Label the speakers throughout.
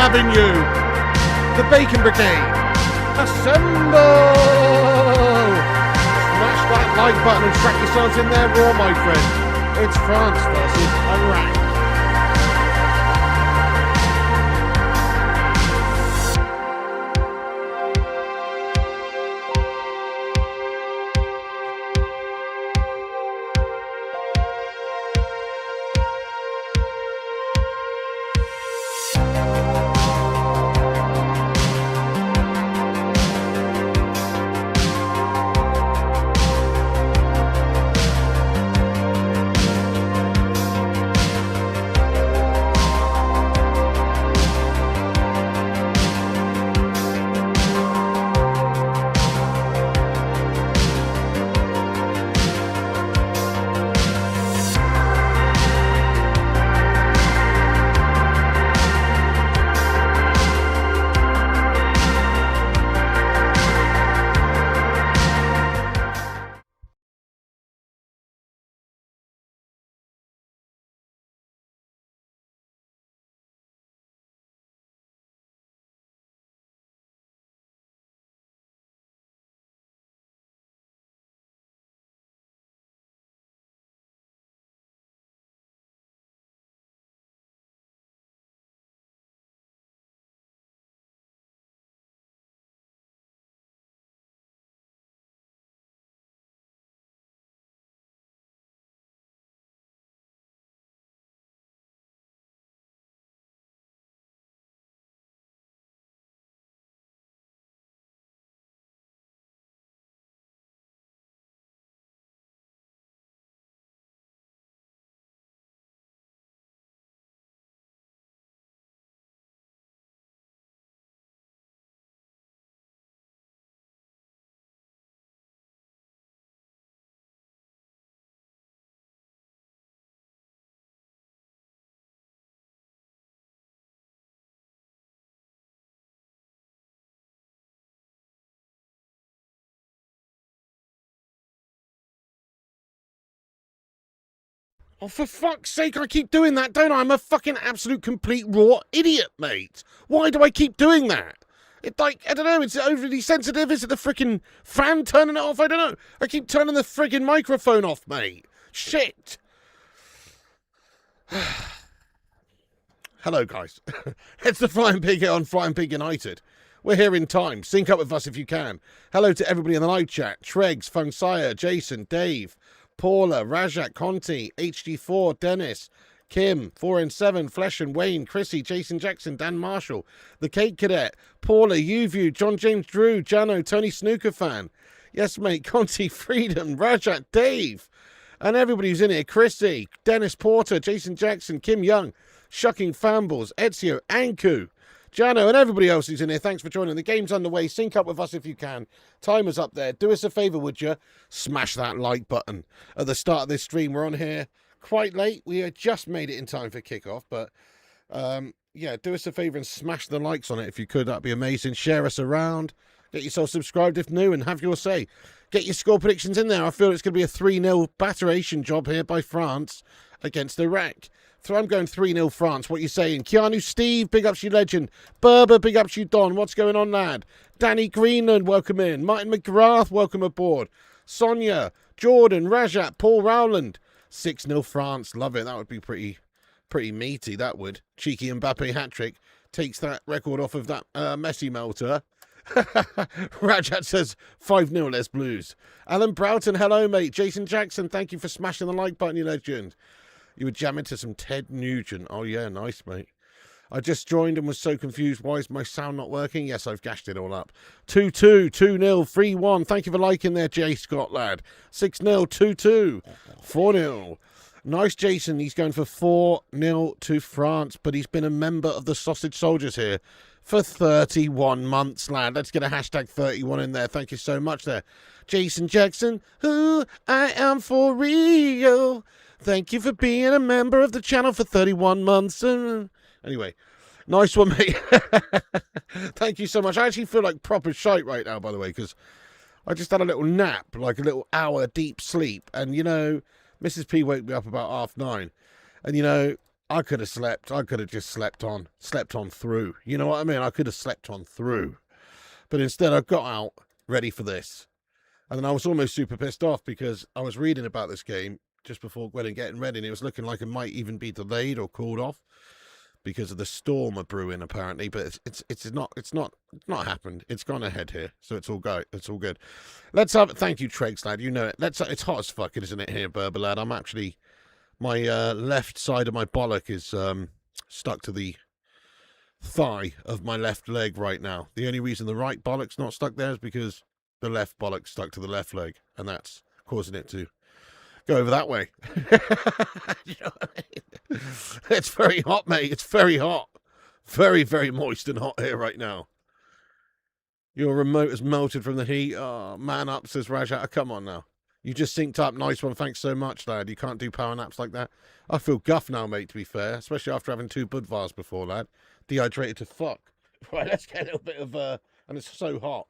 Speaker 1: having you. The Bacon Brigade, assemble! Smash that like button and strap yourselves in there raw, my friend. It's France versus Iraq. Oh, for fuck's sake, I keep doing that, don't I? I'm a fucking absolute complete raw idiot, mate. Why do I keep doing that? It's like, I don't know, it's overly sensitive. Is it the frickin' fan turning it off? I don't know. I keep turning the friggin' microphone off, mate. Shit. Hello, guys. It's the Flying Pig here on Flying Pig United. We're here in time. Sync up with us if you can. Hello to everybody in the live chat. Tregs, Fungsire, Jason, Dave, Paula, Rajat, Conti, HD4, Dennis, Kim, 4N7, Flesh and Wayne, Chrissy, Jason Jackson, Dan Marshall, The Cake Cadet, Paula, YouView, John James Drew, Jano, Tony Snooker Fan. Yes, mate, Conti, Freedom, Rajat, Dave, and everybody who's in here. Chrissy, Dennis Porter, Jason Jackson, Kim Young, Shucking Fambles, Ezio, Anku, Jano, and everybody else who's in here. Thanks for joining. The game's underway. Sync up with us if you can. Timer's up there. Do us a favour, would you? Smash that like button at the start of this stream. We're on here quite late. We just made it in time for kickoff, but yeah, do us a favour and smash the likes on it if you could. That'd be amazing. Share us around. Get yourself subscribed if new and have your say. Get your score predictions in there. I feel it's going to be a 3-0 batteration job here by France against Iraq. So I'm going 3-0 France. What you saying? Keanu Steve, big ups you legend. Berber, big ups you Don. What's going on, lad? Danny Greenland, welcome in. Martin McGrath, welcome aboard. Sonia, Jordan, Rajat, Paul Rowland. 6-0 France. Love it. That would be pretty meaty, that would. Cheeky Mbappe hat-trick. Takes that record off of that Messi melter. Rajat says 5-0, Les Blues. Alan Broughton, hello, mate. Jason Jackson, thank you for smashing the like button, you legend. You were jamming to some Ted Nugent. Oh, yeah, nice, mate. I just joined and was so confused. Why is my sound not working? Yes, I've gashed it all up. 2-2, 2-0, 3-1. Thank you for liking there, Jay Scott, lad. 6-0, 2-2, 4-0. Nice, Jason. He's going for 4-0 to France, but he's been a member of the Sausage Soldiers here for 31 months, lad. Let's get a hashtag 31 in there. Thank you so much there. Jason Jackson, who I am for real. Thank you for being a member of the channel for 31 months. Anyway, nice one, mate. Thank you so much. I actually feel like proper shite right now, by the way, because I just had a little nap, like a little hour deep sleep. And, you know, Mrs. P woke me up about 9:30. And, you know, I could have slept. I could have just slept on through. You know what I mean? I could have slept on through. But instead, I got out ready for this. And then I was almost super pissed off because I was reading about this game just before getting ready, and it was looking like it might even be delayed or called off because of the storm brewing, apparently. But it's not happened. It's gone ahead here, so it's all good. Let's have thank you, Tregs lad. You know it. It's hot as fuck, isn't it here, Berber lad? I'm actually my left side of my bollock is stuck to the thigh of my left leg right now. The only reason the right bollock's not stuck there is because the left bollock stuck to the left leg, and that's causing it to go over that way. You know what I mean? It's very hot, mate. It's very hot. Very, very moist and hot here right now. Your remote has melted from the heat. Oh, man up, says Rajat. Come on now. You just synced up. Nice one. Thanks so much, lad. You can't do power naps like that. I feel guff now, mate, to be fair. Especially after having 2 Budvars before, lad. Dehydrated to fuck. Right, let's get a little bit of... and it's so hot.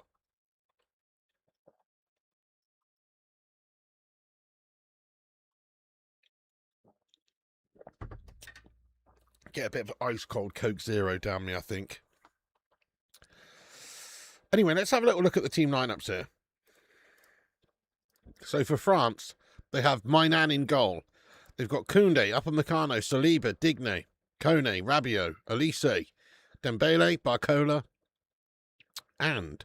Speaker 1: Get a bit of ice cold Coke Zero down me, I think. Anyway, let's have a little look at the team lineups here. So for France, they have Mainan in goal. They've got Koundé, Upamecano, Saliba, Digne, Kone, Rabiot, Elise, Dembele, Barcola, and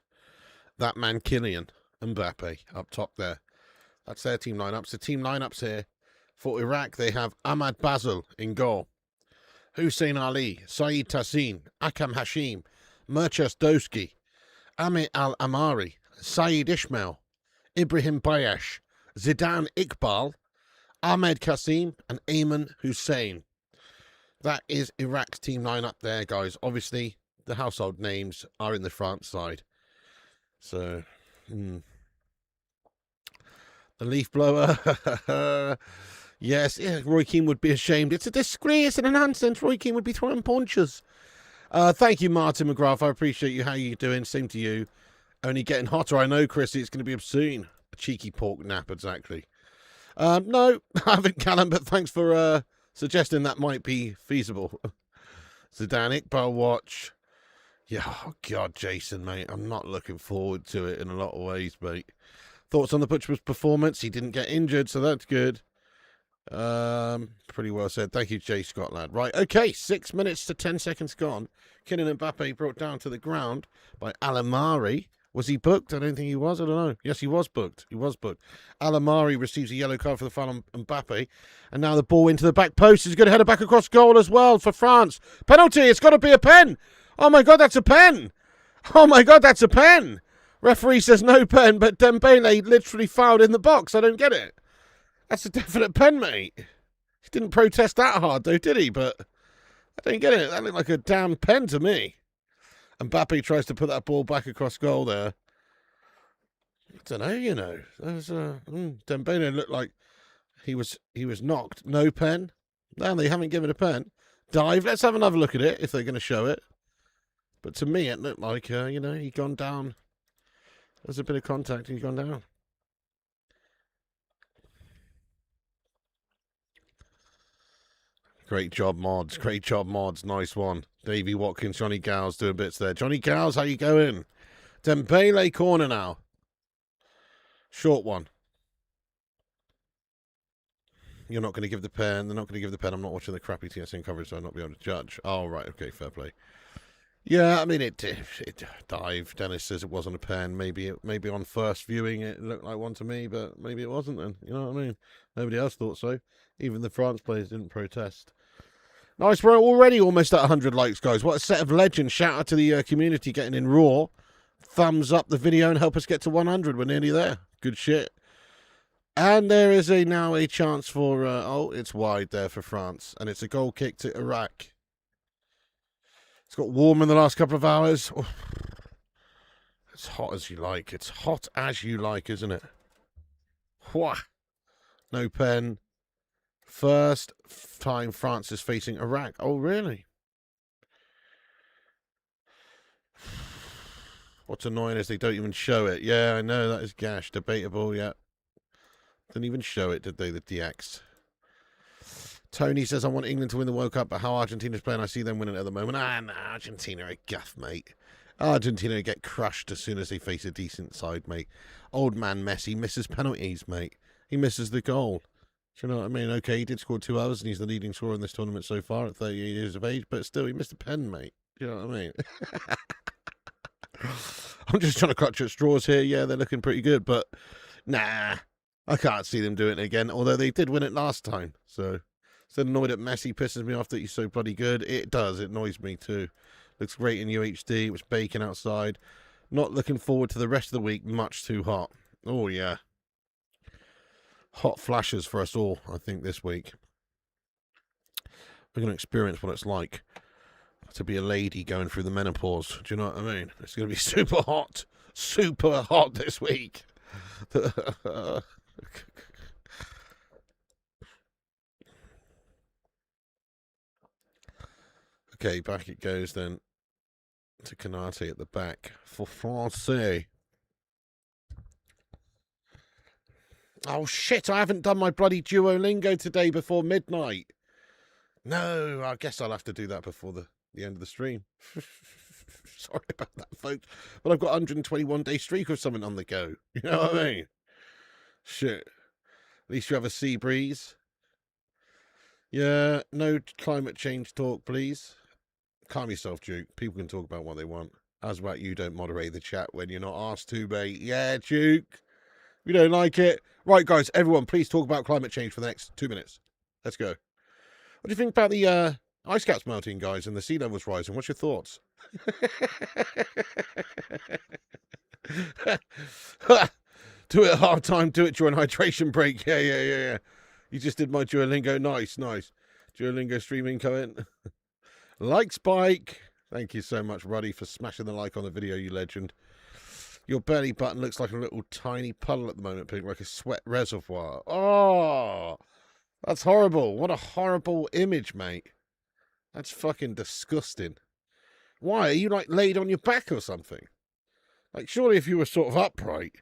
Speaker 1: that man Kylian Mbappe up top there. That's their team lineups. The team lineups here for Iraq, they have Ahmad Basel in goal. Hussein Ali, Saeed Tassin, Akam Hashim, Mirchas Doski, Amit Al-Amari, Saeed Ismail, Ibrahim Bayash, Zidane Iqbal, Ahmed Kassim, and Ayman Hussein. That is Iraq's team lineup there, guys. Obviously, the household names are in the France side. So, the leaf blower... Yes, yeah, Roy Keane would be ashamed. It's a disgrace and a nonsense. Roy Keane would be throwing punches. Thank you, Martin McGrath. I appreciate you. How you doing? Same to you. Only getting hotter. I know, Chrissy. It's going to be obscene. A cheeky pork nap, exactly. No, I haven't, Callum, but thanks for suggesting that might be feasible. Zidane Iqbal watch. Yeah, oh God, Jason, mate. I'm not looking forward to it in a lot of ways, mate. Thoughts on the Butcher's performance? He didn't get injured, so that's good. Pretty well said. Thank you, Jay Scott, lad. Right, okay, 6 minutes to 10 seconds gone. Kylian Mbappe brought down to the ground by Alamari. Was he booked? I don't think he was. I don't know. Yes, he was booked. He was booked. Alamari receives a yellow card for the foul on Mbappe. And now the ball into the back post. He's going to head it back across goal as well for France. Penalty. It's got to be a pen. Oh, my God, that's a pen. Oh, my God, that's a pen. Referee says no pen, but Dembele literally fouled in the box. I don't get it. That's a definite pen, mate. He didn't protest that hard, though, did he? But I don't get it. That looked like a damn pen to me. Mbappe tries to put that ball back across goal there. I don't know, you know. There's Dembele looked like he was knocked. No pen. No, they haven't given a pen. Dive. Let's have another look at it if they're going to show it. But to me, it looked like, you know, he'd gone down. There's a bit of contact and he's gone down. Great job, mods. Great job, mods. Nice one. Davey Watkins, Johnny Gals doing bits there. Johnny Gals, how you going? Dembele corner now. Short one. You're not going to give the pen. They're not going to give the pen. I'm not watching the crappy TSN coverage, so I'll not be able to judge. Oh, right. Okay, fair play. Yeah, I mean, it dived. Dennis says it wasn't a pen. Maybe on first viewing it looked like one to me, but maybe it wasn't then. You know what I mean? Nobody else thought so. Even the France players didn't protest. Nice, we're already almost at 100 likes, guys. What a set of legends. Shout out to the community getting in raw. Thumbs up the video and help us get to 100. We're nearly there. Good shit. And there is now a chance for... it's wide there for France. And it's a goal kick to Iraq. It's got warm in the last couple of hours. Oh, it's hot as you like. It's hot as you like, isn't it? Wah. No pen. First time France is facing Iraq. Oh, really? What's annoying is they don't even show it. Yeah, I know, that is gash. Debatable, yeah. Didn't even show it, did they, the DX? Tony says, I want England to win the World Cup, but how Argentina's playing, I see them winning at the moment. No, Argentina are guff, mate. Argentina get crushed as soon as they face a decent side, mate. Old man Messi misses penalties, mate. He misses the goal. Do you know what I mean? Okay, he did score 2 hours, and he's the leading scorer in this tournament so far at 38 years of age, but still, he missed a pen, mate. Do you know what I mean? I'm just trying to clutch at straws here. Yeah, they're looking pretty good, but nah, I can't see them doing it again, although they did win it last time, so... Still annoyed at Messi, pisses me off that he's so bloody good. It does, it annoys me too. Looks great in UHD, it was baking outside. Not looking forward to the rest of the week, much too hot. Oh yeah. Hot flashes for us all, I think, this week. We're going to experience what it's like to be a lady going through the menopause. Do you know what I mean? It's going to be super hot. Super hot this week. Okay, back it goes then to Canate at the back for Francais. Oh shit, I haven't done my bloody Duolingo today before midnight. No, I guess I'll have to do that before the end of the stream. Sorry about that, folks. But I've got a 121-day streak or something on the go. You know what I mean? Shit. At least you have a sea breeze. Yeah, no climate change talk, please. Calm yourself, Duke. People can talk about what they want. How's about you don't moderate the chat when you're not asked to, mate? Yeah, Duke. We don't like it. Right, guys, everyone, please talk about climate change for the next 2 minutes. Let's go. What do you think about the ice caps melting, guys, and the sea levels rising? What's your thoughts? Do it at half time. Do it during hydration break. Yeah. You just did my Duolingo. Nice. Duolingo streaming coming. Like Spike. Thank you so much, Ruddy, for smashing the like on the video, you legend. Your belly button looks like a little tiny puddle at the moment, Pink, like a sweat reservoir. Oh, that's horrible. What a horrible image, mate. That's fucking disgusting. Why? Are you, like, laid on your back or something? Like, surely if you were sort of upright,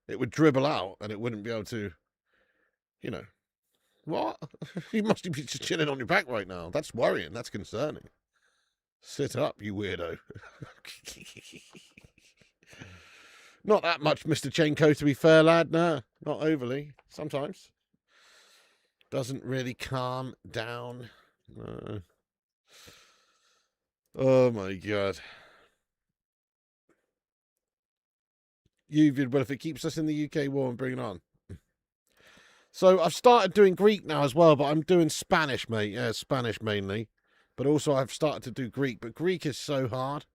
Speaker 1: it would dribble out and it wouldn't be able to, you know. What? You must be just chilling on your back right now. That's worrying. That's concerning. Sit up, you weirdo. Not that much, Mr. Chenko, to be fair, lad. No, not overly. Sometimes. Doesn't really calm down. No. Oh, my God. Well, if it keeps us in the UK war, and bring it on. So I've started doing Greek now as well, but I'm doing Spanish, mate. Yeah, Spanish mainly. But also I've started to do Greek. But Greek is so hard.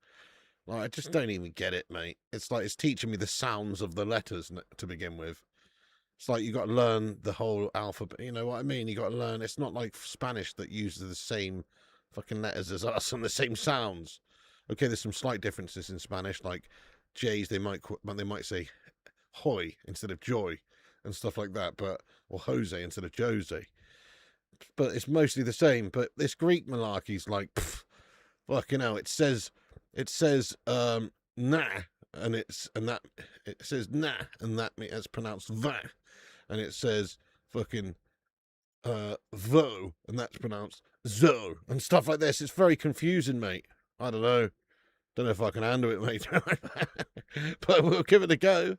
Speaker 1: Like, I just don't even get it, mate. It's like it's teaching me the sounds of the letters to begin with. It's like you got to learn the whole alphabet. You know what I mean? You got to learn. It's not like Spanish that uses the same fucking letters as us and the same sounds. Okay, there's some slight differences in Spanish. Like J's, they might say hoy instead of joy and stuff like that. Or Jose instead of Jose. But it's mostly the same. But this Greek malarkey's like, fucking hell. It says nah, and it says nah, and that's pronounced va, and it says fucking vo, and that's pronounced zo, and stuff like this. It's very confusing, mate. I don't know if I can handle it, mate. But we'll give it a go.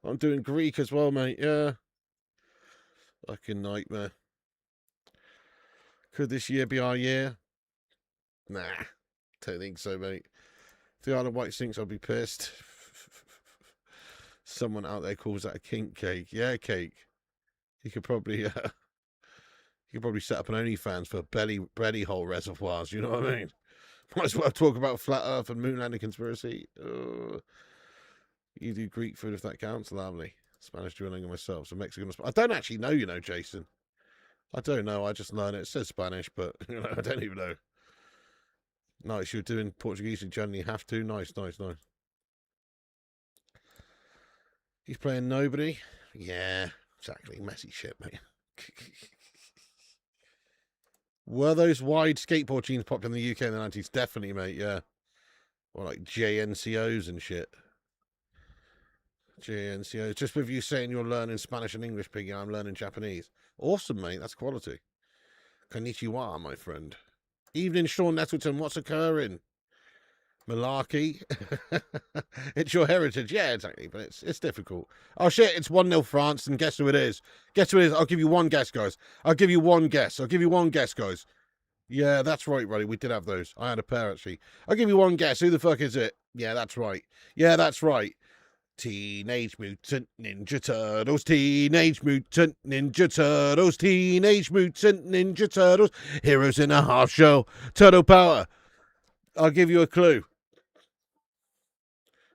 Speaker 1: I'm doing Greek as well, mate. Yeah, fucking nightmare. Could this year be our year? Nah, don't think so, mate. If the Isle of Wight sinks, I'll be pissed. Someone out there calls that a kink cake. Yeah, cake. You could probably set up an OnlyFans for belly hole reservoirs. You know what I mean? Might as well talk about flat Earth and moon landing conspiracy. You do Greek food if that counts. Lovely. Spanish Duolingo myself. So Mexican. I don't actually know. You know, Jason. I don't know. I just learn it. It says Spanish, but I don't even know. Nice, you're doing Portuguese and generally have to. Nice. He's playing nobody. Yeah, exactly. Messy shit, mate. Were those wide skateboard jeans popped in the UK in the 90s? Definitely, mate, yeah. Or like JNCOs and shit. JNCOs. Just with you saying you're learning Spanish and English, Piggy, I'm learning Japanese. Awesome, mate. That's quality. Konnichiwa, my friend. Evening, Sean Nettleton. What's occurring? Malarkey. It's your heritage. Yeah, exactly. But it's difficult. Oh, shit. It's 1-0 France. And guess who it is? Guess who it is? I'll give you one guess, guys. I'll give you one guess, guys. Yeah, that's right, Roddy. We did have those. I had a pair, actually. I'll give you one guess. Who the fuck is it? Yeah, that's right. Yeah, that's right. Teenage Mutant Ninja Turtles, Teenage Mutant Ninja Turtles, Teenage Mutant Ninja Turtles, heroes in a half shell, turtle power. I'll give you a clue.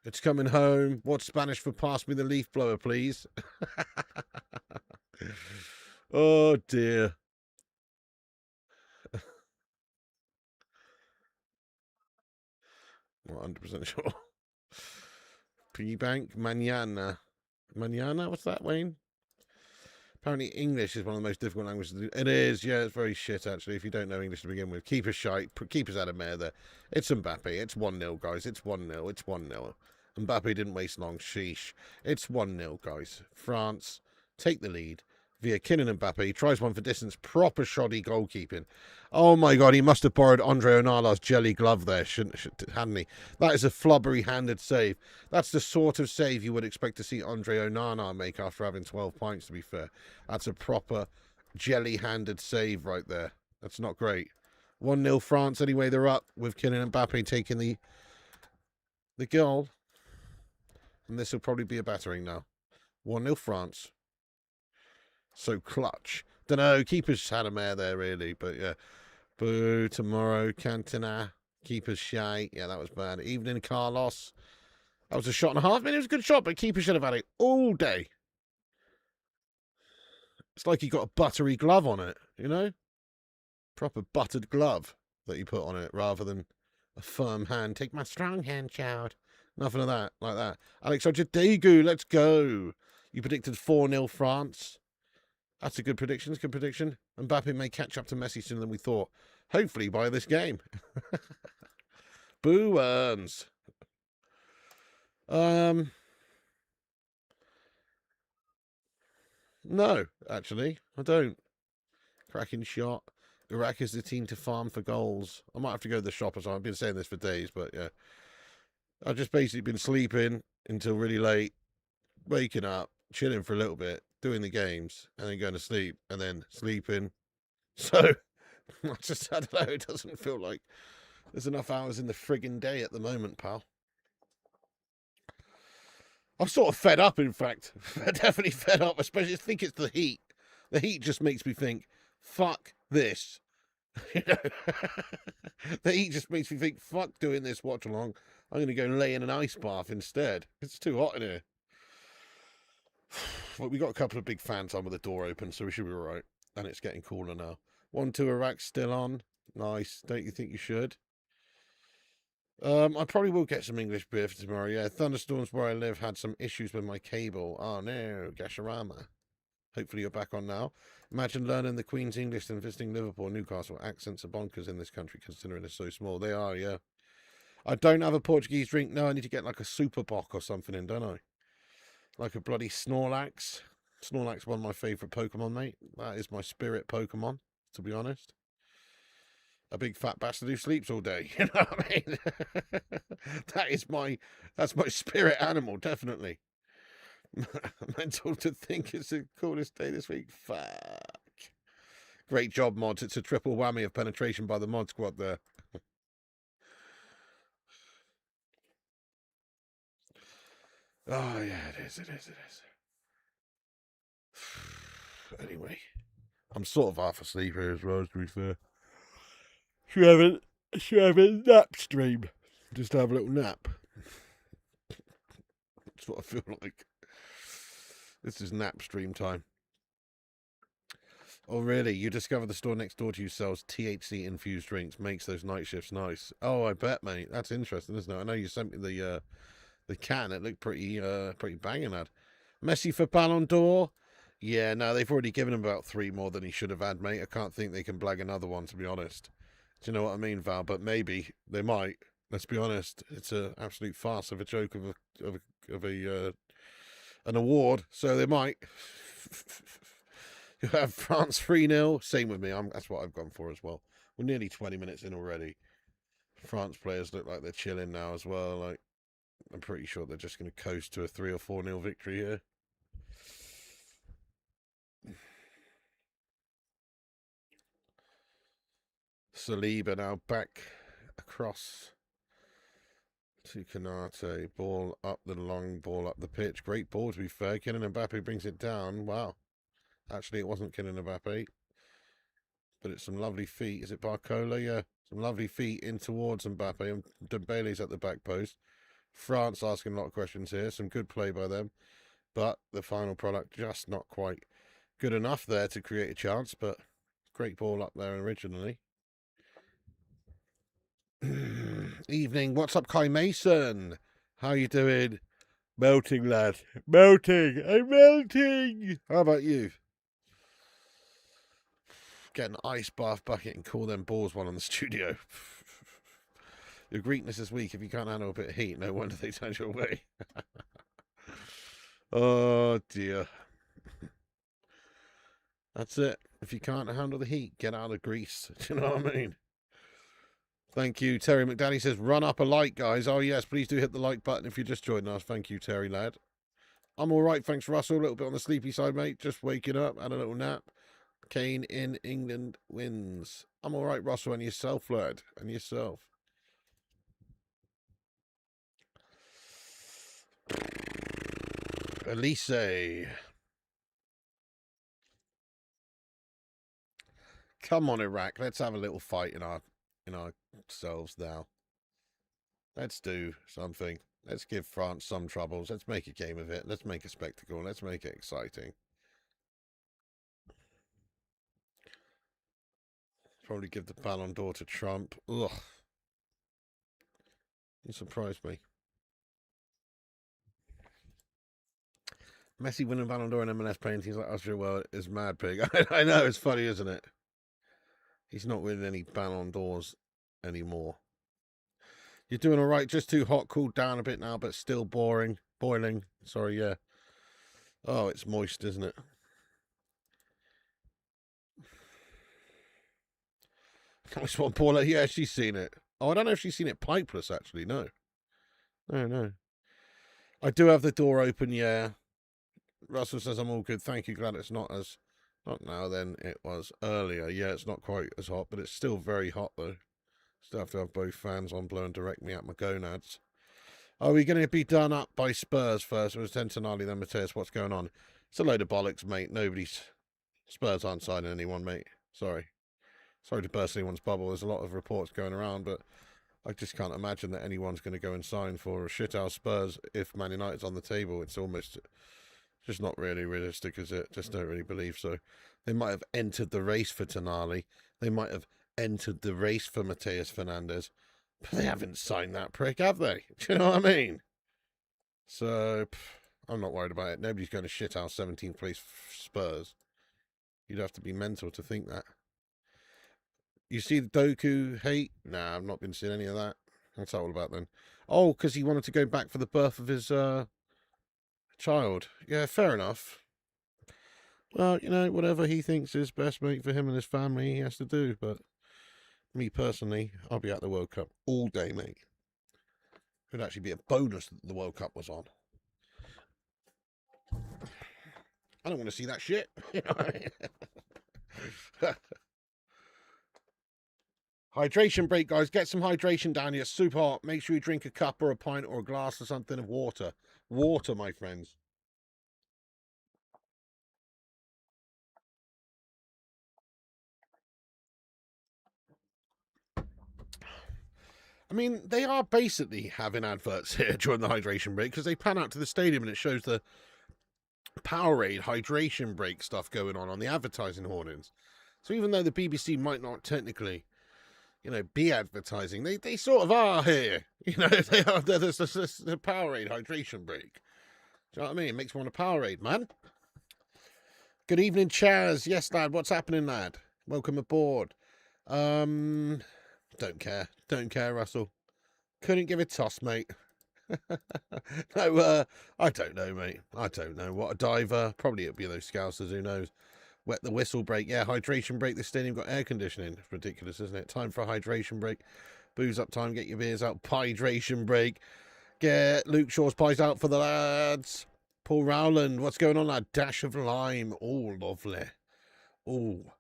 Speaker 1: It's coming home. What's Spanish for pass me the leaf blower, please? Oh, dear. 100% sure. Piggy bank, mañana. Mañana? What's that, Wayne? Apparently English is one of the most difficult languages to do. It is, yeah, it's very shit, actually, if you don't know English to begin with. Keeper's shite. Keeper's had a mare there. It's Mbappe. It's 1-0, guys. It's 1-0. It's 1-0. Mbappe didn't waste long. Sheesh. It's 1-0, guys. France take the lead via Kylian Mbappe. He tries one for distance. Proper shoddy goalkeeping. Oh, my God. He must have borrowed Andre Onala's jelly glove there, hadn't he? That is a flubbery-handed save. That's the sort of save you would expect to see Andre Onana make after having 12 points, to be fair. That's a proper jelly-handed save right there. That's not great. 1-0 France. Anyway, they're up with Kylian Mbappe taking the goal. And this will probably be a battering now. 1-0 France. So clutch. Don't know. Keeper's had a mare there, really. But yeah. Boo. Tomorrow. Cantona. Keeper's shy. Yeah, that was bad. Evening, Carlos. That was a shot and a half. I mean, it was a good shot, but keeper should have had it all day. It's like he got a buttery glove on it, you know? Proper buttered glove that you put on it rather than a firm hand. Take my strong hand, child. Nothing of that, like that. Alexandre Degu, let's go. You predicted 4-0 France. That's a good prediction. It's a good prediction. Mbappe may catch up to Messi sooner than we thought. Hopefully by this game. Boo earns. No, actually, I don't. Cracking shot. Iraq is the team to farm for goals. I might have to go to the shop or something. I've been saying this for days, but yeah. I've just basically been sleeping until really late, waking up, chilling for a little bit, doing the games, and then going to sleep, and then sleeping. So, I don't know, it doesn't feel like there's enough hours in the frigging day at the moment, pal. I'm sort of fed up, in fact. Definitely fed up, especially I think it's the heat. The heat just makes me think, fuck this. You know, the heat just makes me think, fuck doing this watch along. I'm going to go and lay in an ice bath instead. It's too hot in here. But we got a couple of big fans on with the door open, so we should be all right. And it's getting cooler now. 1-2 Iraq still on. Nice. Don't you think you should? I probably will get some English beer for tomorrow. Yeah, thunderstorms where I live had some issues with my cable. Oh no, Gasharama. Hopefully you're back on now. Imagine learning the Queen's English and visiting Liverpool, Newcastle. Accents are bonkers in this country, considering it's so small. They are, yeah. I don't have a Portuguese drink. No, I need to get like a Super Bock or something in, don't I? Like a bloody Snorlax. Snorlax, one of my favourite Pokemon, mate. That is my spirit Pokemon, to be honest. A big fat bastard who sleeps all day. You know what I mean? That's my spirit animal, definitely. Mental to think it's the coolest day this week. Fuck. Great job, mods. It's a triple whammy of penetration by the mod squad there. Oh, yeah, it is. Anyway, I'm sort of half asleep here as well, to be fair. Should have a nap stream. Just have a little nap. That's what I feel like. This is nap stream time. Oh, really? You discovered the store next door to you sells THC-infused drinks, makes those night shifts nice. Oh, I bet, mate. That's interesting, isn't it? I know you sent me the can. It looked pretty banging, lad. Messi for Ballon d'Or? Yeah, no, they've already given him about 3 more than he should have had, mate. I can't think they can blag another one, to be honest. Do you know what I mean, Val? But maybe they might. Let's be honest. It's an absolute farce of a joke of an award, so they might. You have France 3-0. Same with me. That's what I've gone for as well. We're nearly 20 minutes in already. France players look like they're chilling now as well. Like, I'm pretty sure they're just going to coast to a 3 or 4-0 victory here. Saliba now back across to Konate. Ball up the long ball up the pitch. Great ball to be fair. Kylian Mbappe brings it down. Wow. Actually, it wasn't Kylian Mbappe. But it's some lovely feet. Is it Barcola? Yeah. Some lovely feet in towards Mbappe. And Dembele's at the back post. France asking a lot of questions here. Some good play by them. But the final product just not quite good enough there to create a chance. But great ball up there originally. Evening. What's up, Kai Mason? How you doing? Melting, lad. Melting. I'm melting. How about you? Get an ice bath bucket and call them balls one on the studio. Your Greekness is weak. If you can't handle a bit of heat, no wonder they turn your way. Oh, dear. That's it. If you can't handle the heat, get out of Greece. Do you know what I mean? Thank you. Terry McDaddy says, run up a like, guys. Oh, yes, please do hit the like button if you're just joining us. Thank you, Terry, lad. I'm all right. Thanks, Russell. A little bit on the sleepy side, mate. Just waking up. Had a little nap. Kane in England wins. I'm all right, Russell. And yourself, lad. And yourself. Elise. Come on, Iraq. Let's have a little fight in ourselves now. Let's do something. Let's give France some troubles. Let's make a game of it. Let's make a spectacle. Let's make it exciting. Probably give the Ballon d'Or to Trump. Ugh. You surprised me. Messi winning Ballon d'Or and MLS playing teams like Austria World is mad pig. I know, it's funny, isn't it? He's not winning any Ballon d'Ors anymore. You're doing all right. Just too hot. Cooled down a bit now, but still boring. Boiling. Sorry, yeah. Oh, it's moist, isn't it? Nice one, Paula. Yeah, she's seen it. Oh, I don't know if she's seen it pipeless, actually. No. No. I do have the door open, yeah. Russell says I'm all good. Thank you. Glad it's not now than it was earlier. Yeah, it's not quite as hot, but it's still very hot, though. Still have to have both fans on blowing direct me at my gonads. Are we going to be done up by Spurs first? It was Tentonali, then Mateus. What's going on? It's a load of bollocks, mate. Spurs aren't signing anyone, mate. Sorry to burst anyone's bubble. There's a lot of reports going around, but I just can't imagine that anyone's going to go and sign for a shithouse Spurs if Man United's on the table. It's almost just not really realistic, is it? Just don't really believe so. They might have entered the race for Tonali. They might have entered the race for Mateus Fernandes. But they haven't signed that prick, have they? Do you know what I mean? So, I'm not worried about it. Nobody's going to shithouse 17th place Spurs. You'd have to be mental to think that. You see the Doku hate? Nah, I've not been seeing any of that. What's that all about then? Oh, because he wanted to go back for the birth of his child. Yeah, fair enough. Well, you know, whatever he thinks is best, mate, for him and his family, he has to do. But me personally, I'll be at the World Cup all day, mate. It would actually be a bonus that the World Cup was on. I don't want to see that shit. Hydration break, guys. Get some hydration down here. Super hot. Make sure you drink a cup or a pint or a glass or something of water. Water, my friends. I mean, they are basically having adverts here during the hydration break because they pan out to the stadium and it shows the Powerade hydration break stuff going on the advertising hoardings. So even though the BBC might not technically, you know, be advertising, they sort of are here. You know, they are. There's the Powerade hydration break. Do you know what I mean? It makes me want a Powerade, man. Good evening, Chaz. Yes, lad. What's happening, lad? Welcome aboard. Don't care. Don't care, Russell. Couldn't give a toss, mate. No, I don't know, mate. I don't know. What a diver. Probably it'll be those Scousers, who knows. Wet the whistle break. Yeah, hydration break. This stadium got air conditioning. It's ridiculous, isn't it? Time for a hydration break. Booze up time. Get your beers out. Hydration break. Get Luke Shaw's pies out for the lads. Paul Rowland. What's going on, lad? Dash of lime. Oh, lovely. Oh,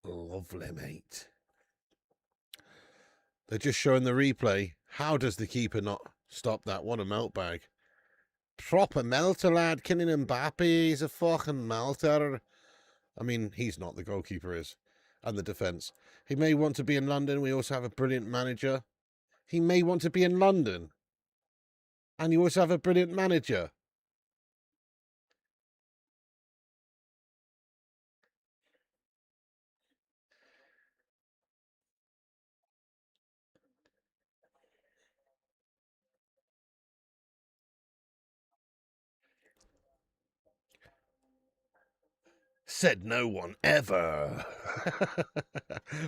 Speaker 1: lovely, mate. They're just showing the replay. How does the keeper not stop that? What a melt bag. Proper melter, lad. Kylian Mbappe, he's a fucking melter. I mean, he's not. The goalkeeper is. And the defence. He may want to be in London. We also have a brilliant manager. He may want to be in London. And you also have a brilliant manager. Said no one ever.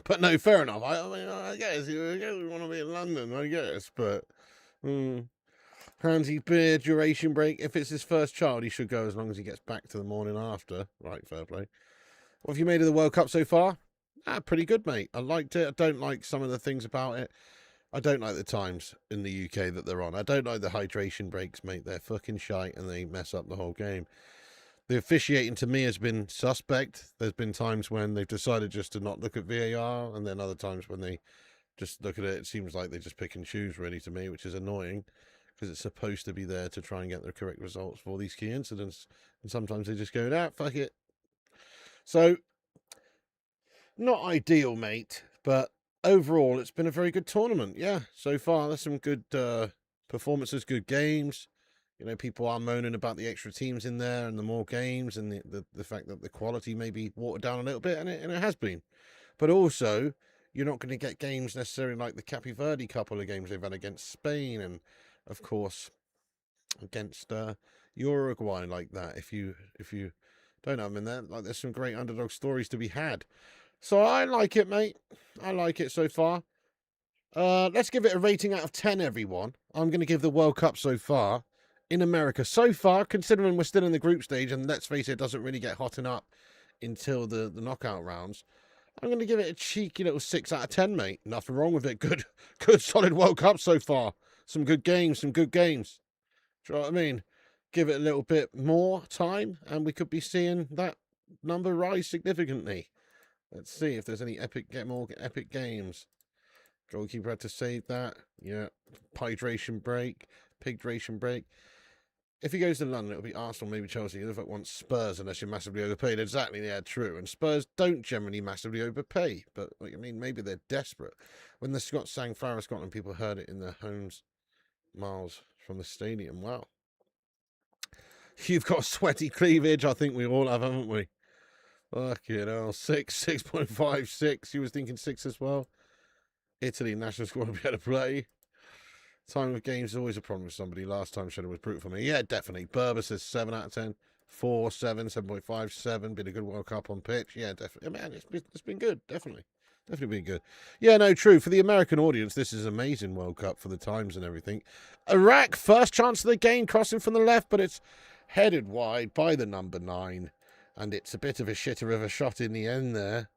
Speaker 1: But no, fair enough. I mean, I guess you want to be in London, I guess. But Hansi beer duration break. If it's his first child, he should go as long as he gets back to the morning after. Right, fair play. What have you made of the World Cup so far? Pretty good, mate. I liked it. I don't like some of the things about it. I don't like the times in the UK that they're on. I don't like the hydration breaks, mate. They're fucking shite and they mess up the whole game. The officiating to me has been suspect. There's been times when they've decided just to not look at VAR, and then other times when they just look at it, it seems like they just pick and choose, really, to me, which is annoying because it's supposed to be there to try and get the correct results for these key incidents. And sometimes they just go, fuck it. So, not ideal, mate, but overall, it's been a very good tournament. Yeah, so far, there's some good performances, good games. You know, people are moaning about the extra teams in there and the more games and the fact that the quality may be watered down a little bit, and it has been. But also, you're not going to get games necessarily like the Cape Verde couple of games they've had against Spain and, of course, against Uruguay like that. If you don't have them in there, like there's some great underdog stories to be had. So I like it, mate. I like it so far. Let's give it a rating out of 10, everyone. I'm going to give the World Cup so far in America so far, considering we're still in the group stage, and let's face it, doesn't really get hotting up until the knockout rounds. I'm going to give it a cheeky little 6 out of 10, mate. Nothing wrong with it. Good solid World Cup so far. Some good games, Do you know what I mean? Give it a little bit more time, and we could be seeing that number rise significantly. Let's see if there's any more epic games. Goalkeeper had to save that. Yeah. Hydration break. Pigration break. If he goes to London, it'll be Arsenal, maybe Chelsea. You don't want Spurs unless you're massively overpaid. Exactly, yeah, true. And Spurs don't generally massively overpay. But, I mean, maybe they're desperate. When the Scots sang Flower of Scotland, people heard it in their homes miles from the stadium. Wow. You've got sweaty cleavage. I think we all have, haven't we? Fucking hell. 6.56. You was thinking 6 as well. Italy national squad will be able to play. Time of games is always a problem with somebody. Last time Shadow was brutal for me. Yeah, definitely. Berber says 7 out of 10. 4, 7, 7.5, 7. Been a good World Cup on pitch. Yeah, definitely. Man, it's been good. Definitely been good. Yeah, no, true. For the American audience, this is amazing World Cup for the times and everything. Iraq, first chance of the game, crossing from the left, but it's headed wide by the number 9. And it's a bit of a shitter of a shot in the end there.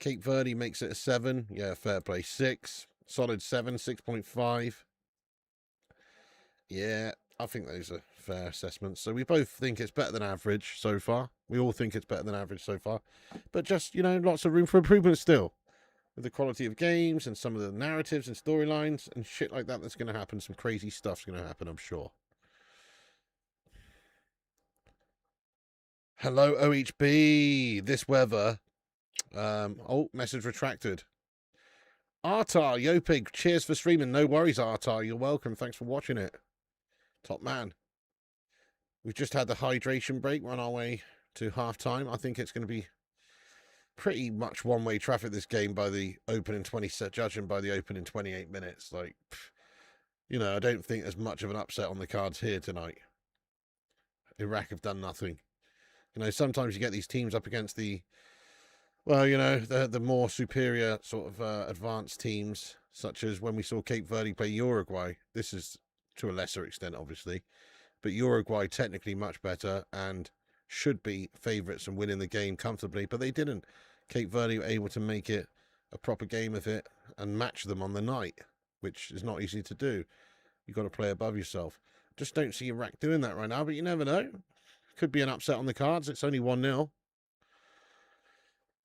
Speaker 1: Cape Verde makes it a 7. Yeah, fair play. 6. Solid 7, 6.5. Yeah, I think those are fair assessments. So we both think it's better than average so far. We all think it's better than average so far. But just, you know, lots of room for improvement still. With the quality of games and some of the narratives and storylines and shit like that that's going to happen. Some crazy stuff's going to happen, I'm sure. Hello, OHB. This weather... message retracted. Artar, Yopig, cheers for streaming. No worries, Artar. You're welcome. Thanks for watching it. Top man. We've just had the hydration break. We're on our way to half time. I think it's going to be pretty much one-way traffic this game by the opening 20, judging by the opening 28 minutes. Like, you know, I don't think there's much of an upset on the cards here tonight. Iraq have done nothing. You know, sometimes you get these teams up against the, well, you know, the more superior sort of advanced teams, such as when we saw Cape Verde play Uruguay. This is to a lesser extent, obviously. but Uruguay technically much better and should be favourites and winning the game comfortably, but they didn't. Cape Verde were able to make it a proper game of it and match them on the night, which is not easy to do. You've got to play above yourself. Just don't see Iraq doing that right now, but you never know. Could be an upset on the cards. It's only 1-0.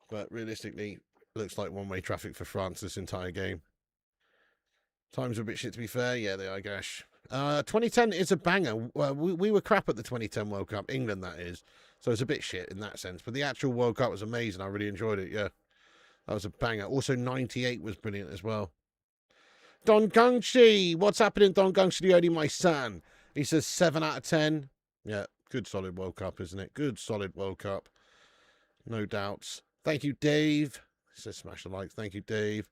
Speaker 1: But realistically, looks like one-way traffic for France this entire game. Times are a bit shit, to be fair. Yeah, they are, Gash. 2010 is a banger. We were crap at the 2010 World Cup. England, that is. So it's a bit shit in that sense. But the actual World Cup was amazing. I really enjoyed it, yeah. That was a banger. Also, 98 was brilliant as well. Don Gungshi. What's happening, Don Gungshi? Only my son. He says 7 out of 10. Yeah, good solid World Cup, isn't it? Good solid World Cup. No doubts. Thank you, Dave. He says smash the like. Thank you, Dave.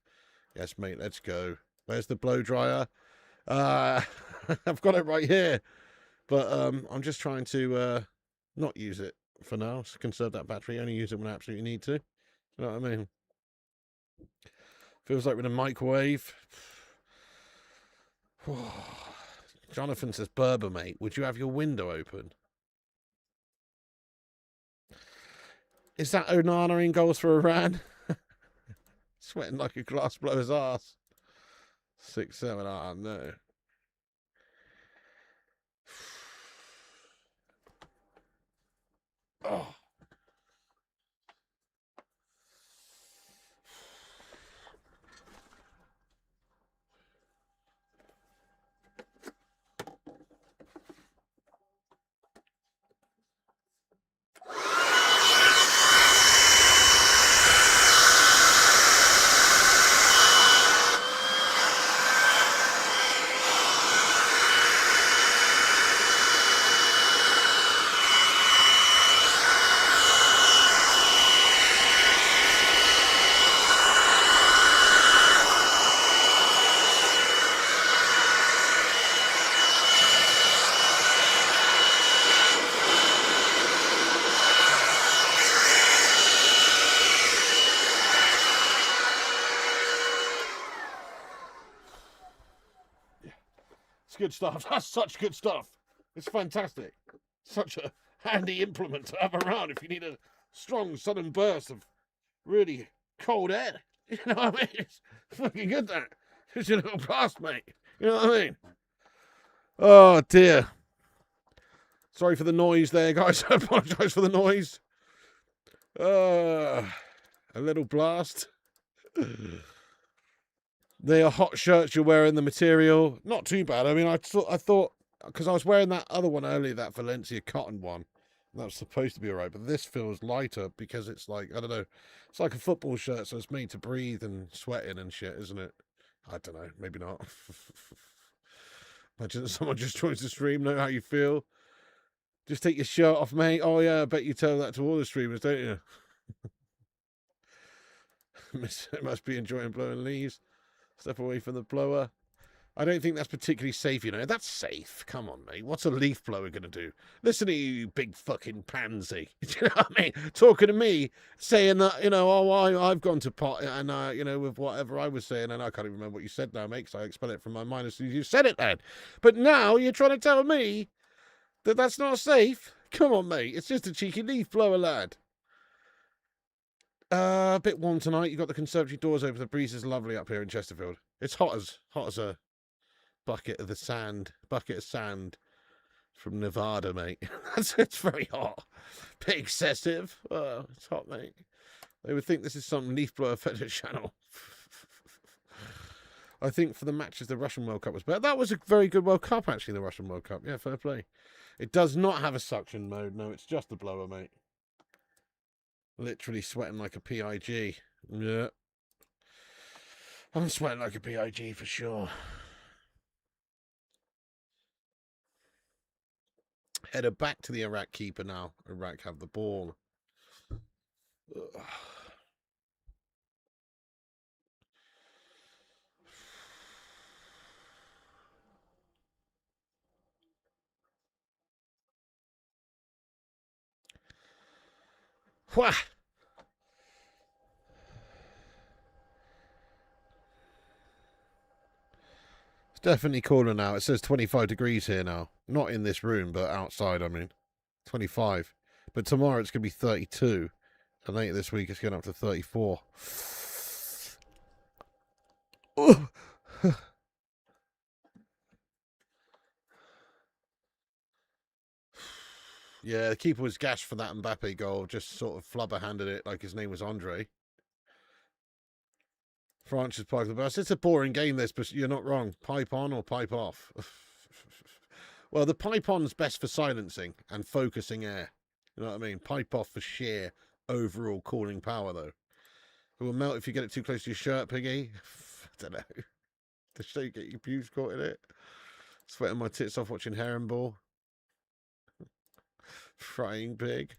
Speaker 1: Yes, mate, let's go. Where's the blow dryer? I've got it right here. But I'm just trying to not use it for now. So conserve that battery. Only use it when I absolutely need to. You know what I mean? Feels like with a microwave. Jonathan says, Berber, mate, would you have your window open? Is that Onana in goals for Iran? Sweating like a glass blower's ass. 6-7, no. Oh. It's good stuff. That's such good stuff. It's fantastic. Such a handy implement to have around if you need a strong sudden burst of really cold air. You know what I mean? It's fucking good, that. It's your little blast, mate. You know what I mean? Oh, dear. Sorry for the noise there, guys. I apologise for the noise. A little blast. They are hot shirts you're wearing, the material. Not too bad. I mean, I thought, because I was wearing that other one earlier, that Valencia cotton one. That was supposed to be all right, but this feels lighter because it's like, I don't know, it's like a football shirt, so it's made to breathe and sweat in and shit, isn't it? I don't know, maybe not. Imagine that someone just joins the stream, know how you feel. Just take your shirt off, mate. Oh, yeah, I bet you tell that to all the streamers, don't you? Must be enjoying blowing leaves. Step away from the blower. I don't think that's particularly safe, you know. That's safe. Come on, mate. What's a leaf blower going to do? Listen to you, big fucking pansy. Do you know what I mean? Talking to me, saying that, you know, oh, I've gone to pot, and, you know, with whatever I was saying, and I can't even remember what you said now, mate, because I expel it from my mind as soon as you said it then. But now you're trying to tell me that that's not safe? Come on, mate. It's just a cheeky leaf blower, lad. A bit warm tonight. You've got the conservatory doors open. The breeze is lovely up here in Chesterfield. It's hot as a bucket of sand from Nevada, mate. It's very hot. Bit excessive. Oh, it's hot, mate. They would think this is some leaf blower fetish channel. I think for the matches, the Russian World Cup was better. That was a very good World Cup, actually, the Russian World Cup. Yeah, fair play. It does not have a suction mode. No, it's just the blower, mate. Literally sweating like a PIG. Yeah. I'm sweating like a PIG for sure. Header back to the Iraq keeper now. Iraq have the ball. Ugh. Wah! Definitely cooler now. It says 25 degrees here now. Not in this room, but outside, I mean. 25. But tomorrow it's going to be 32. And later this week it's going up to 34. Oh. Yeah, the keeper was gashed for that Mbappe goal. Just sort of flubber-handed it like his name was Andre. France is parked the bus. It's a boring game, this, but you're not wrong. Pipe on or pipe off. Well, the pipe on's best for silencing and focusing air. You know what I mean? Pipe off for sheer overall cooling power, though. It will melt if you get it too close to your shirt, Piggy. I don't know. Does you get your pubes caught in it? Sweating my tits off watching Herring Ball. Frying pig.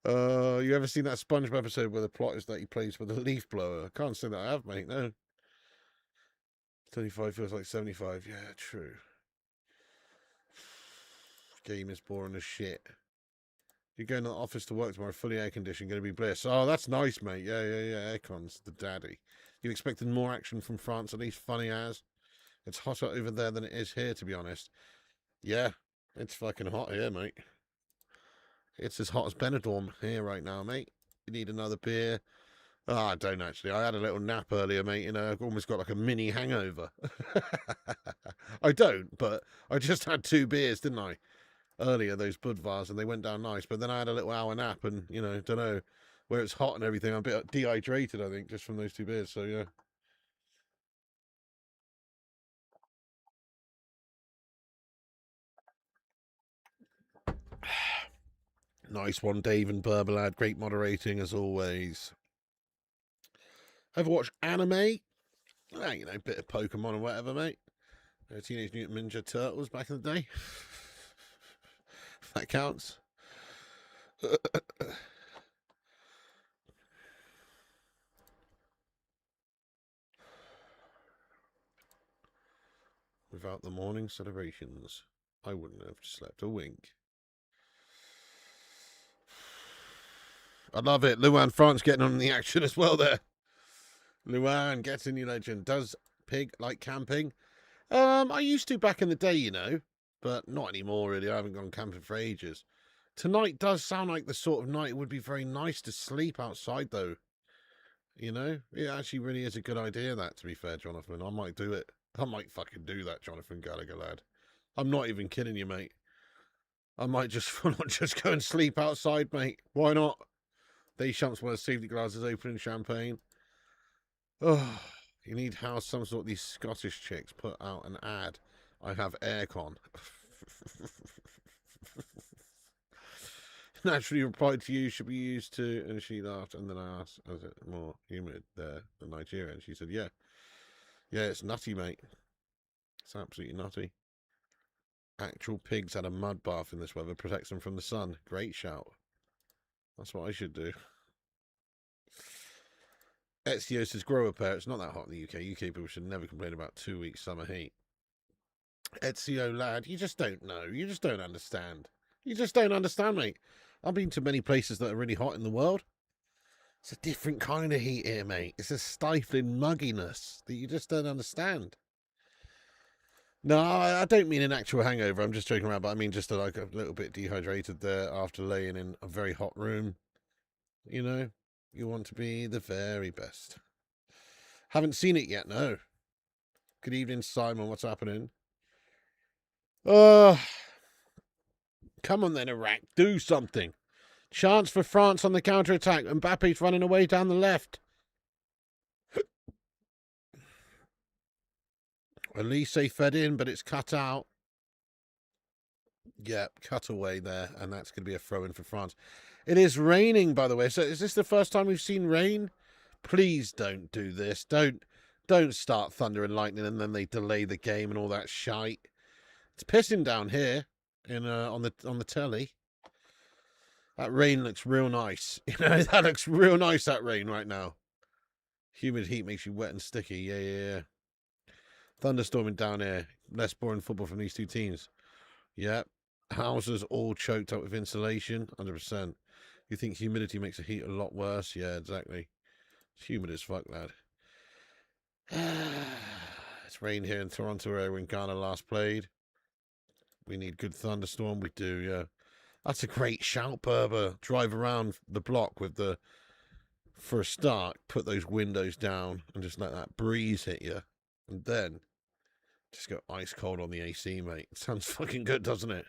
Speaker 1: You ever seen that SpongeBob episode where the plot is that he plays with a leaf blower? I can't say that I have, mate, no. 25 feels like 75. Yeah, true. Game is boring as shit. You're going to the office to work tomorrow, fully air conditioned, going to be bliss. Oh, that's nice, mate. Yeah. Aircon's the daddy. You expected more action from France, at least funny as. It's hotter over there than it is here, to be honest. Yeah, it's fucking hot here, mate. It's as hot as Benidorm here right now, mate. You need another beer. Oh, I don't actually. I had a little nap earlier, mate. You know, I've almost got like a mini hangover. I don't, but I just had 2 beers, didn't I? Earlier, those Budvars, and they went down nice. But then I had a little hour nap, and, you know, don't know, where it's hot and everything. I'm a bit dehydrated, I think, just from those 2 beers. So, yeah. Nice one, Dave and Burbalad. Great moderating, as always. Ever watch anime? Ah, you know, bit of Pokemon or whatever, mate. Teenage Mutant Ninja Turtles back in the day. That counts. Without the morning celebrations, I wouldn't have slept a wink. I love it. Luan France getting on the action as well there. Luan gets in, you legend. Does Pig like camping? I used to back in the day, you know, but not anymore, really. I haven't gone camping for ages. Tonight does sound like the sort of night it would be very nice to sleep outside, though. You know, it actually really is a good idea, that, to be fair, Jonathan. I might do it. I might fucking do that, Jonathan Gallagher, lad. I'm not even kidding you, mate. I might just just go and sleep outside, mate. Why not? Deschamps wears safety glasses open in Champagne. Oh, you need how some sort of these Scottish chicks put out an ad. I have aircon. Naturally replied to you should be used to, and she laughed, and then I asked, is it more humid there than Nigeria? And she said, yeah. Yeah, it's nutty, mate. It's absolutely nutty. Actual pigs had a mud bath in this weather, protects them from the sun. Great shout. That's what I should do. Ezio says, grow a pair. It's not that hot in the UK. UK people should never complain about 2 weeks summer heat. Ezio, lad, you just don't know. You just don't understand. You just don't understand, mate. I've been to many places that are really hot in the world. It's a different kind of heat here, mate. It's a stifling mugginess that you just don't understand. No, I don't mean an actual hangover. I'm just joking around, but I mean just like a little bit dehydrated there after laying in a very hot room. You know, you want to be the very best. Haven't seen it yet, no. Good evening, Simon. What's happening? Come on then, Iraq. Do something. Chance for France on the counter-attack. Mbappe's running away down the left. Elise fed in, but it's cut out. Yep, cut away there, and that's going to be a throw-in for France. It is raining, by the way. So is this the first time we've seen rain? Please don't do this. Don't start thunder and lightning, and then they delay the game and all that shite. It's pissing down here in on the telly. That rain looks real nice. You know, that looks real nice, that rain right now. Humid heat makes you wet and sticky. Yeah. Thunderstorming down here. Less boring football from these two teams. Yep. Houses all choked up with insulation. 100%. You think humidity makes the heat a lot worse? Yeah, exactly. It's humid as fuck, lad. It's rained here in Toronto area when Ghana last played. We need good thunderstorm. We do, yeah. That's a great shout, Berber. Drive around the block with the, for a start, put those windows down and just let that breeze hit you. And then just go ice cold on the AC, mate. Sounds fucking good, doesn't it?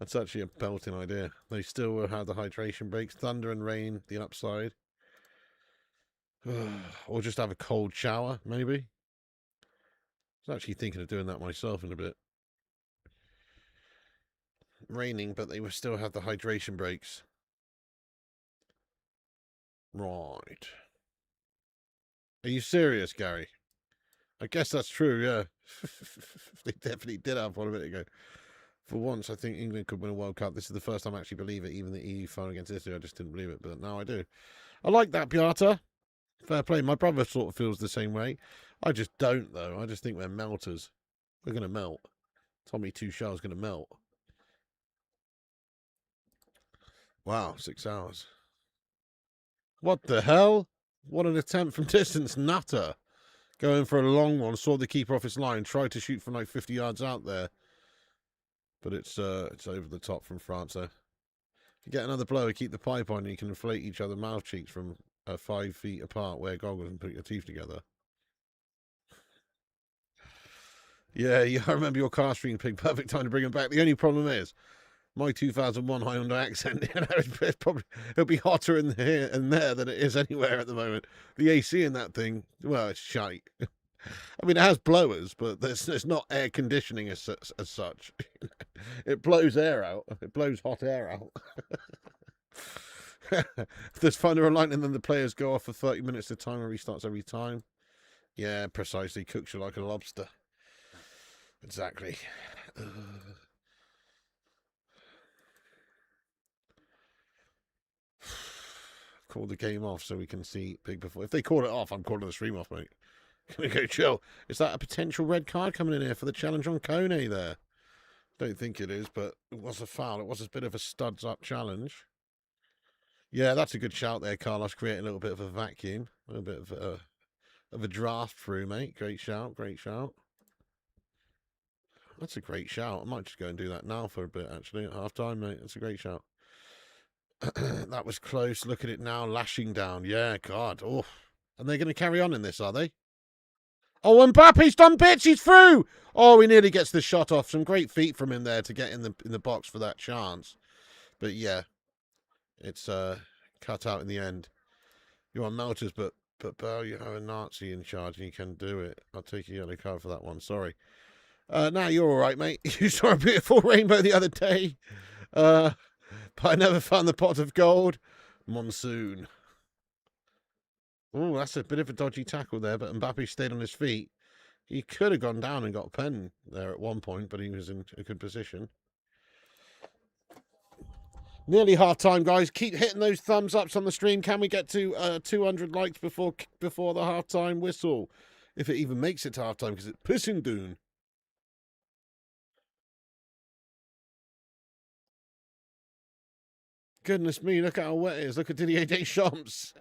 Speaker 1: That's actually a belting idea. They still will have the hydration breaks. Thunder and rain, the upside. Or just have a cold shower, maybe. I was actually thinking of doing that myself in a bit. Raining, but they will still have the hydration breaks. Right. Are you serious, Gary? I guess that's true, yeah. They definitely did have one a minute ago. For once, I think England could win a World Cup. This is the first time I actually believe it. Even the EU final against Italy, I just didn't believe it. But now I do. I like that, Beata. Fair play. My brother sort of feels the same way. I just don't, though. I just think we're melters. We're going to melt. Tommy Tuchel's going to melt. Wow, 6 hours. What the hell? What an attempt from distance, Nutter. Going for a long one, saw the keeper off his line, tried to shoot from like 50 yards out there. But it's over the top from France. So if you get another blower, keep the pipe on, you can inflate each other's mouth cheeks from 5 feet apart, wear goggles and put your teeth together. Yeah, I remember your car stream, Pig. Perfect time to bring him back. The only problem is, my 2001 Hyundai accent, it'll be hotter in here and there than it is anywhere at the moment. The AC in that thing, well, it's shite. I mean, it has blowers, but there's not air conditioning as such. It blows air out. It blows hot air out. There's thunder and lightning, then the players go off for 30 minutes. The timer restarts every time. Yeah, precisely. Cooks you like a lobster. Exactly. Call the game off so we can see Pig before. If they call it off, I'm calling the stream off, mate. Can we go chill? Is that a potential red card coming in here for the challenge on Kone there? Don't think it is, but it was a foul. It was a bit of a studs up challenge. Yeah, that's a good shout there, Carlos. Creating a little bit of a vacuum. A little bit of a draft through, mate. Great shout, great shout. That's a great shout. I might just go and do that now for a bit, actually, at half time, mate. That's a great shout. That was close. Look at it now, lashing down. Yeah, God. Oh, and they're going to carry on in this, are they? Oh, Mbappe's done bits. He's through. Oh, he nearly gets the shot off. Some great feet from him there to get in the box for that chance. But yeah, it's cut out in the end. You're on Melters, but Bell, you have a Nazi in charge and you can do it. I'll take a yellow card for that one. Sorry. Nah, you're all right, mate. You saw a beautiful rainbow the other day. But I never found the pot of gold. Monsoon. Oh, that's a bit of a dodgy tackle there, but Mbappe stayed on his feet. He could have gone down and got a pen there at one point, but he was in a good position. Nearly half time, guys. Keep hitting those thumbs ups on the stream. Can we get to 200 likes before the half time whistle? If it even makes it to half time, because it's pissing down. Goodness me, look at how wet it is. Look at Didier Deschamps.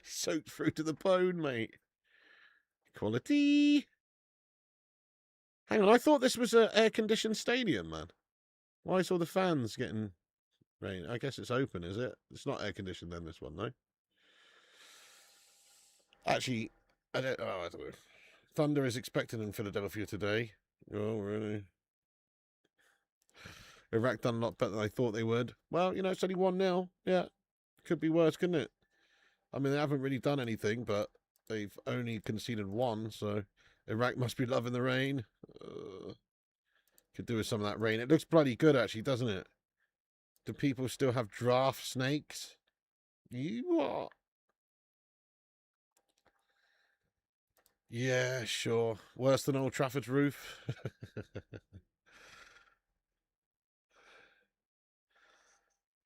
Speaker 1: Soaked through to the bone, mate. Quality. Hang on, I thought this was an air-conditioned stadium, man. Why is all the fans getting rain? I guess it's open, is it? It's not air-conditioned then, this one, no? Actually, I don't know. Thunder is expected in Philadelphia today. Oh, really? Iraq done a lot better than I thought they would. Well, you know, it's only 1-0. Yeah, could be worse, couldn't it? I mean, they haven't really done anything, but they've only conceded 1, so Iraq must be loving the rain. Could do with some of that rain. It looks bloody good, actually, doesn't it? Do people still have draft snakes? You are. Yeah, sure. Worse than Old Trafford's roof.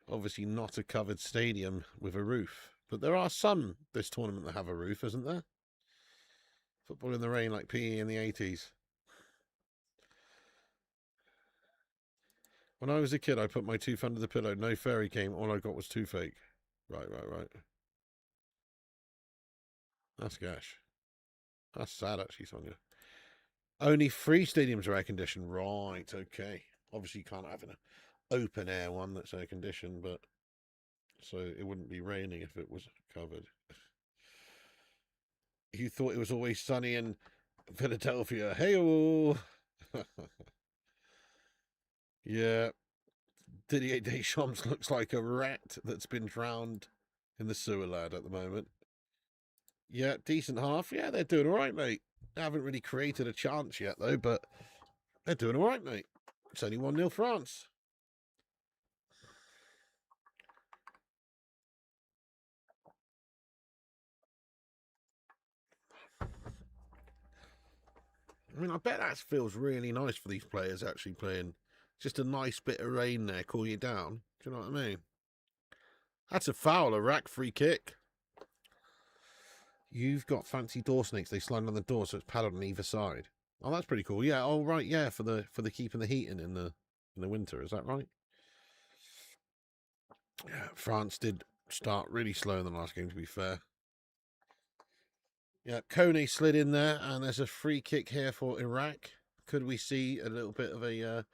Speaker 1: Obviously not a covered stadium with a roof. But there are some this tournament that have a roof, isn't there? Football in the rain like PE in the 80s. When I was a kid, I put my tooth under the pillow. No fairy came. All I got was toothache. Right. That's gash. That's sad, actually, Sonia. Only 3 stadiums are air conditioned. Right, okay. Obviously, you can't have an open air one that's air conditioned, but so it wouldn't be raining if it was covered. You thought it was always sunny in Philadelphia. Hey-oh! Yeah. Didier Deschamps looks like a rat that's been drowned in the sewer, lad, at the moment. Yeah, decent half. Yeah, they're doing all right, mate. They haven't really created a chance yet, though, but they're doing all right, mate. It's only 1-0 France. I mean, I bet that feels really nice for these players actually playing. Just a nice bit of rain there, cool you down. Do you know what I mean? That's a foul, a rack free kick. You've got fancy door snakes. They slide on the door, so it's padded on either side. Oh, that's pretty cool. Yeah. Oh, right. Yeah, for the keeping the heat in the winter. Is that right? Yeah. France did start really slow in the last game, to be fair. Yeah, Kone slid in there, and there's a free kick here for Iraq. Could we see a little bit of a...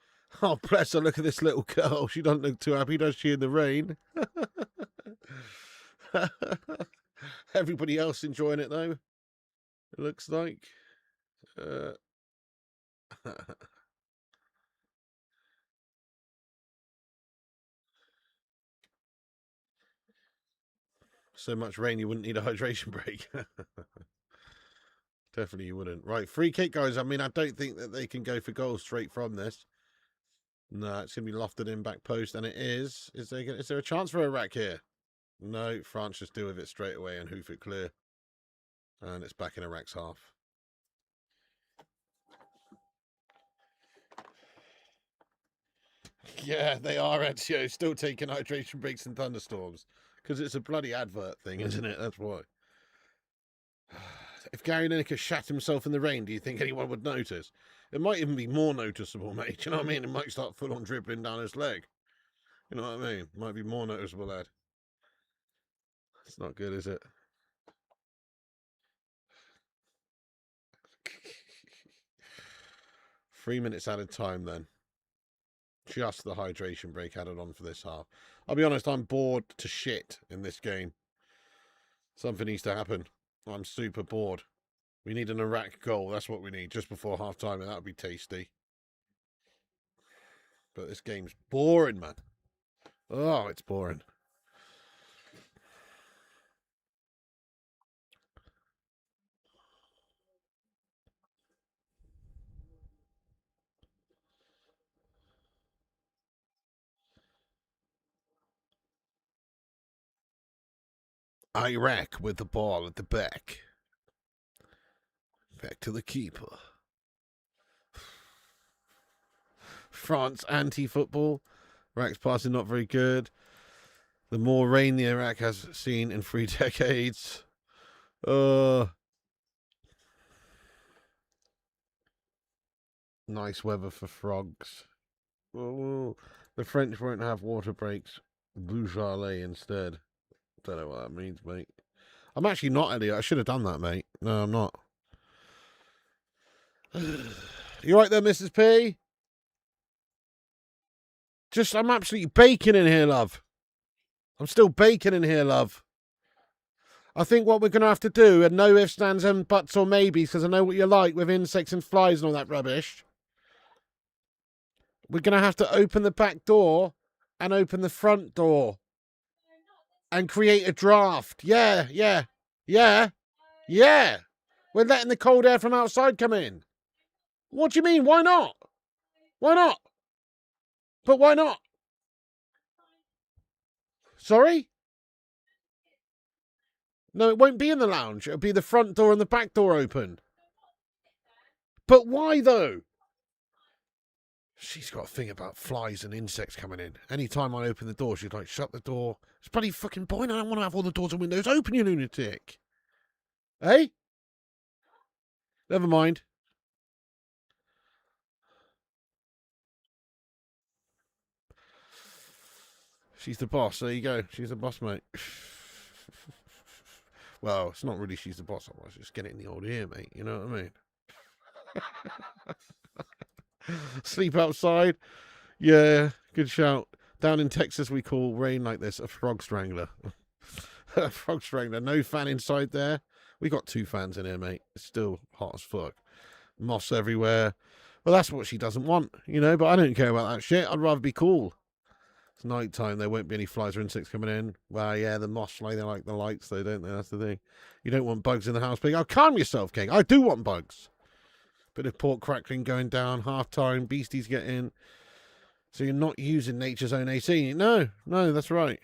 Speaker 1: Oh, bless her, look at this little girl. She doesn't look too happy, does she, in the rain? Everybody else enjoying it, though, it looks like. So much rain, you wouldn't need a hydration break. Definitely you wouldn't. Right, free kick, guys. I mean, I don't think that they can go for goals straight from this. No, it's going to be lofted in back post, and it is. Is there a chance for Iraq here? No, France just deal with it straight away and hoof it clear. And it's back in Iraq's half. Yeah, they are, Ezio, still taking hydration breaks in thunderstorms. Because it's a bloody advert thing, isn't it? That's why. If Gary Lineker shat himself in the rain, do you think anyone would notice? It might even be more noticeable, mate. Do you know what I mean? It might start full on dribbling down his leg. You know what I mean? Might be more noticeable, lad. It's not good, is it? Three minutes added time then. Just the hydration break added on for this half. I'll be honest, I'm bored to shit in this game. Something needs to happen. I'm super bored. We need an Iraq goal. That's what we need just before half time, and that would be tasty. But this game's boring, man. Oh, it's boring. Iraq with the ball at the back. Back to the keeper. France anti-football. Iraq's passing not very good. The more rain the Iraq has seen in 3 decades. Nice weather for frogs. Oh, the French won't have water breaks. Boujalais instead. Don't know what that means, mate. I'm actually not, Elliot. I should have done that, mate. No, I'm not. You right there, Mrs. P? I'm absolutely baking in here, love. I'm still baking in here, love. I think what we're going to have to do, and no ifs, ands, and buts or maybes, because I know what you're like with insects and flies and all that rubbish. We're going to have to open the back door and open the front door and create a draft. Yeah. We're letting the cold air from outside come in. What do you mean? Why not? Why not? But why not? Sorry? No, it won't be in the lounge. It'll be the front door and the back door open. But why, though? She's got a thing about flies and insects coming in. Anytime I open the door, she's like, shut the door. It's bloody fucking boring. I don't want to have all the doors and windows open, you lunatic. Hey? Never mind. She's the boss. There you go. She's the boss, mate. Well, it's not really she's the boss. I was just getting in the old ear, mate. You know what I mean? Sleep outside. Yeah, good shout. Down in Texas, we call rain like this a frog strangler. A frog strangler. No fan inside there. We got 2 fans in here, mate. It's still hot as fuck. Moss everywhere. Well, that's what she doesn't want, you know, but I don't care about that shit. I'd rather be cool. It's night time. There won't be any flies or insects coming in. Well, yeah, the moss fly, they like the lights, though, don't they? That's the thing. You don't want bugs in the house, Pig. Oh, calm yourself, King. I do want bugs. Bit of pork crackling going down, half time, beasties get in. So you're not using nature's own AC. No, that's right.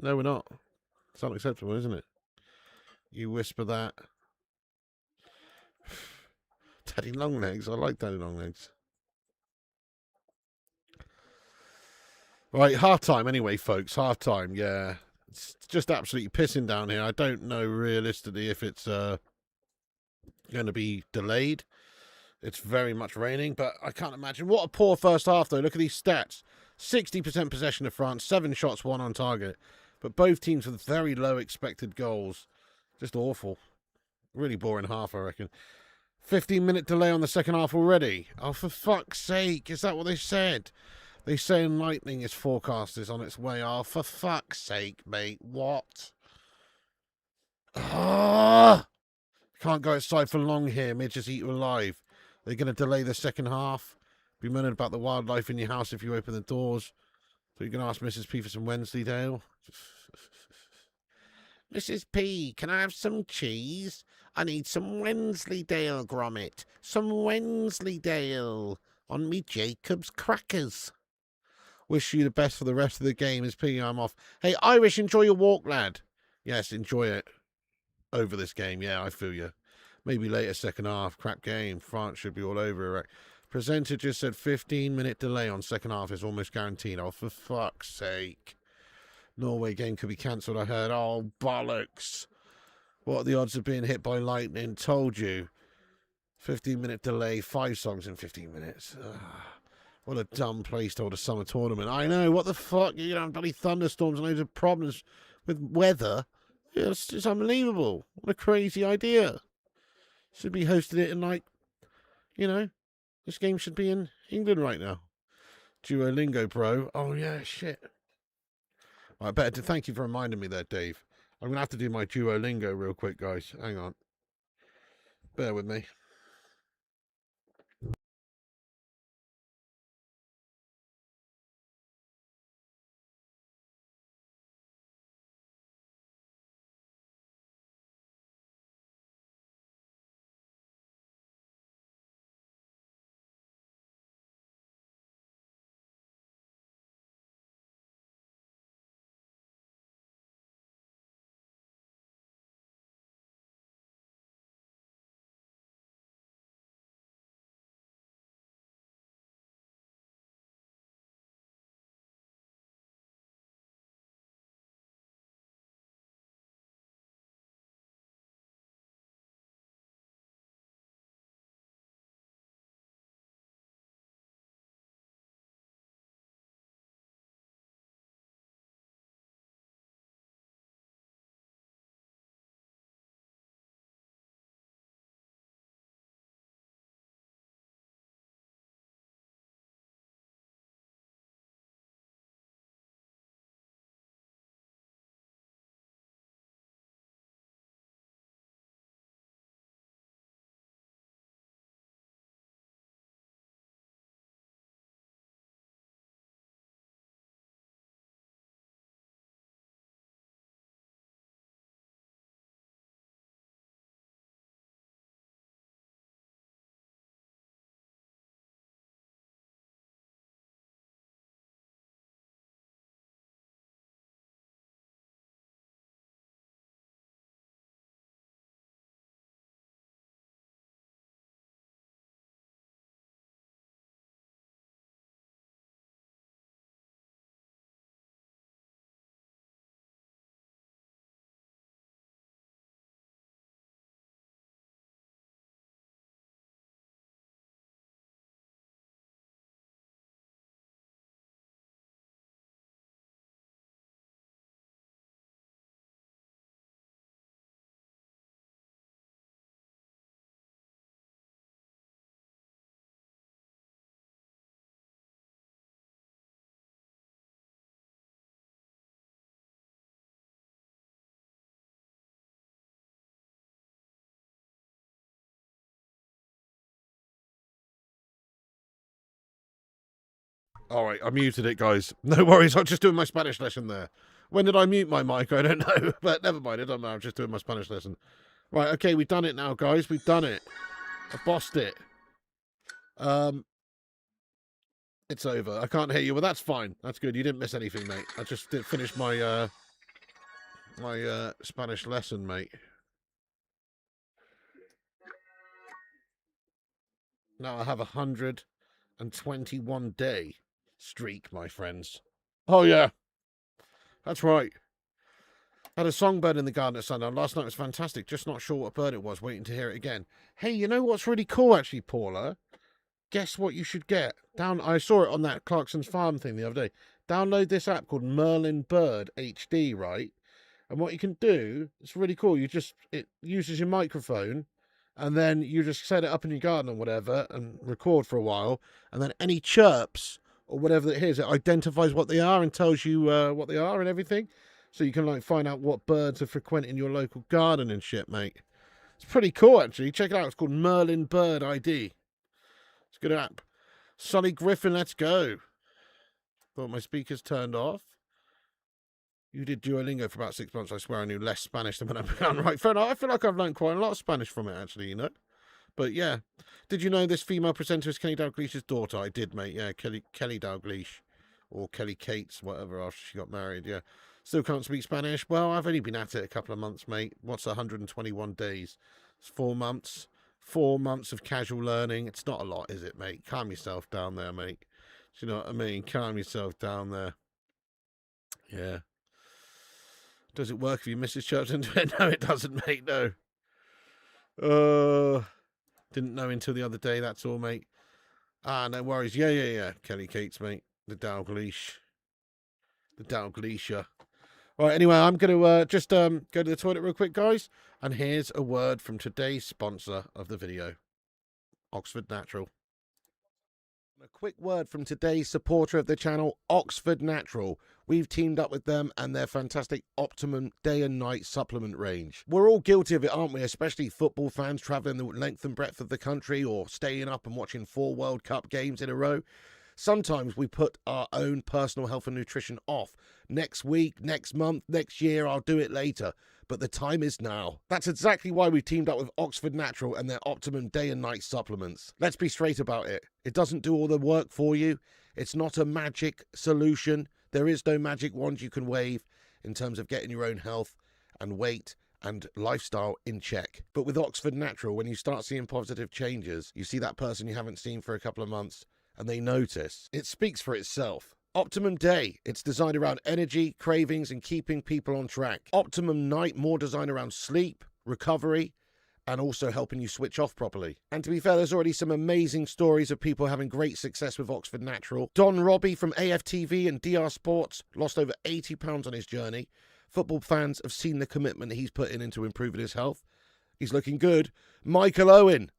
Speaker 1: No, we're not. It's unacceptable, isn't it? You whisper that. Daddy Longlegs. I like Daddy Longlegs. Right, half time anyway, folks. Half time, yeah. It's just absolutely pissing down here. I don't know realistically if it's going to be delayed. It's very much raining, but I can't imagine. What a poor first half, though. Look at these stats. 60% possession of France, 7 shots, 1 on target. But both teams with very low expected goals. Just awful. Really boring half, I reckon. 15-minute delay on the second half already. Oh, for fuck's sake. Is that what they said? They say lightning is forecast is on its way. Oh, for fuck's sake, mate. What? Ah! Can't go outside for long here. May just eat you alive. They're going to delay the second half. Be moaning about the wildlife in your house if you open the doors. So you're going to ask Mrs. P for some Wensleydale. Mrs. P, can I have some cheese? I need some Wensleydale, Gromit. Some Wensleydale on me Jacob's crackers. Wish you the best for the rest of the game. As P, I'm off. Hey, Irish, enjoy your walk, lad. Yes, enjoy it. Over this game, yeah, I feel you. Maybe later second half, crap game. France should be all over it. Presenter just said 15-minute delay on second half is almost guaranteed. Oh, for fuck's sake. Norway game could be cancelled, I heard. Oh, bollocks. What are the odds of being hit by lightning? Told you. 15-minute delay, 5 songs in 15 minutes. Ugh. What a dumb place to hold a summer tournament. I know, what the fuck? You know, bloody thunderstorms and loads of problems with weather. It's unbelievable. What a crazy idea. Should be hosting it in, like, you know, this game should be in England right now. Duolingo, bro. Oh, yeah, shit. I better thank you for reminding me there, Dave. I'm going to have to do my Duolingo real quick, guys. Hang on. Bear with me. All right, I muted it, guys. No worries, I'm just doing my Spanish lesson there. When did I mute my mic? I don't know, but never mind, it doesn't matter. I'm just doing my Spanish lesson. Right, okay, we've done it now, guys. We've done it. I bossed it. It's over. I can't hear you, but that's fine. That's good. You didn't miss anything, mate. I just did finish my Spanish lesson, mate. Now I have 121 day streak, my friends. Oh yeah, that's right. Had a songbird in the garden at sundown. Last night was fantastic. Just not sure what bird it was. Waiting to hear it again. Hey, you know what's really cool, actually, Paula? Guess what you should get? I saw it on that Clarkson's Farm thing the other day. Download this app called Merlin Bird HD, right? And what you can do, it's really cool. It uses your microphone, and then you just set it up in your garden or whatever and record for a while. And then any chirps or whatever it is, it identifies what they are and tells you what they are and everything. So you can like find out what birds are frequenting your local garden and shit, mate. It's pretty cool, actually. Check it out. It's called Merlin Bird ID. It's a good app. Sonny Griffin, let's go. Thought my speakers turned off. You did Duolingo for about 6 months. I swear I knew less Spanish than when I began. Right, fair enough. I feel like I've learned quite a lot of Spanish from it, actually, you know. But yeah. Did you know this female presenter is Kelly Dalglish's daughter? I did, mate. Yeah, Kelly Dalglish. Or Kelly Cates, whatever, after she got married, yeah. Still can't speak Spanish. Well, I've only been at it a couple of months, mate. What's 121 days? It's 4 months. 4 months of casual learning. It's not a lot, is it, mate? Calm yourself down there, mate. Do you know what I mean? Calm yourself down there. Yeah. Does it work if you Mrs. Church into it? No, it doesn't, mate. No. Didn't know until the other day. That's all, mate. Ah, no worries. Yeah. Kelly Cates, mate. The Dalglish. The Dalglisha. Right, anyway, I'm going to just go to the toilet real quick, guys. And here's a word from today's sponsor of the video, Oxford Natural. A quick word from today's supporter of the channel, Oxford Natural. We've teamed up with them and their fantastic Optimum Day and Night supplement range. We're all guilty of it, aren't we? Especially football fans travelling the length and breadth of the country or staying up and watching 4 World Cup games in a row. Sometimes we put our own personal health and nutrition off. Next week, next month, next year, I'll do it later. But the time is now. That's exactly why we've teamed up with Oxford Natural and their Optimum Day and Night supplements. Let's be straight about it. It doesn't do all the work for you. It's not a magic solution. There is no magic wand you can wave in terms of getting your own health and weight and lifestyle in check. But with Oxford Natural, when you start seeing positive changes, you see that person you haven't seen for a couple of months, and they notice. It speaks for itself. Optimum Day, it's designed around energy, cravings, and keeping people on track. Optimum Night, more designed around sleep, recovery, and also helping you switch off properly. And to be fair, there's already some amazing stories of people having great success with Oxford Natural. Don Robbie from AFTV and DR Sports lost over 80 pounds on his journey. Football fans have seen the commitment he's put into improving his health. He's looking good. Michael Owen.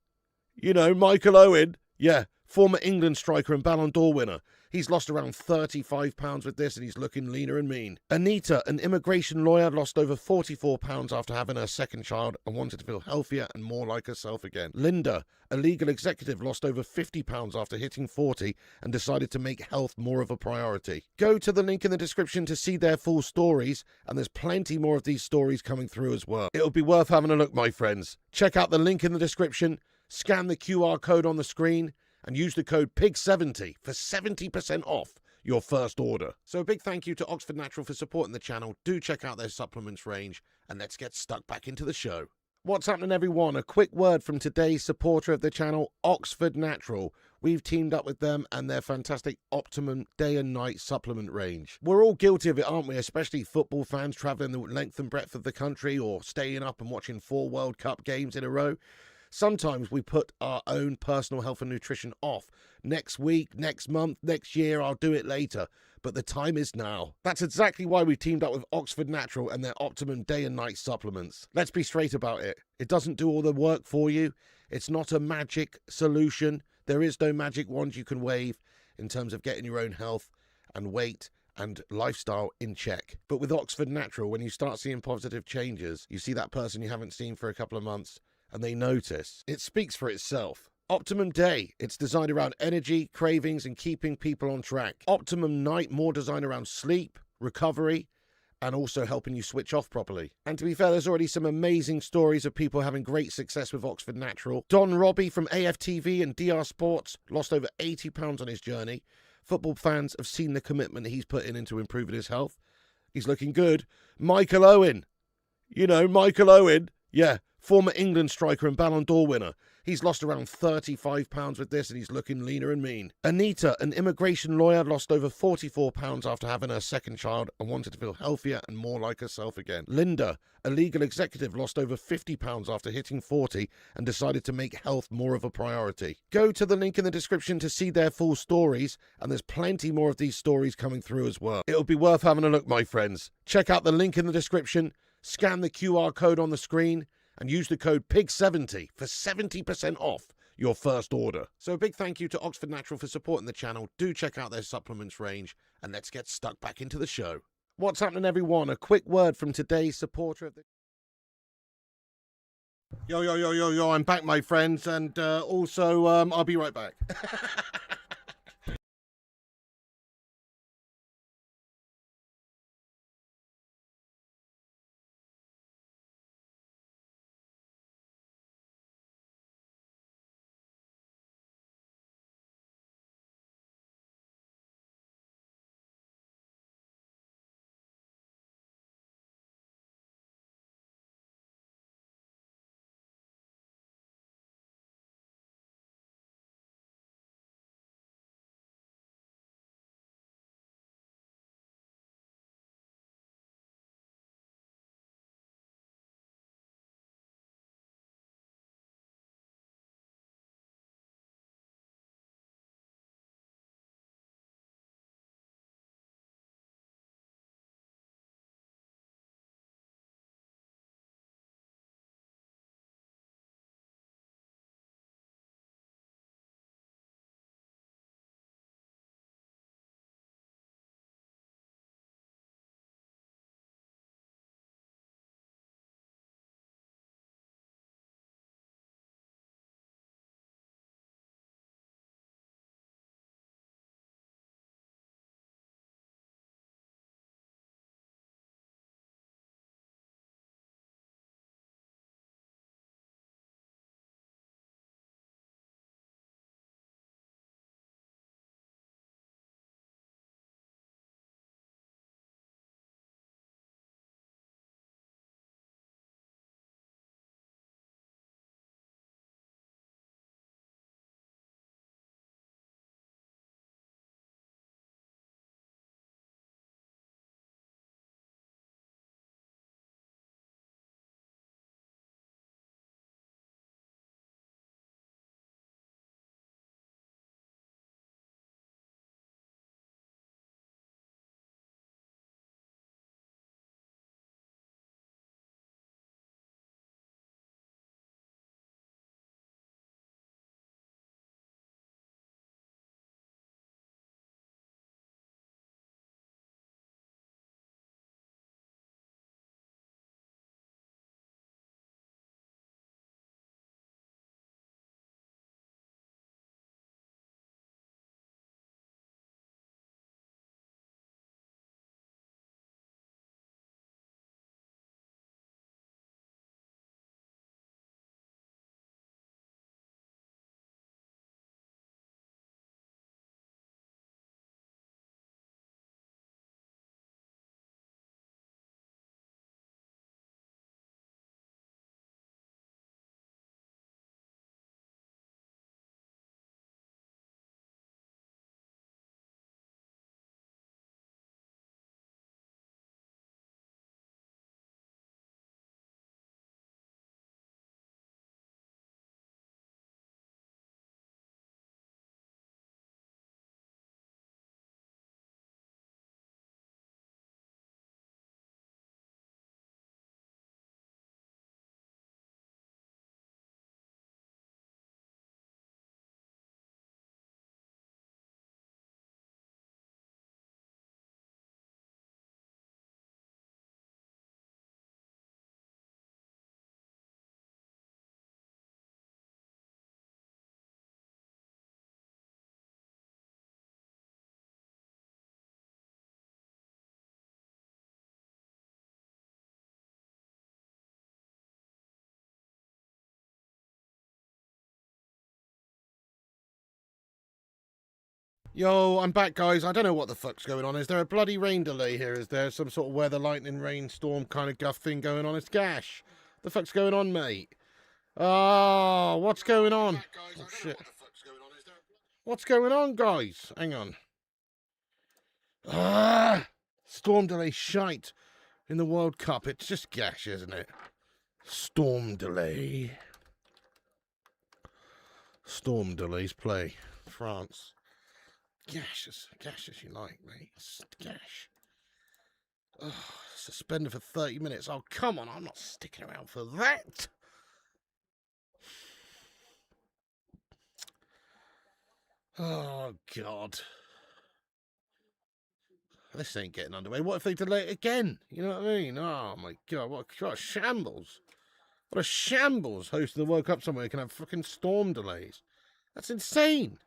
Speaker 1: You know, Michael Owen. Yeah, former England striker and Ballon d'Or winner. He's lost around 35 pounds with this and he's looking leaner and mean. Anita, an immigration lawyer, lost over 44 pounds after having her second child and wanted to feel healthier and more like herself again. Linda, a legal executive, lost over 50 pounds after hitting 40 and decided to make health more of a priority. Go to the link in the description to see their full stories, and there's plenty more of these stories coming through as well. It'll be worth having a look, my friends. Check out the link in the description, scan the QR code on the screen, and use the code PIG70 for 70% off your first order. So a big thank you to Oxford Natural for supporting the channel. Do check out their supplements range, and let's get stuck back into the show. What's happening, everyone? A quick word from today's supporter of the channel, Oxford Natural. We've teamed up with them and their fantastic Optimum Day and Night supplement range. We're all guilty of it, aren't we? Especially football fans travelling the length and breadth of the country or staying up and watching 4 World Cup games in a row. Sometimes we put our own personal health and nutrition off. Next week, next month, next year, I'll do it later. But the time is now. That's exactly why we've teamed up with Oxford Natural and their Optimum Day and Night supplements. Let's be straight about it. It doesn't do all the work for you. It's not a magic solution. There is no magic wand you can wave in terms of getting your own health and weight and lifestyle in check. But with Oxford Natural, when you start seeing positive changes, you see that person you haven't seen for a couple of months, and they notice. It speaks for itself. Optimum Day, it's designed around energy, cravings, and keeping people on track. Optimum Night, more designed around sleep, recovery, and also helping you switch off properly. And to be fair, there's already some amazing stories of people having great success with Oxford Natural. Don Robbie from AFTV and DR Sports lost over 80 pounds on his journey. Football fans have seen the commitment that he's put in into improving his health. He's looking good. Michael Owen. You know, Michael Owen. Yeah, former England striker and Ballon d'Or winner. He's lost around 35 pounds with this and he's looking leaner and mean. Anita, an immigration lawyer, lost over 44 pounds after having her second child and wanted to feel healthier and more like herself again. Linda, a legal executive, lost over 50 pounds after hitting 40 and decided to make health more of a priority. Go to the link in the description to see their full stories, and there's plenty more of these stories coming through as well. It'll be worth having a look, my friends. Check out the link in the description, scan the QR code on the screen, and use the code PIG70 for 70% off your first order. So a big thank you to Oxford Natural for supporting the channel. Do check out their supplements range, and let's get stuck back into the show. What's happening, everyone? A quick word from today's supporter of the... Yo, I'm back, my friends, and also, I'll be right back. Yo, I'm back, guys. I don't know what the fuck's going on. Is there a bloody rain delay here? Is there some sort of weather, lightning, rainstorm kind of guff thing going on? It's Gash. The fuck's going on, mate? Oh, what's going on? Oh, shit. What's going on, guys? Hang on. Storm delay shite in the World Cup. It's just Gash, isn't it? Storm delay. Storm delays play. France. Gash as you like, mate. Gash. Oh, suspended for 30 minutes. Oh, come on. I'm not sticking around for that. Oh, God. This ain't getting underway. What if they delay it again? You know what I mean? Oh, my God. What a shambles. What a shambles hosting the World Cup somewhere can have fucking storm delays. That's insane.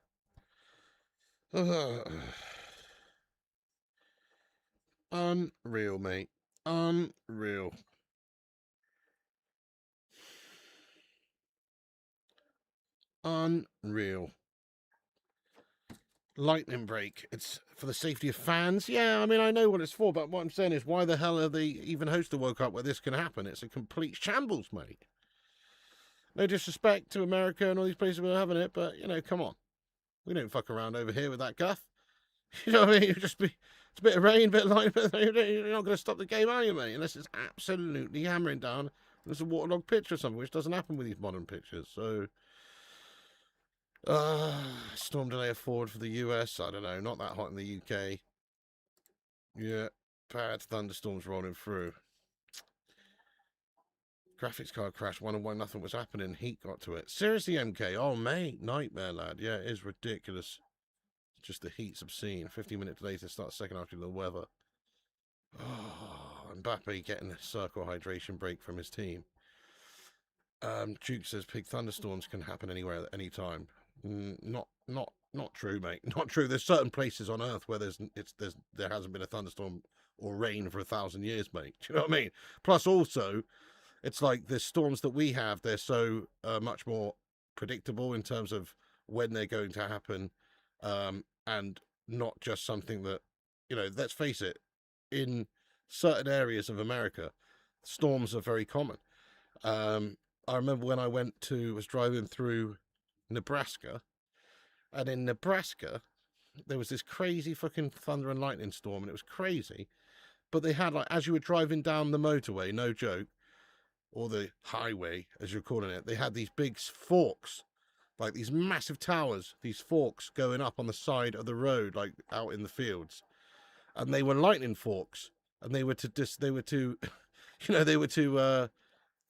Speaker 1: Unreal, mate. Unreal. Unreal. Lightning break. It's for the safety of fans. Yeah, I mean, I know what it's for, but what I'm saying is, why the hell are they even host a World Cup where this can happen? It's a complete shambles, mate. No disrespect to America and all these places where are having it, but, you know, come on. We don't fuck around over here with that guff. You know what I mean? It's a bit of rain, a bit of light, but you're not going to stop the game, are you, mate? Unless it's absolutely hammering down. There's a waterlogged pitch or something, which doesn't happen with these modern pitches. So, storm delay forward for the US. I don't know. Not that hot in the UK. Yeah, bad thunderstorms rolling through. Graphics card crash. Wonder why nothing was happening. Heat got to it. Seriously, MK. Oh, mate. Nightmare, lad. Yeah, it is ridiculous. Just the heat's obscene. 15-minute delay to start second after the weather. Oh, Mbappe getting a circle hydration break from his team. Duke says big thunderstorms can happen anywhere at any time. Not true, mate. Not true. There's certain places on Earth where there hasn't been a thunderstorm or rain for 1,000 years, mate. Do you know what I mean? Plus, also, it's like the storms that we have. They're so much more predictable in terms of when they're going to happen, and not just something that, you know. Let's face it. In certain areas of America, storms are very common. I remember when I was driving through Nebraska, and in Nebraska, there was this crazy fucking thunder and lightning storm, and it was crazy. But they had, like, as you were driving down the motorway, no joke, or the highway, as you're calling it, they had these big forks, like these massive towers, these forks going up on the side of the road, like out in the fields. And they were lightning forks, and they were to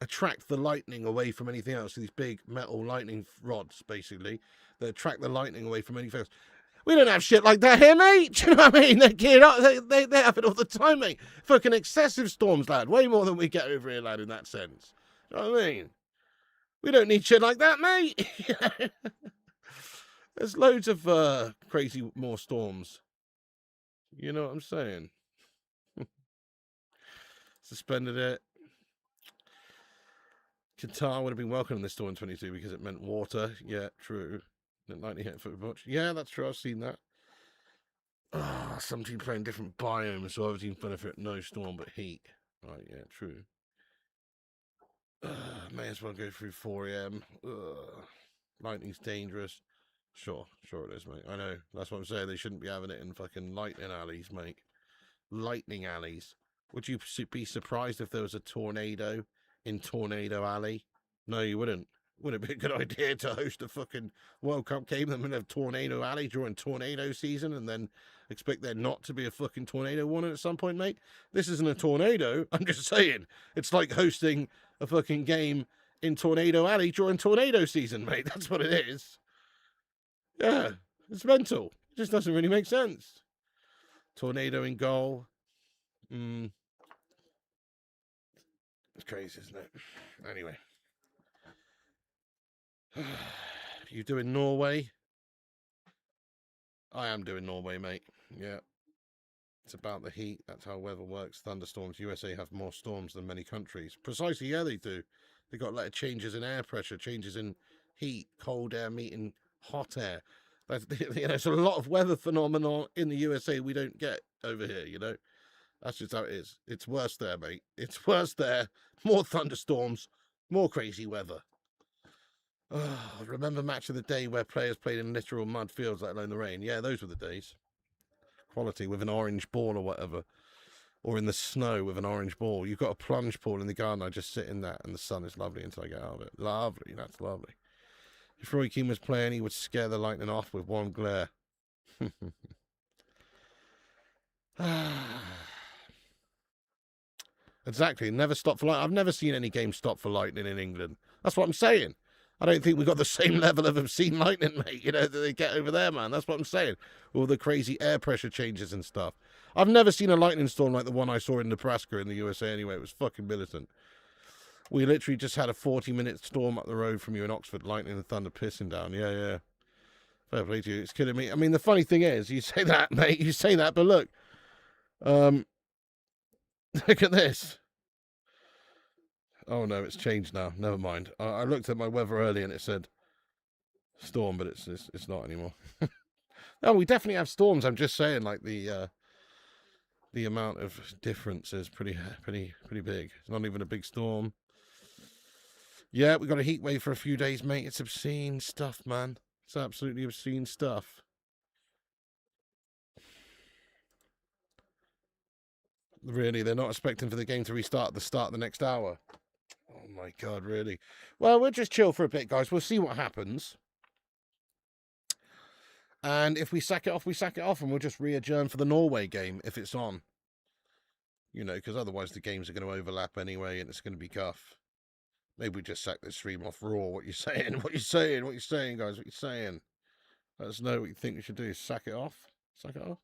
Speaker 1: attract the lightning away from anything else. These big metal lightning rods, basically, that attract the lightning away from anything else. We don't have shit like that here, mate. Do you know what I mean? They're geared up. They have it all the time, mate. Fucking excessive storms, lad. Way more than we get over here, lad, in that sense. Do you know what I mean? We don't need shit like that, mate. There's loads of crazy more storms. You know what I'm saying? Suspended it. Qatar would have been welcoming this storm in 22 because it meant water. Yeah, true. 90 hit foot much. Yeah, that's true. I've seen that. Some team playing different biomes, so other teams benefit no storm but heat. Right, yeah, true. May as well go through 4 a.m. Lightning's dangerous. Sure it is, mate. I know. That's what I'm saying. They shouldn't be having it in fucking lightning alleys, mate. Lightning alleys. Would you be surprised if there was a tornado in Tornado Alley? No, you wouldn't. Wouldn't it be a good idea to host a fucking World Cup game and have Tornado Alley during tornado season and then expect there not to be a fucking tornado warning at some point, mate? This isn't a tornado. I'm just saying. It's like hosting a fucking game in Tornado Alley during tornado season, mate. That's what it is. Yeah, it's mental. It just doesn't really make sense. Tornado in goal. It's crazy, isn't it? Anyway. You doing Norway? I am doing Norway, mate. Yeah. It's about the heat. That's how weather works. Thunderstorms. USA have more storms than many countries. Precisely, yeah, they do. They got like changes in air pressure, changes in heat, cold air meeting hot air. That's, there's a lot of weather phenomenon in the USA we don't get over here, That's just how it is. It's worse there, mate. It's worse there. More thunderstorms, more crazy weather. Oh, remember Match of the Day where players played in literal mud fields, let alone the rain? Yeah, those were the days. Quality with an orange ball or whatever. Or in the snow with an orange ball. You've got a plunge pool in the garden. I just sit in that and the sun is lovely until I get out of it. Lovely. That's lovely. If Roy Keane was playing, he would scare the lightning off with one glare. Exactly. Never stop for lightning. I've never seen any game stop for lightning in England. That's what I'm saying. I don't think we've got the same level of obscene lightning, mate, that they get over there, man. That's what I'm saying. All the crazy air pressure changes and stuff. I've never seen a lightning storm like the one I saw in Nebraska in the USA anyway. It was fucking militant. We literally just had a 40-minute storm up the road from you in Oxford, lightning and thunder pissing down. Yeah. Fair play to you. It's killing me. I mean, the funny thing is, you say that, mate, you say that, but look. Look at this. Oh, no, it's changed now. Never mind. I looked at my weather earlier and it said storm, but it's not anymore. No, we definitely have storms. I'm just saying, like, the amount of difference is pretty big. It's not even a big storm. Yeah, we got a heat wave for a few days, mate. It's obscene stuff, man. It's absolutely obscene stuff. Really, they're not expecting for the game to restart at the start of the next hour. Oh my God, really? Well, we'll just chill for a bit, guys. We'll see what happens. And if we sack it off, we sack it off, and we'll just re-adjourn for the Norway game if it's on. Because otherwise the games are going to overlap anyway, and it's going to be guff. Maybe we just sack this stream off raw. What you saying? What you saying, guys? What you saying? Let us know what you think we should do. Sack it off? Sack it off?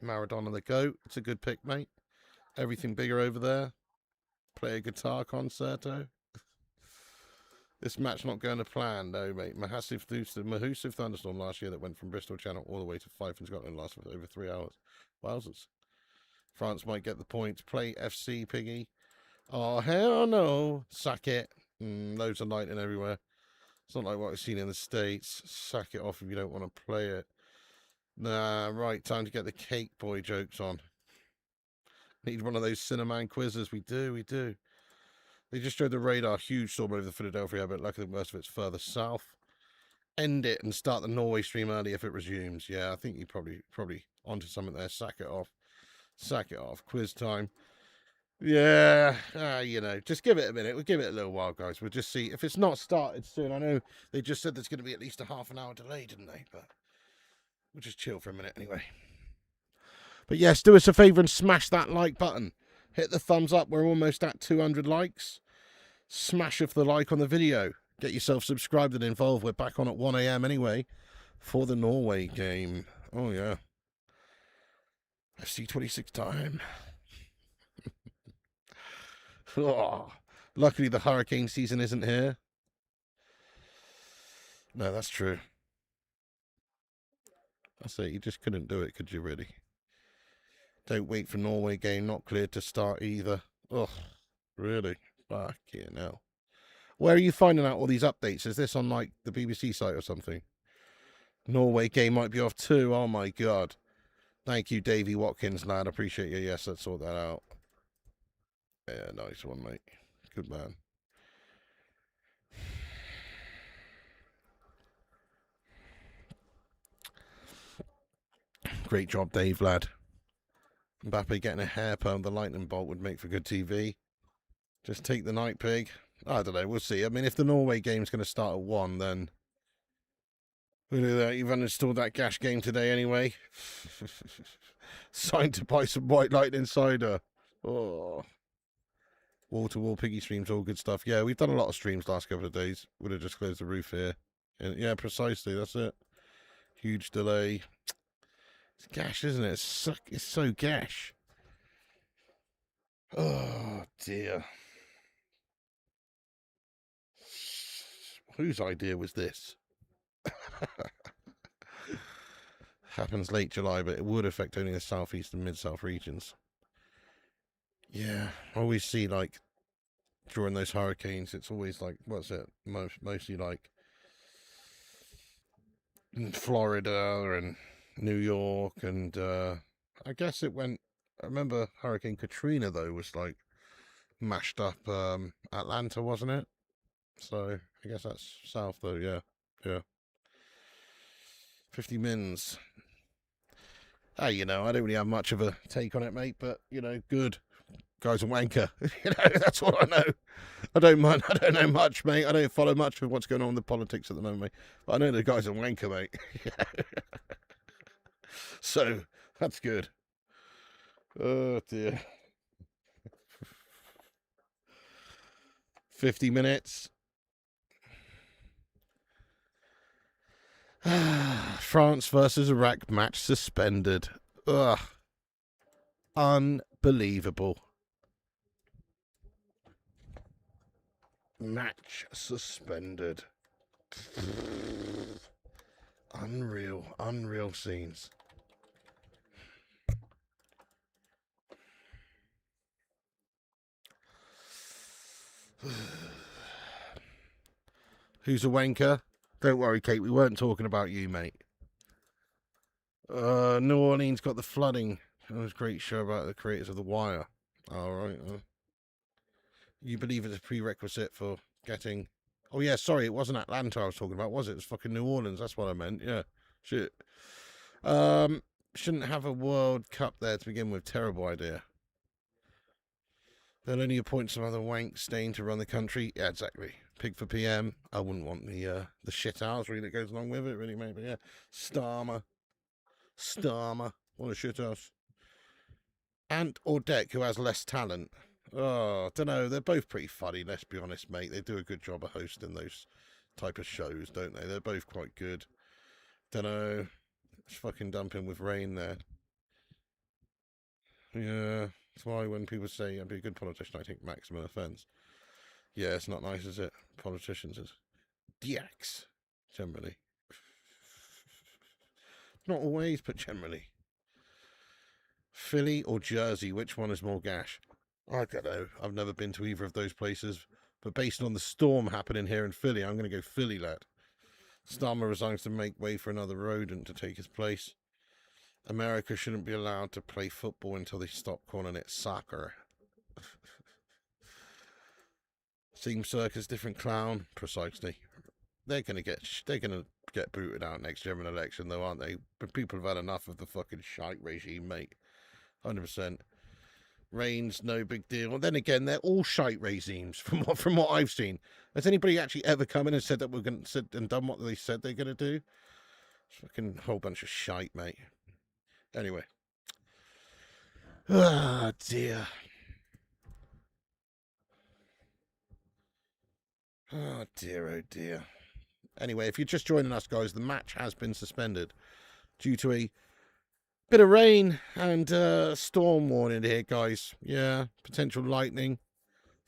Speaker 1: Maradona the GOAT. It's a good pick, mate. Everything bigger over there. Play a guitar concerto. This match not going to plan, no, mate. Massive thunderstorm last year that went from Bristol Channel all the way to Fife in Scotland, lasted over 3 hours. Wowzers. France might get the points. Play FC, Piggy. Oh, hell no. Sack it. Loads of lightning everywhere. It's not like what I've seen in the States. Sack it off if you don't want to play it. Nah, right. Time to get the cake boy jokes on. Need one of those Cinnamon quizzes. We do. They just showed the radar. Huge storm over the Philadelphia, but luckily most of it's further south. End it and start the Norway stream early if it resumes. Yeah, I think you're probably onto something there. Sack it off. Quiz time. Yeah, just give it a minute. We'll give it a little while, guys. We'll just see. If it's not started soon, I know they just said there's going to be at least a half an hour delay, didn't they? But we'll just chill for a minute anyway. But yes, do us a favour and smash that like button. Hit the thumbs up. We're almost at 200 likes. Smash off the like on the video. Get yourself subscribed and involved. We're back on at 1 a.m. anyway for the Norway game. Oh, yeah. FC26 time. Oh, luckily the hurricane season isn't here. No, that's true. I say you just couldn't do it, could you really? Don't wait for Norway game, not cleared to start either. Ugh, really? Fuck yeah, now. Where are you finding out all these updates? Is this on like the BBC site or something? Norway game might be off too. Oh my God. Thank you, Davey Watkins, lad. Appreciate you. Yes, let's sort that out. Yeah, nice one, mate. Good man. Great job, Dave, lad. Mbappe getting a hair perm, the lightning bolt would make for good TV. Just take the night, pig. I don't know, we'll see. I mean, if the Norway game's going to start at 1, then we'll do that. You've uninstalled that Gash game today anyway. Signed to buy some White Lightning cider. Oh. Wall-to-wall piggy streams, all good stuff. Yeah, we've done a lot of streams last couple of days. Would have just closed the roof here. And yeah, precisely, that's it. Huge delay. It's gash, isn't it? It's so gash. Oh, dear. Whose idea was this? Happens late July, but it would affect only the southeast and mid-south regions. Yeah, I always see, like, during those hurricanes. It's always like, what's it? Mostly like Florida and New York, and I guess it went. I remember Hurricane Katrina though was like mashed up Atlanta, wasn't it? So I guess that's south though. Yeah. 50 mins. Hey, you know, I don't really have much of a take on it, mate, but you know, good. Guy's a wanker. You know, that's all I know. I don't know much, mate. I don't follow much of what's going on in the politics at the moment, mate. But I know the guy's a wanker, mate. So that's good. Oh dear. 50 minutes. France versus Iraq match suspended. Ugh. Unbelievable. Match suspended. Unreal scenes. Who's a wanker? Don't worry, Kate, we weren't talking about you, mate. New Orleans got the flooding. It was a great show about the creators of The Wire. All right. You believe it's a prerequisite for getting... Oh, yeah, sorry, it wasn't Atlanta I was talking about, was it? It was fucking New Orleans, that's what I meant, yeah. Shit. Shouldn't have a World Cup there to begin with. Terrible idea. They'll only appoint some other wank stain to run the country. Yeah, exactly. Pig for PM. I wouldn't want the shit house really that goes along with it, really, mate. But yeah, Starmer. What a shit house. Ant or Deck, who has less talent? Oh, I don't know. They're both pretty funny, let's be honest, mate. They do a good job of hosting those type of shows, don't they? They're both quite good. Don't know. It's fucking dumping with rain there. Yeah, that's why when people say I'd be a good politician, I take maximum offence. Yeah, it's not nice, is it? Politicians is DX, generally. Not always, but generally. Philly or Jersey, which one is more gash? I don't know. I've never been to either of those places. But based on the storm happening here in Philly, I'm going to go Philly, lad. Starmer resigns to make way for another rodent to take his place. America shouldn't be allowed to play football until they stop calling it soccer. Team Circus, different clown. Precisely. They're gonna get booted out next German election, though, aren't they? But people have had enough of the fucking shite regime, mate. 100%. Reigns, no big deal. And then again, they're all shite regimes from what I've seen. Has anybody actually ever come in and said that we're going to and done what they said they're gonna do? It's fucking whole bunch of shite, mate. Anyway. Ah, dear. Oh dear. Anyway, if you're just joining us, guys, the match has been suspended due to a bit of rain and storm warning here, guys. Yeah, potential lightning,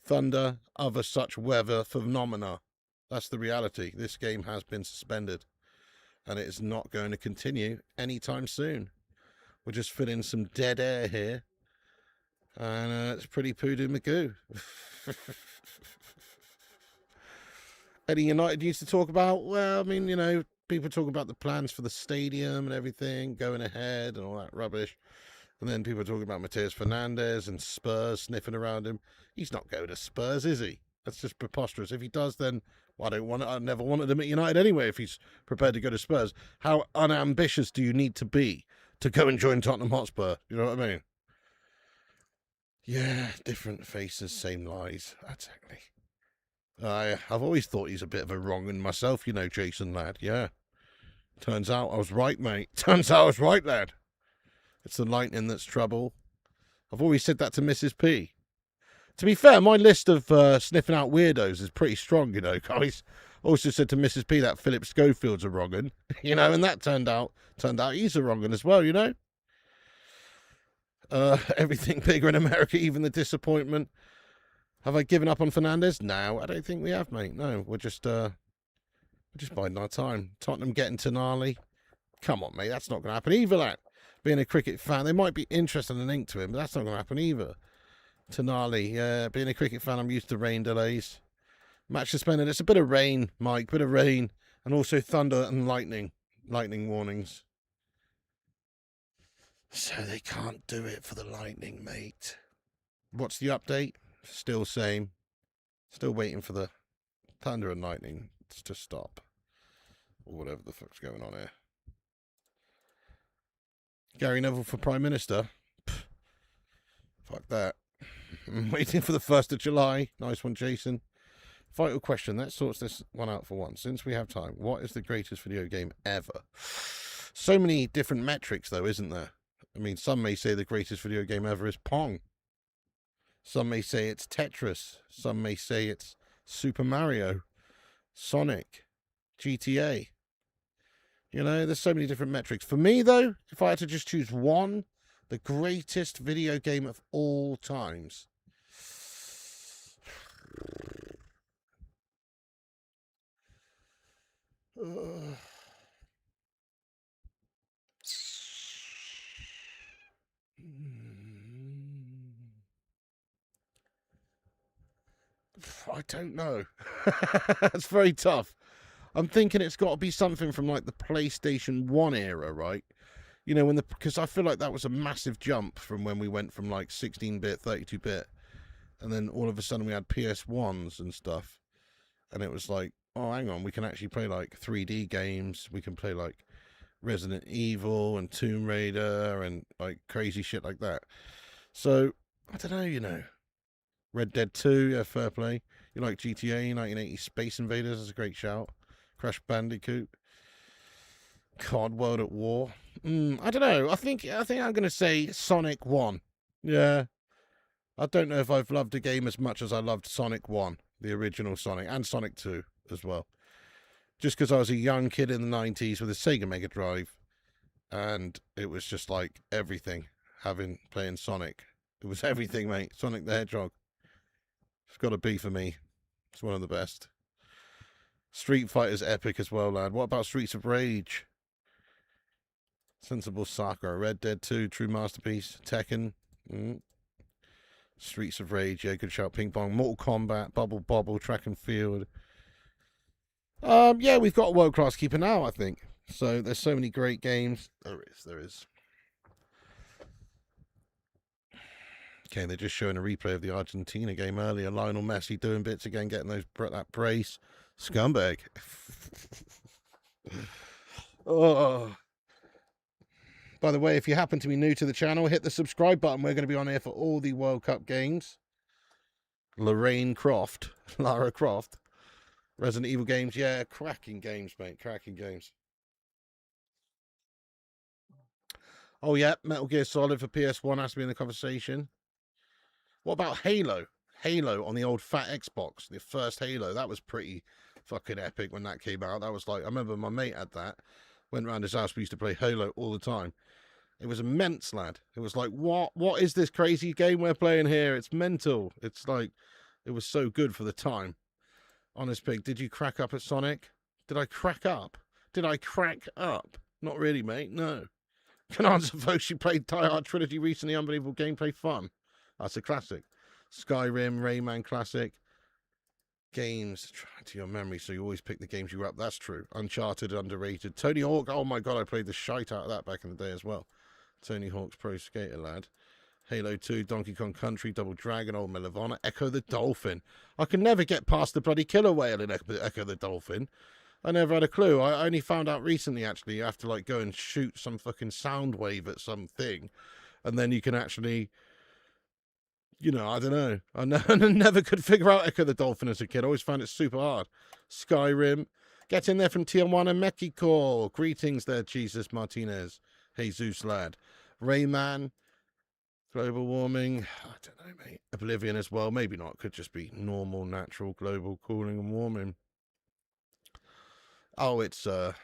Speaker 1: thunder, other such weather phenomena. That's the reality. This game has been suspended, and it is not going to continue anytime soon. We're just filling some dead air here, and it's pretty poodoo magoo. Any United news to talk about? Well, I mean, you know, people talk about the plans for the stadium and everything going ahead and all that rubbish. And then people talking about Matheus Fernandes and Spurs sniffing around him. He's not going to Spurs, is he? That's just preposterous. If he does, then well, I don't want it. I never wanted him at United anyway if he's prepared to go to Spurs. How unambitious do you need to be to go and join Tottenham Hotspur? You know what I mean? Yeah, different faces, same lies. Exactly. I've always thought he's a bit of a wrong un myself, you know, Jason, lad. Yeah. Turns out I was right, mate. Turns out I was right, lad. It's the lightning that's trouble. I've always said that to Mrs. P. To be fair, my list of sniffing out weirdos is pretty strong, you know, guys. Also said to Mrs. P that Philip Schofield's a wrong un, you know, and that turned out he's a wrong un as well, you know. Everything bigger in America, even the disappointment. Have I given up on Fernandes? No, I don't think we have, mate. No, we're just biding our time. Tottenham getting Tonali. Come on, mate, that's not going to happen either, lad. Being a cricket fan, they might be interested in a link to him, but that's not going to happen either. Tenali, yeah. Being a cricket fan, I'm used to rain delays. Match suspended. It's a bit of rain, Mike. Bit of rain. And also thunder and lightning. Lightning warnings. So they can't do it for the lightning, mate. What's the update? Still same. Still waiting for the thunder and lightning to stop. Or whatever the fuck's going on here. Gary Neville for Prime Minister? Pff, fuck that. I'm waiting for the 1st of July. Nice one, Jason. Vital question. That sorts this one out for once. Since we have time, what is the greatest video game ever? So many different metrics, though, isn't there? I mean, some may say the greatest video game ever is Pong. Some may say it's Tetris. Some may say it's Super Mario, Sonic, GTA. You know, there's so many different metrics. For me, though, if I had to just choose one, the greatest video game of all times. I don't know. It's very tough. I'm thinking it's got to be something from like the PlayStation 1 era, right? You know, because I feel like that was a massive jump from when we went from like 16-bit, 32-bit, and then all of a sudden we had PS1s and stuff, and it was like, oh, hang on, we can actually play like 3D games. We can play like Resident Evil and Tomb Raider and like crazy shit like that. So I don't know, you know. Red Dead 2, yeah, fair play. You like GTA, 1980 Space Invaders, that's a great shout. Crash Bandicoot. COD World at War. I don't know. I think I'm going to say Sonic 1. Yeah. I don't know if I've loved a game as much as I loved Sonic 1, the original Sonic, and Sonic 2 as well. Just because I was a young kid in the 90s with a Sega Mega Drive, and it was just like everything, playing Sonic. It was everything, mate. Sonic the Hedgehog. It's got to be for me. It's one of the best. Street Fighter's epic as well, lad. What about Streets of Rage? Sensible Sakura. Red Dead 2, true masterpiece. Tekken. Streets of Rage, yeah, good shout. Ping Pong. Mortal Kombat, Bubble Bobble, Track and Field. Yeah, we've got a world-class keeper now, I think. So there's so many great games. There is. Okay, they're just showing a replay of the Argentina game earlier. Lionel Messi doing bits again, getting that brace. Scumbag. Oh. By the way, if you happen to be new to the channel, hit the subscribe button. We're going to be on here for all the World Cup games. Lara Croft. Resident Evil games. Yeah, cracking games, mate. Cracking games. Oh, yeah, Metal Gear Solid for PS1 has to be in the conversation. What about Halo? Halo on the old fat Xbox, the first Halo. That was pretty fucking epic when that came out. That was like, I remember my mate had that. Went around his house, we used to play Halo all the time. It was immense, lad. It was like, what is this crazy game we're playing here? It's mental. It's like, it was so good for the time. Honest Pig, did you crack up at Sonic? Did I crack up? Not really, mate, no. Can answer, folks. You played Die Hard Trilogy recently. Unbelievable gameplay fun. That's a classic. Skyrim, Rayman classic. Games, try to your memory, so you always pick the games you were up. That's true. Uncharted, underrated. Tony Hawk, oh my god, I played the shite out of that back in the day as well. Tony Hawk's Pro Skater, lad. Halo 2, Donkey Kong Country, Double Dragon, Old Medal of Honor, Echo the Dolphin. I can never get past the bloody killer whale in Echo the Dolphin. I never had a clue. I only found out recently, actually, you have to like go and shoot some fucking sound wave at something, and then you can actually, you know, I don't know. I never could figure out Echo the Dolphin as a kid. I always found it super hard. Skyrim. Get in there from Tijuana, Mexico. Greetings there, Jesus Martinez. Jesus, lad. Rayman. Global warming. I don't know, mate. Oblivion as well. Maybe not. Could just be normal, natural, global cooling and warming. Oh, it's a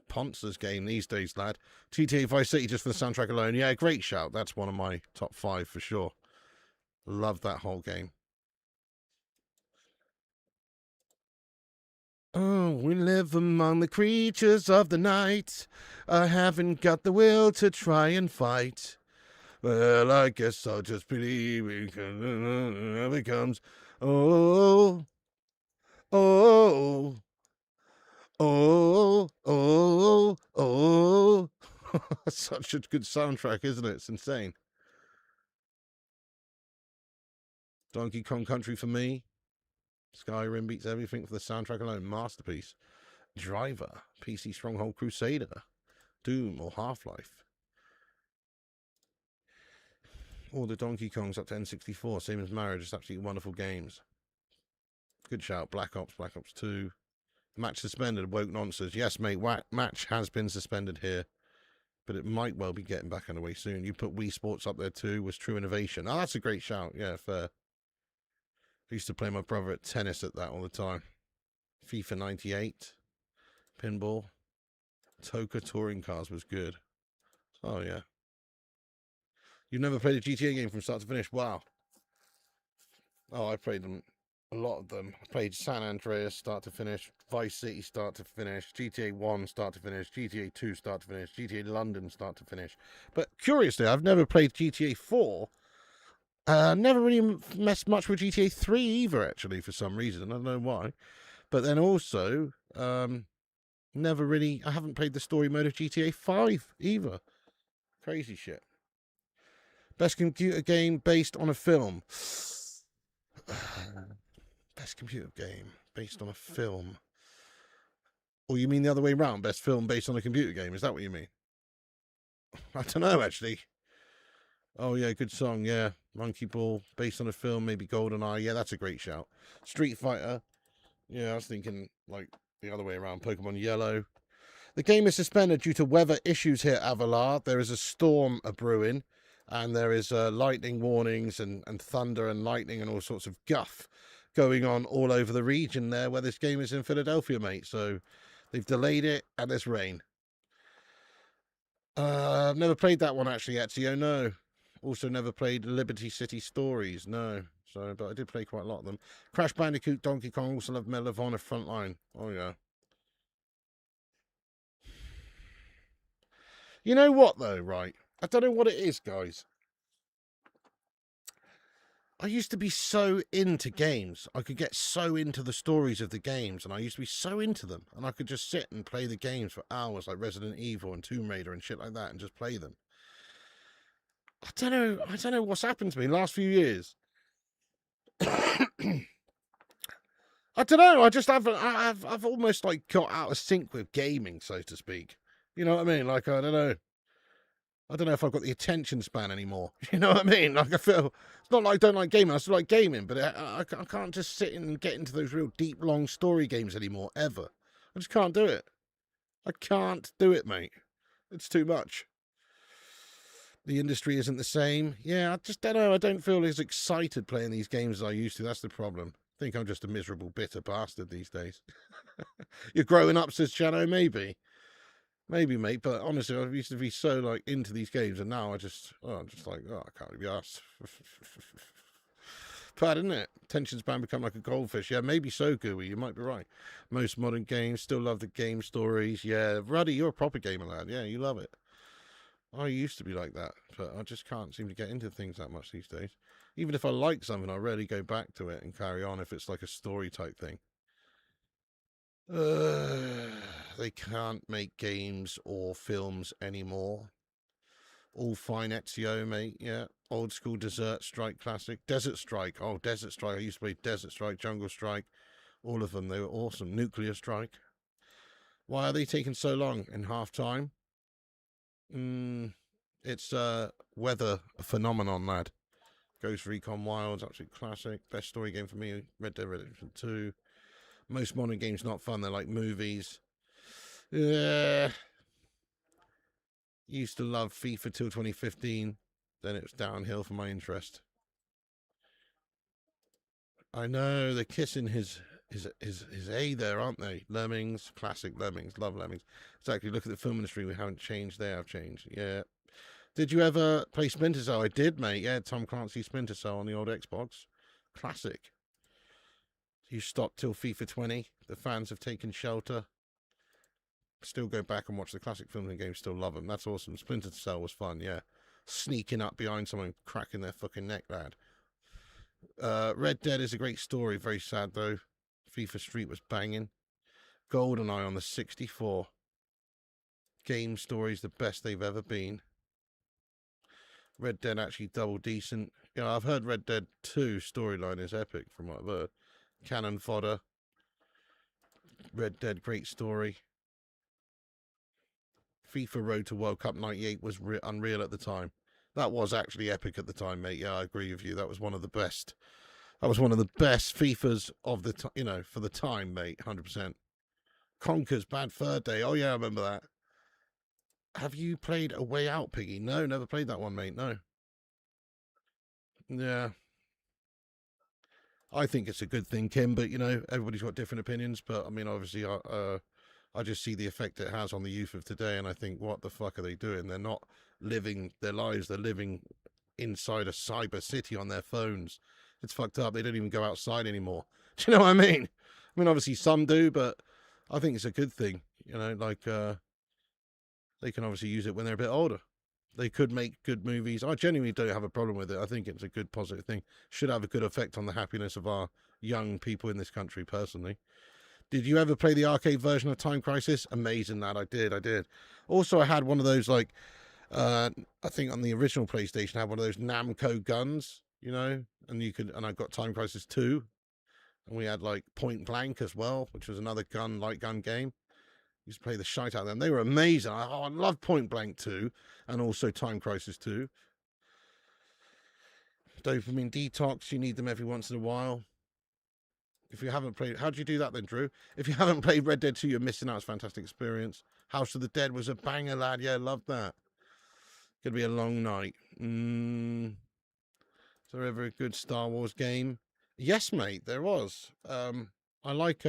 Speaker 1: Poncer's game these days, lad. GTA Vice City just for the soundtrack alone. Yeah, great shout. That's one of my top 5 for sure. Love that whole game. Oh, we live among the creatures of the night. I haven't got the will to try and fight. Well, I guess I'll just believe it comes. Oh, oh, oh, oh, oh. Such a good soundtrack, isn't it? It's insane. Donkey Kong Country for me. Skyrim beats everything for the soundtrack alone. Masterpiece. Driver. PC Stronghold Crusader. Doom or Half-Life. All the Donkey Kongs up to N64. Same as Mario. Just absolutely wonderful games. Good shout. Black Ops 2. Match suspended. Woke nonsense. Yes, mate. Match has been suspended here. But it might well be getting back underway soon. You put Wii Sports up there too. Was True Innovation. Oh, that's a great shout. Yeah, fair. I used to play my brother at tennis at that all the time. FIFA 98. Pinball. Toka Touring Cars was good. Oh, yeah. You've never played a GTA game from start to finish? Wow. Oh, I played them. A lot of them. I played San Andreas start to finish. Vice City start to finish. GTA 1 start to finish. GTA 2 start to finish. GTA London start to finish. But curiously, I've never played GTA 4. Never really messed much with GTA 3 either, actually, for some reason. I don't know why. But then also, never really, I haven't played the story mode of GTA 5 either. Crazy shit. Best computer game based on a film. Best computer game based on a film. Or you mean the other way around? Best film based on a computer game? Is that what you mean? I don't know, actually. Oh, yeah, good song, yeah. Monkey Ball, based on a film, maybe GoldenEye. Yeah, that's a great shout. Street Fighter. Yeah, I was thinking, like, the other way around. Pokemon Yellow. The game is suspended due to weather issues here at Avalar. There is a storm brewing, and there is lightning warnings and thunder and lightning and all sorts of guff going on all over the region there where this game is in Philadelphia, mate. So they've delayed it, and there's rain. I've never played that one, actually, Ezio, no. Also never played Liberty City Stories, no. So, but I did play quite a lot of them. Crash Bandicoot, Donkey Kong, also love Medal of Honor Frontline. Oh, yeah. You know what, though, right? I don't know what it is, guys. I used to be so into games. I could get so into the stories of the games, and I used to be so into them. And I could just sit and play the games for hours, like Resident Evil and Tomb Raider and shit like that, and just play them. I don't know what's happened to me in the last few years. I don't know. I just haven't. I've almost like got out of sync with gaming, so to speak. You know what I mean? Like, I don't know. I don't know if I've got the attention span anymore. You know what I mean? Like, I feel it's not like I don't like gaming. I still like gaming, but I can't just sit in and get into those real deep, long story games anymore, ever. I just can't do it. I can't do it, mate. It's too much. The industry isn't the same. Yeah, I just don't know. I don't feel as excited playing these games as I used to. That's the problem. I think I'm just a miserable, bitter bastard these days. You're growing up, says Chano, maybe. Maybe, mate, but honestly, I used to be so, like, into these games, and now I'm just like, I can't be asked. Bad, isn't it? Attention span become like a goldfish. Yeah, maybe so, Gooey. You might be right. Most modern games, still love the game stories. Yeah, Ruddy, you're a proper gamer, lad. Yeah, you love it. I used to be like that, but I just can't seem to get into things that much these days. Even if I like something, I rarely go back to it and carry on if it's like a story type thing. They can't make games or films anymore. All fine, Ezio, mate. Yeah. Old school Desert Strike classic. Desert Strike. Oh, Desert Strike. I used to play Desert Strike, Jungle Strike. All of them. They were awesome. Nuclear Strike. Why are they taking so long in half time? It's weather phenomenon, lad. Ghost Recon Wilds, absolute classic. Best story game for me, Red Dead Redemption 2. Most modern games not fun, they're like movies. Yeah. Used to love FIFA till 2015. Then it was downhill for my interest. I know, they're kissing his A there, aren't they? Lemmings, classic Lemmings, love Lemmings. Exactly, look at the film industry, we haven't changed, they have changed. Yeah. Did you ever play Splinter Cell? I did, mate. Yeah, Tom Clancy Splinter Cell on the old Xbox. Classic. You stopped till FIFA 20. The fans have taken shelter. Still go back and watch the classic films and games. Still love them. That's awesome. Splinter Cell was fun, yeah. sneaking up behind someone, cracking their fucking neck, lad. Red Dead is a great story. Very sad, though. FIFA Street was banging. GoldenEye on the 64. Game story's the best they've ever been. Red Dead actually double decent. You know, I've heard Red Dead 2 storyline is epic from what I've heard. Cannon fodder. Red Dead, great story. FIFA Road to World Cup 98 was unreal at the time. That was actually epic at the time, mate. Yeah, I agree with you. That was one of the best. That was one of the best FIFAs of the time, you know, for the time, mate. 100%. Conker's Bad Fur Day. Oh, yeah, I remember that. Have you played A Way Out, Piggy? No, never played that one, mate. No. Yeah. I think it's a good thing, Kim, but, you know, everybody's got different opinions. But, I mean, obviously, I just see the effect it has on the youth of today, and I think, what the fuck are they doing? They're not living their lives. They're living inside a cyber city on their phones. It's fucked up. They don't even go outside anymore. Do you know what I mean? I mean, obviously some do, but I think it's a good thing. You know, like, they can obviously use it when they're a bit older. They could make good movies. I genuinely don't have a problem with it. I think it's a good, positive thing. Should have a good effect on the happiness of our young people in this country, personally. Did you ever play the arcade version of Time Crisis? Amazing, that I did. Also, I had one of those, like, I think on the original PlayStation, I had one of those Namco guns, you know, and I got Time Crisis 2, and we had, like, Point Blank as well, which was another light gun game. Used to play the shite out of them. They were amazing. I love Point Blank 2, and also Time Crisis 2. Dopamine Detox, you need them every once in a while. If you haven't played, how do you do that then, Drew? If you haven't played Red Dead 2, you're missing out. It's a fantastic experience. House of the Dead was a banger, lad. Yeah, loved that. Gonna be a long night. Is there ever a good Star Wars game? Yes, mate, there was. I like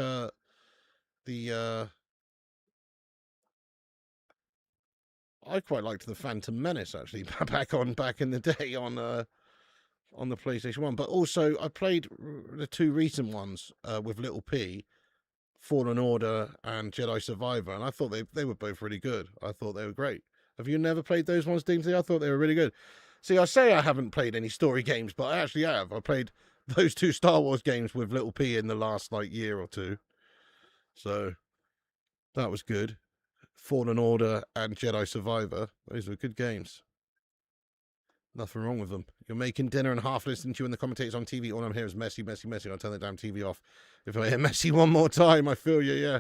Speaker 1: I quite liked the Phantom Menace, actually, back in the day on the PlayStation 1. But also, I played the two recent ones with Little P, Fallen Order and Jedi Survivor, and I thought they were both really good. I thought they were great. Have you never played those ones, Deemsy? I thought they were really good. See, I say I haven't played any story games, but I actually have. I played those two Star Wars games with Little P in the last, like, year or two. So, that was good. Fallen Order and Jedi Survivor. Those were good games. Nothing wrong with them. You're making dinner and half listening to you and the commentators on TV. All I'm hearing is messy, messy, messy. I'll turn the damn TV off. If I hear messy one more time, I feel you, yeah.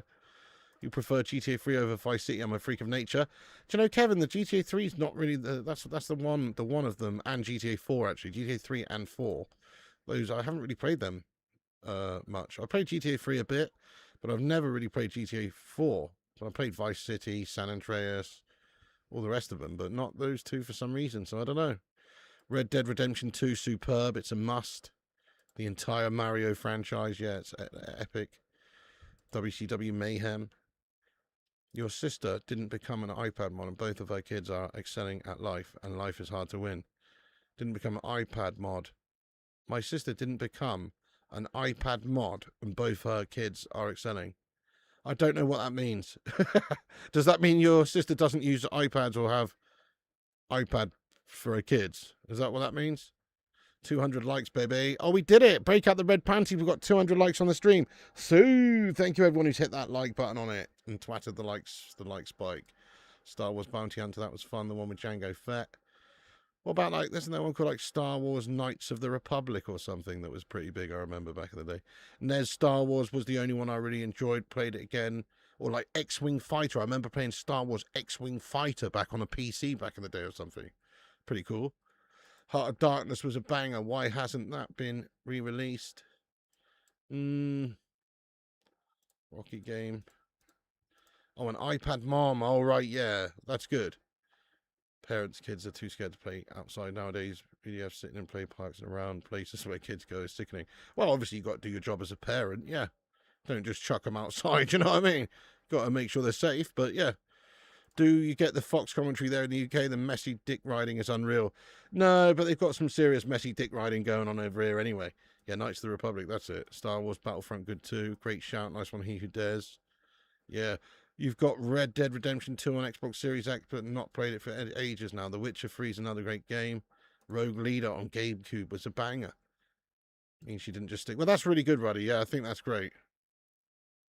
Speaker 1: You prefer GTA 3 over Vice City? I'm a freak of nature. Do you know, Kevin, the GTA 3 is not really that's the one of them, and GTA 4 actually. GTA 3 and 4. Those I haven't really played them much. I played GTA 3 a bit, but I've never really played GTA 4. So I played Vice City, San Andreas, all the rest of them, but not those two for some reason. So I don't know. Red Dead Redemption 2, superb. It's a must. The entire Mario franchise, yeah, it's epic. WCW Mayhem. Your sister didn't become an iPad mod, and both of her kids are excelling at life, and life is hard to win. Didn't become an iPad mod. My sister didn't become an iPad mod, and both her kids are excelling. I don't know what that means. Does that mean your sister doesn't use iPads or have iPad for her kids? Is that what that means? 200 likes, baby. Oh, we did it. Break out the red panty. We've got 200 likes on the stream. So, thank you everyone who's hit that like button on it and twatted the like spike. Star Wars Bounty Hunter, that was fun. The one with Jango Fett. What about, like, isn't there one called, like, Star Wars Knights of the Republic or something that was pretty big, I remember back in the day. NES Star Wars was the only one I really enjoyed, played it again. Or, like, X-Wing Fighter. I remember playing Star Wars X-Wing Fighter back on a PC back in the day or something. Pretty cool. Heart of Darkness was a banger. Why hasn't that been re-released? Rocky game. Oh, an iPad Mom. Oh, right, yeah. That's good. Parents, kids are too scared to play outside nowadays. PDFs sitting in play parks and around places where kids go is sickening. Well, obviously, you've got to do your job as a parent, yeah. Don't just chuck them outside, you know what I mean? Got to make sure they're safe, but yeah. Do you get the Fox commentary there in the UK? The messy dick riding is unreal. No, but they've got some serious messy dick riding going on over here anyway. Yeah, Knights of the Republic, that's it. Star Wars Battlefront, good too. Great shout, nice one, He Who Dares. Yeah. You've got Red Dead Redemption 2 on Xbox Series X, but not played it for ages now. The Witcher 3 is another great game. Rogue Leader on GameCube was a banger. Means she didn't just stick. Well, that's really good, Ruddy. Yeah, I think that's great.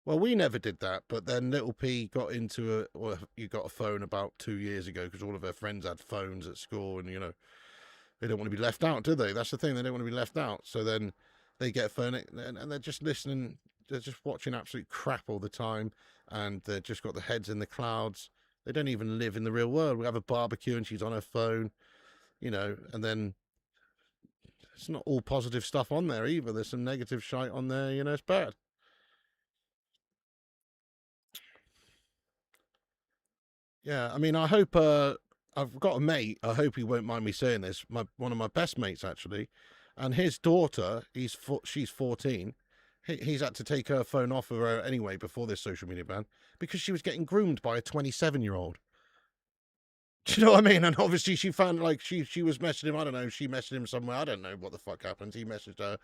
Speaker 1: Well, we never did that, but then Little P got into a. Well, you got a phone about 2 years ago because all of her friends had phones at school, and they don't want to be left out, do they? That's the thing. They don't want to be left out. So then they get a phone, and they're just listening. They're just watching absolute crap all the time, and they've just got their heads in the clouds. They don't even live in the real world. We have a barbecue, and she's on her phone, and then it's not all positive stuff on there either. There's some negative shite on there. It's bad. Yeah, I mean, I hope. I've got a mate. I hope he won't mind me saying this. One of my best mates actually, and his daughter. She's 14. He's had to take her phone off of her anyway before this social media ban because she was getting groomed by a 27-year-old. Do you know what I mean? And obviously she found she was messaging him. I don't know. She messaged him somewhere. I don't know what the fuck happened. He messaged her.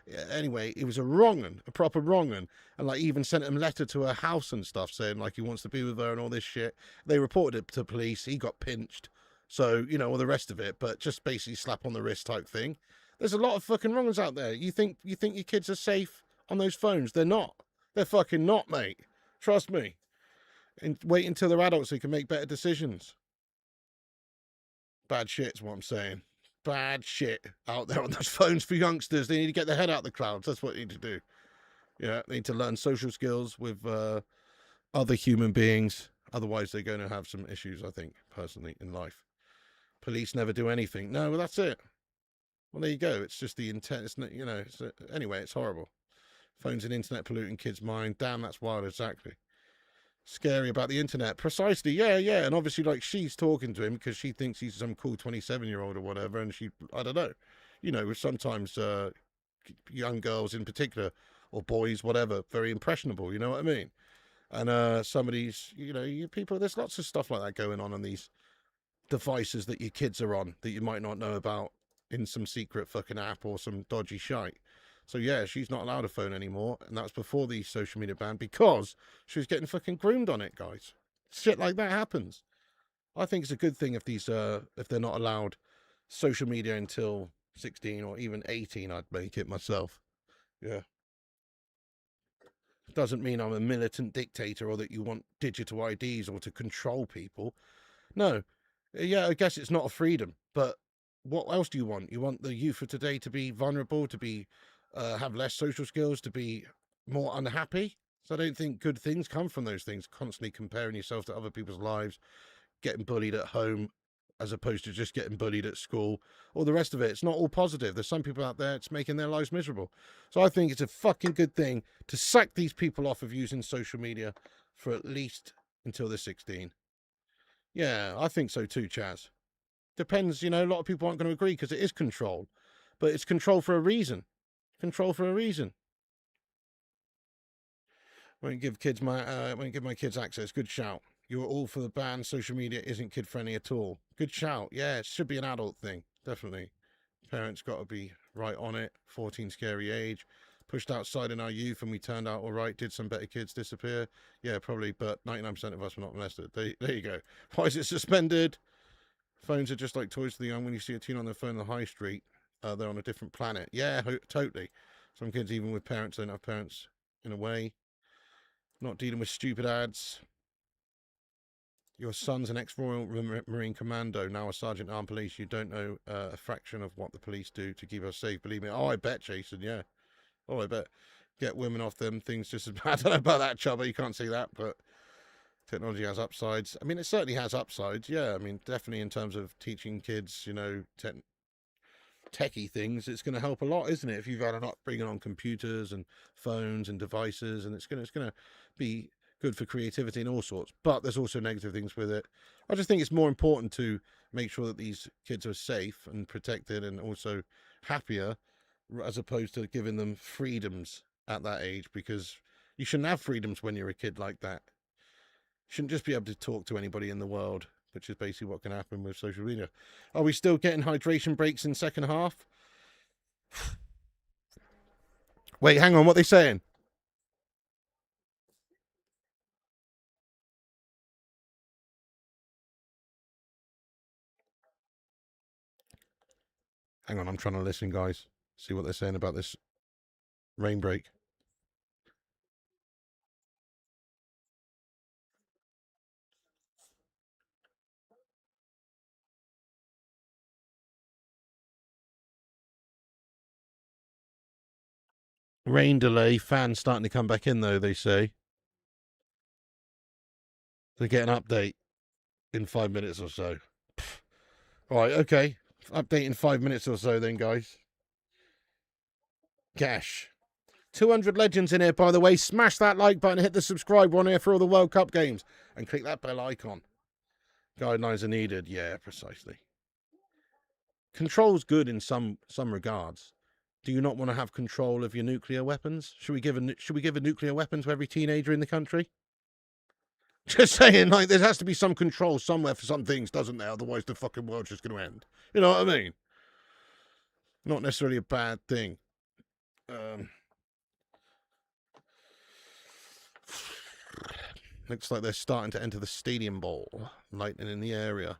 Speaker 1: Yeah, anyway, it was a wrong un, a proper wrong un, and even sent him a letter to her house and stuff saying he wants to be with her and all this shit. They reported it to police. He got pinched, so all the rest of it. But just basically slap on the wrist type thing. There's a lot of fucking wrong uns out there. You think your kids are safe on those phones? They're not. They're fucking not, mate. Trust me. And wait until they're adults so you can make better decisions. Bad shit's what I'm saying. Bad shit out there on those phones for youngsters. They need to get their head out of the clouds. That's what they need to do. Yeah, they need to learn social skills with other human beings. Otherwise, they're going to have some issues, I think, personally, in life. Police never do anything. No, well, that's it. Well, there you go. It's just the intent. Anyway, it's horrible. Phones and internet polluting kids' mind. Damn, that's wild. Exactly. Scary about the internet. Precisely. Yeah. And obviously, she's talking to him because she thinks he's some cool 27-year-old or whatever. And I don't know. Sometimes young girls in particular, or boys, whatever, very impressionable. You know what I mean? And somebody's, people, there's lots of stuff like that going on these devices that your kids are on that you might not know about in some secret fucking app or some dodgy shite. So yeah, she's not allowed a phone anymore, and that's before the social media ban because she was getting fucking groomed on it, guys. Shit like that happens. I think it's a good thing if they're not allowed social media until 16 or even 18. I'd make it myself. Yeah. Doesn't mean I'm a militant dictator or that you want digital IDs or to control people. No. Yeah, I guess it's not a freedom, but what else do you want? You want the youth of today to be vulnerable, to be have less social skills, to be more unhappy? So I don't think good things come from those things, constantly comparing yourself to other people's lives, getting bullied at home as opposed to just getting bullied at school, or the rest of it. It's not all positive. There's some people out there, it's making their lives miserable. So I think it's a fucking good thing to sack these people off of using social media for at least until they're 16. Yeah, I think so too, Chaz. Depends, a lot of people aren't going to agree because it is control, but it's control for a reason. Control for a reason. Won't give my kids access. Good shout. You're all for the ban. Social media isn't kid friendly at all. Good shout. Yeah, it should be an adult thing. Definitely. Parents got to be right on it. 14 scary age. Pushed outside in our youth and we turned out all right. Did some better kids disappear? Yeah, probably, but 99% of us were not molested. There you go. Why is it suspended? Phones are just like toys for the young. When you see a teen on their phone on the high street, they're on a different planet. Yeah, totally. Some kids, even with parents, don't have parents in a way. Not dealing with stupid ads. Your son's an ex-Royal Marine Commando, now a Sergeant Armed Police. You don't know a fraction of what the police do to keep us safe. Believe me. Oh, I bet, Jason, yeah. Oh, I bet. Get women off them things just as bad. I don't know about that, Chubba. You can't see that, but technology has upsides. I mean, it certainly has upsides. Yeah, I mean, definitely in terms of teaching kids, techie things, it's going to help a lot, isn't it? If you've had an upbringing on computers and phones and devices, and it's going to be good for creativity and all sorts. But there's also negative things with it. I just think it's more important to make sure that these kids are safe and protected and also happier, as opposed to giving them freedoms at that age, because you shouldn't have freedoms when you're a kid like that. You shouldn't just be able to talk to anybody in the world, which is basically what can happen with social media. Are we still getting hydration breaks in second half? Wait, hang on, what are they saying? Hang on, I'm trying to listen, guys. See what they're saying about this rain break. Rain delay, fans starting to come back in, though, they say. They get an update in 5 minutes or so. All right, okay. Update in 5 minutes or so, then, guys. Cash. 200 legends in here, by the way. Smash that like button, hit the subscribe one here for all the World Cup games, and click that bell icon. Guidelines are needed. Yeah, precisely. Control's good in some regards. Do you not want to have control of your nuclear weapons? Should we give a nuclear weapon to every teenager in the country? Just saying, like, there has to be some control somewhere for some things, doesn't there? Otherwise, the fucking world's just going to end. You know what I mean? Not necessarily a bad thing. Looks like they're starting to enter the Stadium Bowl. Lightning in the area.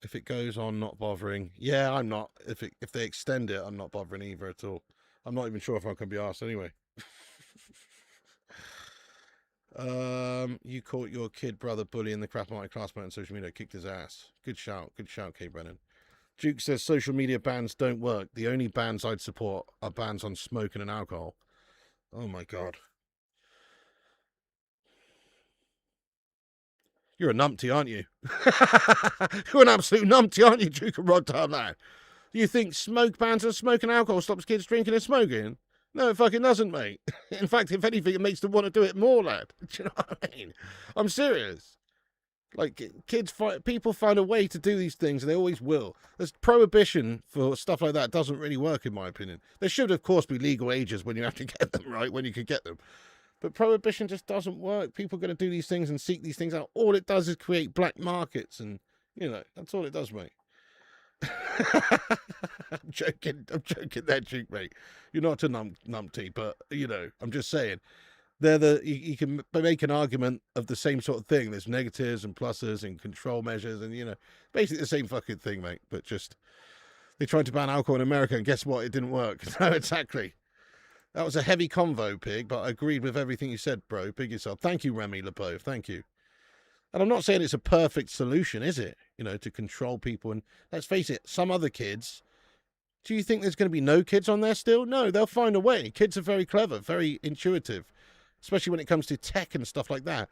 Speaker 1: If it goes on, not bothering. Yeah, I'm not. If they extend it, I'm not bothering either at all. I'm not even sure if I can be asked anyway. You caught your kid brother bullying the crap out of my classmate on social media. Kicked his ass. Good shout, K. Brennan. Duke says social media bans don't work. The only bans I'd support are bans on smoking and alcohol. Oh my god. You're a numpty, aren't you? You're an absolute numpty, aren't you, Duke of Rodtown, lad? Do you think smoke bans and smoking alcohol stops kids drinking and smoking? No, it fucking doesn't, mate. In fact, if anything, it makes them want to do it more, lad. Do you know what I mean? I'm serious. Like, people find a way to do these things, and they always will. There's prohibition for stuff like that doesn't really work, in my opinion. There should, of course, be legal ages when you have to get them, right? When you can get them. But prohibition just doesn't work. People are going to do these things and seek these things out. All it does is create black markets, and, you know, that's all it does, mate. I'm joking there, Duke, mate. You're not a numpty, but, you know, I'm just saying. You can make an argument of the same sort of thing. There's negatives and pluses and control measures and, you know, basically the same fucking thing, mate. But just, they tried to ban alcohol in America, and guess what? It didn't work. No, exactly. That was a heavy convo, Pig, but I agreed with everything you said, bro. Pig yourself. Thank you, Remy LeBeau. Thank you. And I'm not saying it's a perfect solution, is it? You know, to control people. And let's face it, some other kids, do you think there's going to be no kids on there still? No, they'll find a way. Kids are very clever, very intuitive, especially when it comes to tech and stuff like that.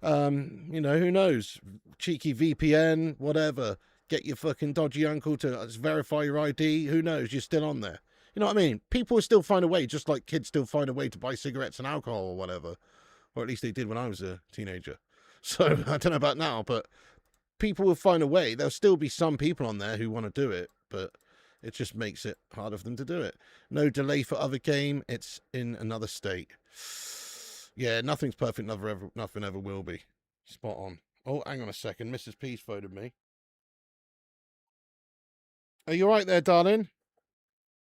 Speaker 1: You know, who knows? Cheeky VPN, whatever. Get your fucking dodgy uncle to verify your ID. Who knows? You're still on there. You know what I mean? People will still find a way, just like kids still find a way to buy cigarettes and alcohol or whatever. Or at least they did when I was a teenager. So, I don't know about now, but people will find a way. There'll still be some people on there who want to do it, but it just makes it harder for them to do it. No delay for other game. It's in another state. Yeah, nothing's perfect. Nothing ever will be. Spot on. Oh, hang on a second. Mrs. P's phoned me. Are you all right there, darling?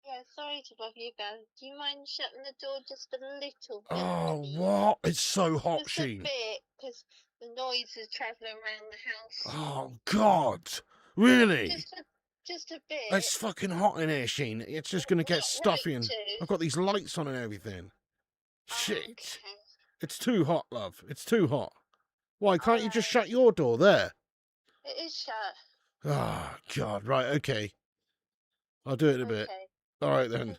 Speaker 2: Yeah, sorry to bother you guys. Do you mind shutting the door just a little bit?
Speaker 1: Oh, what? It's so hot,
Speaker 2: just
Speaker 1: Sheen.
Speaker 2: A bit, because the noise is travelling around the house.
Speaker 1: Oh, God. Really?
Speaker 2: Just a bit.
Speaker 1: It's fucking hot in here, Sheen. It's just going to get stuffy, and I've got these lights on and everything. Shit. Okay. It's too hot, love. It's too hot. Why, can't you just shut your door there?
Speaker 2: It is shut.
Speaker 1: Oh, God. Right, okay. I'll do it in a bit. All right, then.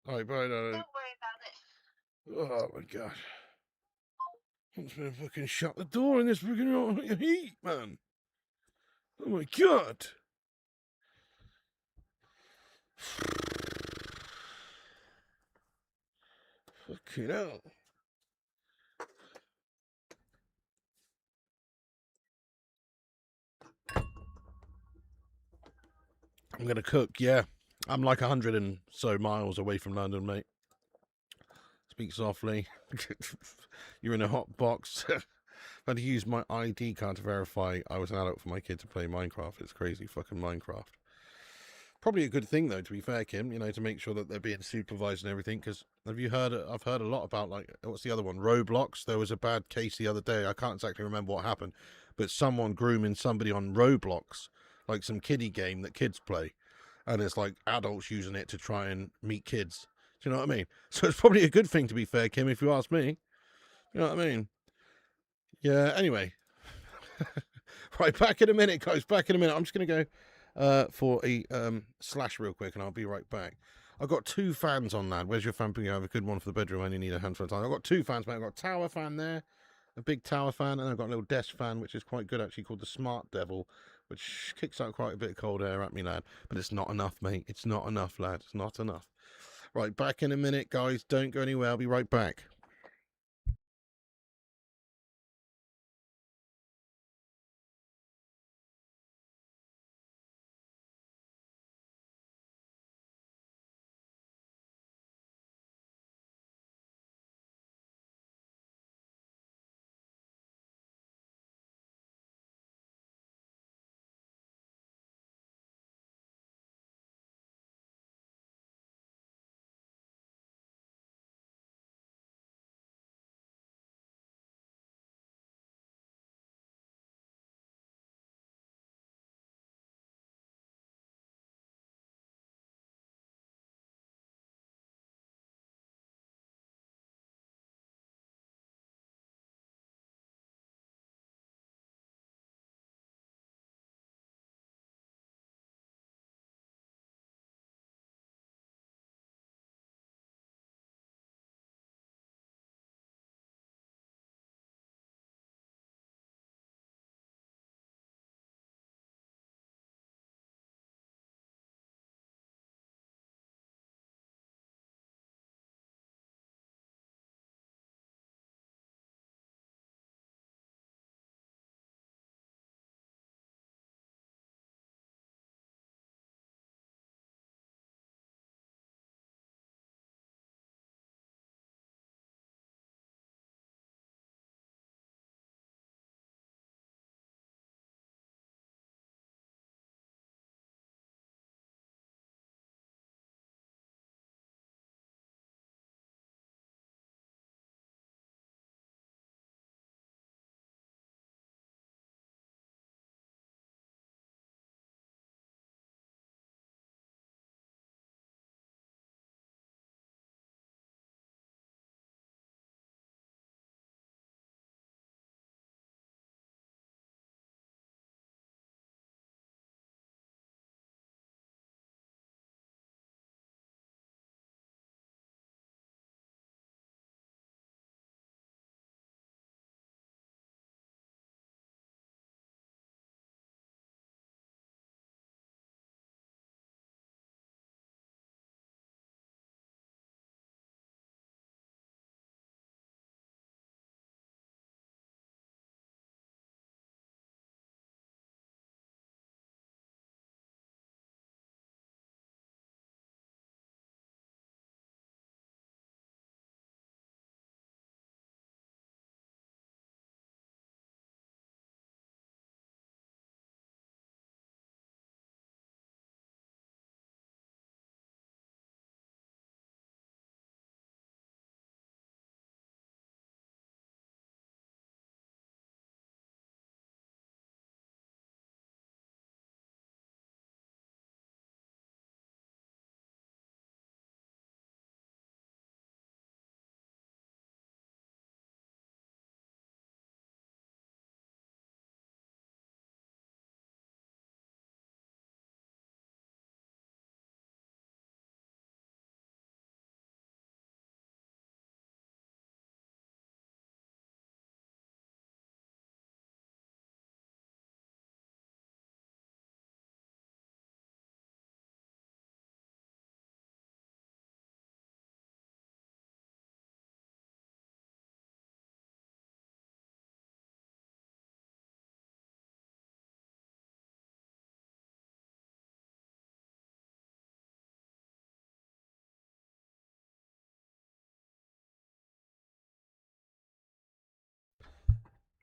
Speaker 1: All right, bye, darling.
Speaker 2: Don't worry about it.
Speaker 1: Oh, my God. I'm just going to fucking shut the door in this freaking heat, man. Oh, my God. Fucking hell. I'm going to cook, yeah. I'm like 100 and so miles away from London, mate. Speak softly. You're in a hot box. I had to use my ID card to verify I was an adult for my kid to play Minecraft. It's crazy, fucking Minecraft. Probably a good thing though, to be fair, Kim. You know, to make sure that they're being supervised and everything. Because have you heard? I've heard a lot about, like, what's the other one? Roblox. There was a bad case the other day. I can't exactly remember what happened, but someone grooming somebody on Roblox, like some kiddie game that kids play, and it's like adults using it to try and meet kids. Do you know what I mean? So it's probably a good thing, to be fair, Kim, if you ask me. You know what I mean? Yeah. Anyway, right. Back in a minute, guys. Back in a minute. I'm just gonna go for a slash real quick, and I'll be right back. I've got two fans on, lad. Where's your fan? You have a good one for the bedroom. I only need a handful of time. I've got two fans, mate. I've got a tower fan there, a big tower fan, and I've got a little desk fan, which is quite good actually, called the Smart Devil, which kicks out quite a bit of cold air at me, lad. But it's not enough, mate. It's not enough, lad. It's not enough. Right, back in a minute, guys. Don't go anywhere. I'll be right back.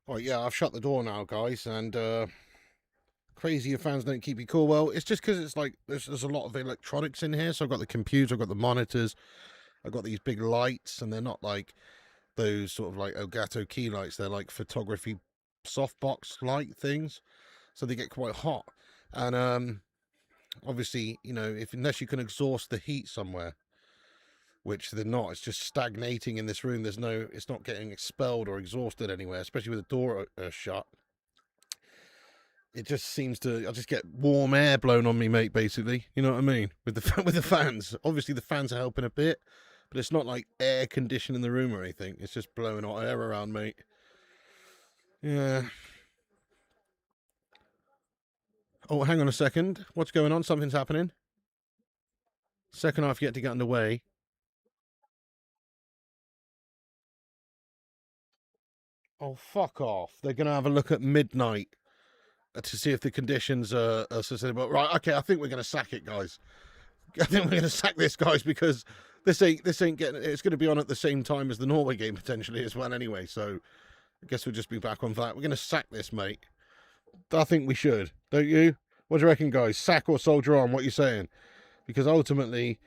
Speaker 1: Right, yeah, I've shut the door now, guys, and Crazier fans don't keep you cool. Well, it's just because it's like there's a lot of electronics in here. So I've got the computer, I've got the monitors, I've got these big lights, and they're not like those sort of like Elgato key lights. They're like photography softbox light things, so they get quite hot. And obviously, you know, unless you can exhaust the heat somewhere, which they're not, it's just stagnating in this room. It's not getting expelled or exhausted anywhere, especially with the door shut. It just seems to, I just get warm air blown on me, mate, basically. You know what I mean? With the fans. Obviously, the fans are helping a bit, but it's not like air conditioning the room or anything. It's just blowing hot air around, mate. Yeah. Oh, hang on a second. What's going on? Something's happening. Second half yet to get underway. Oh, fuck off. They're going to have a look at midnight to see if the conditions are sustainable. Right, okay, I think we're going to sack it, guys. I think we're going to sack this, guys, because this ain't getting. It's going to be on at the same time as the Norway game potentially as well, anyway. So I guess we'll just be back on that. We're going to sack this, mate. I think we should, don't you? What do you reckon, guys? Sack or soldier on? What are you saying? Because ultimately,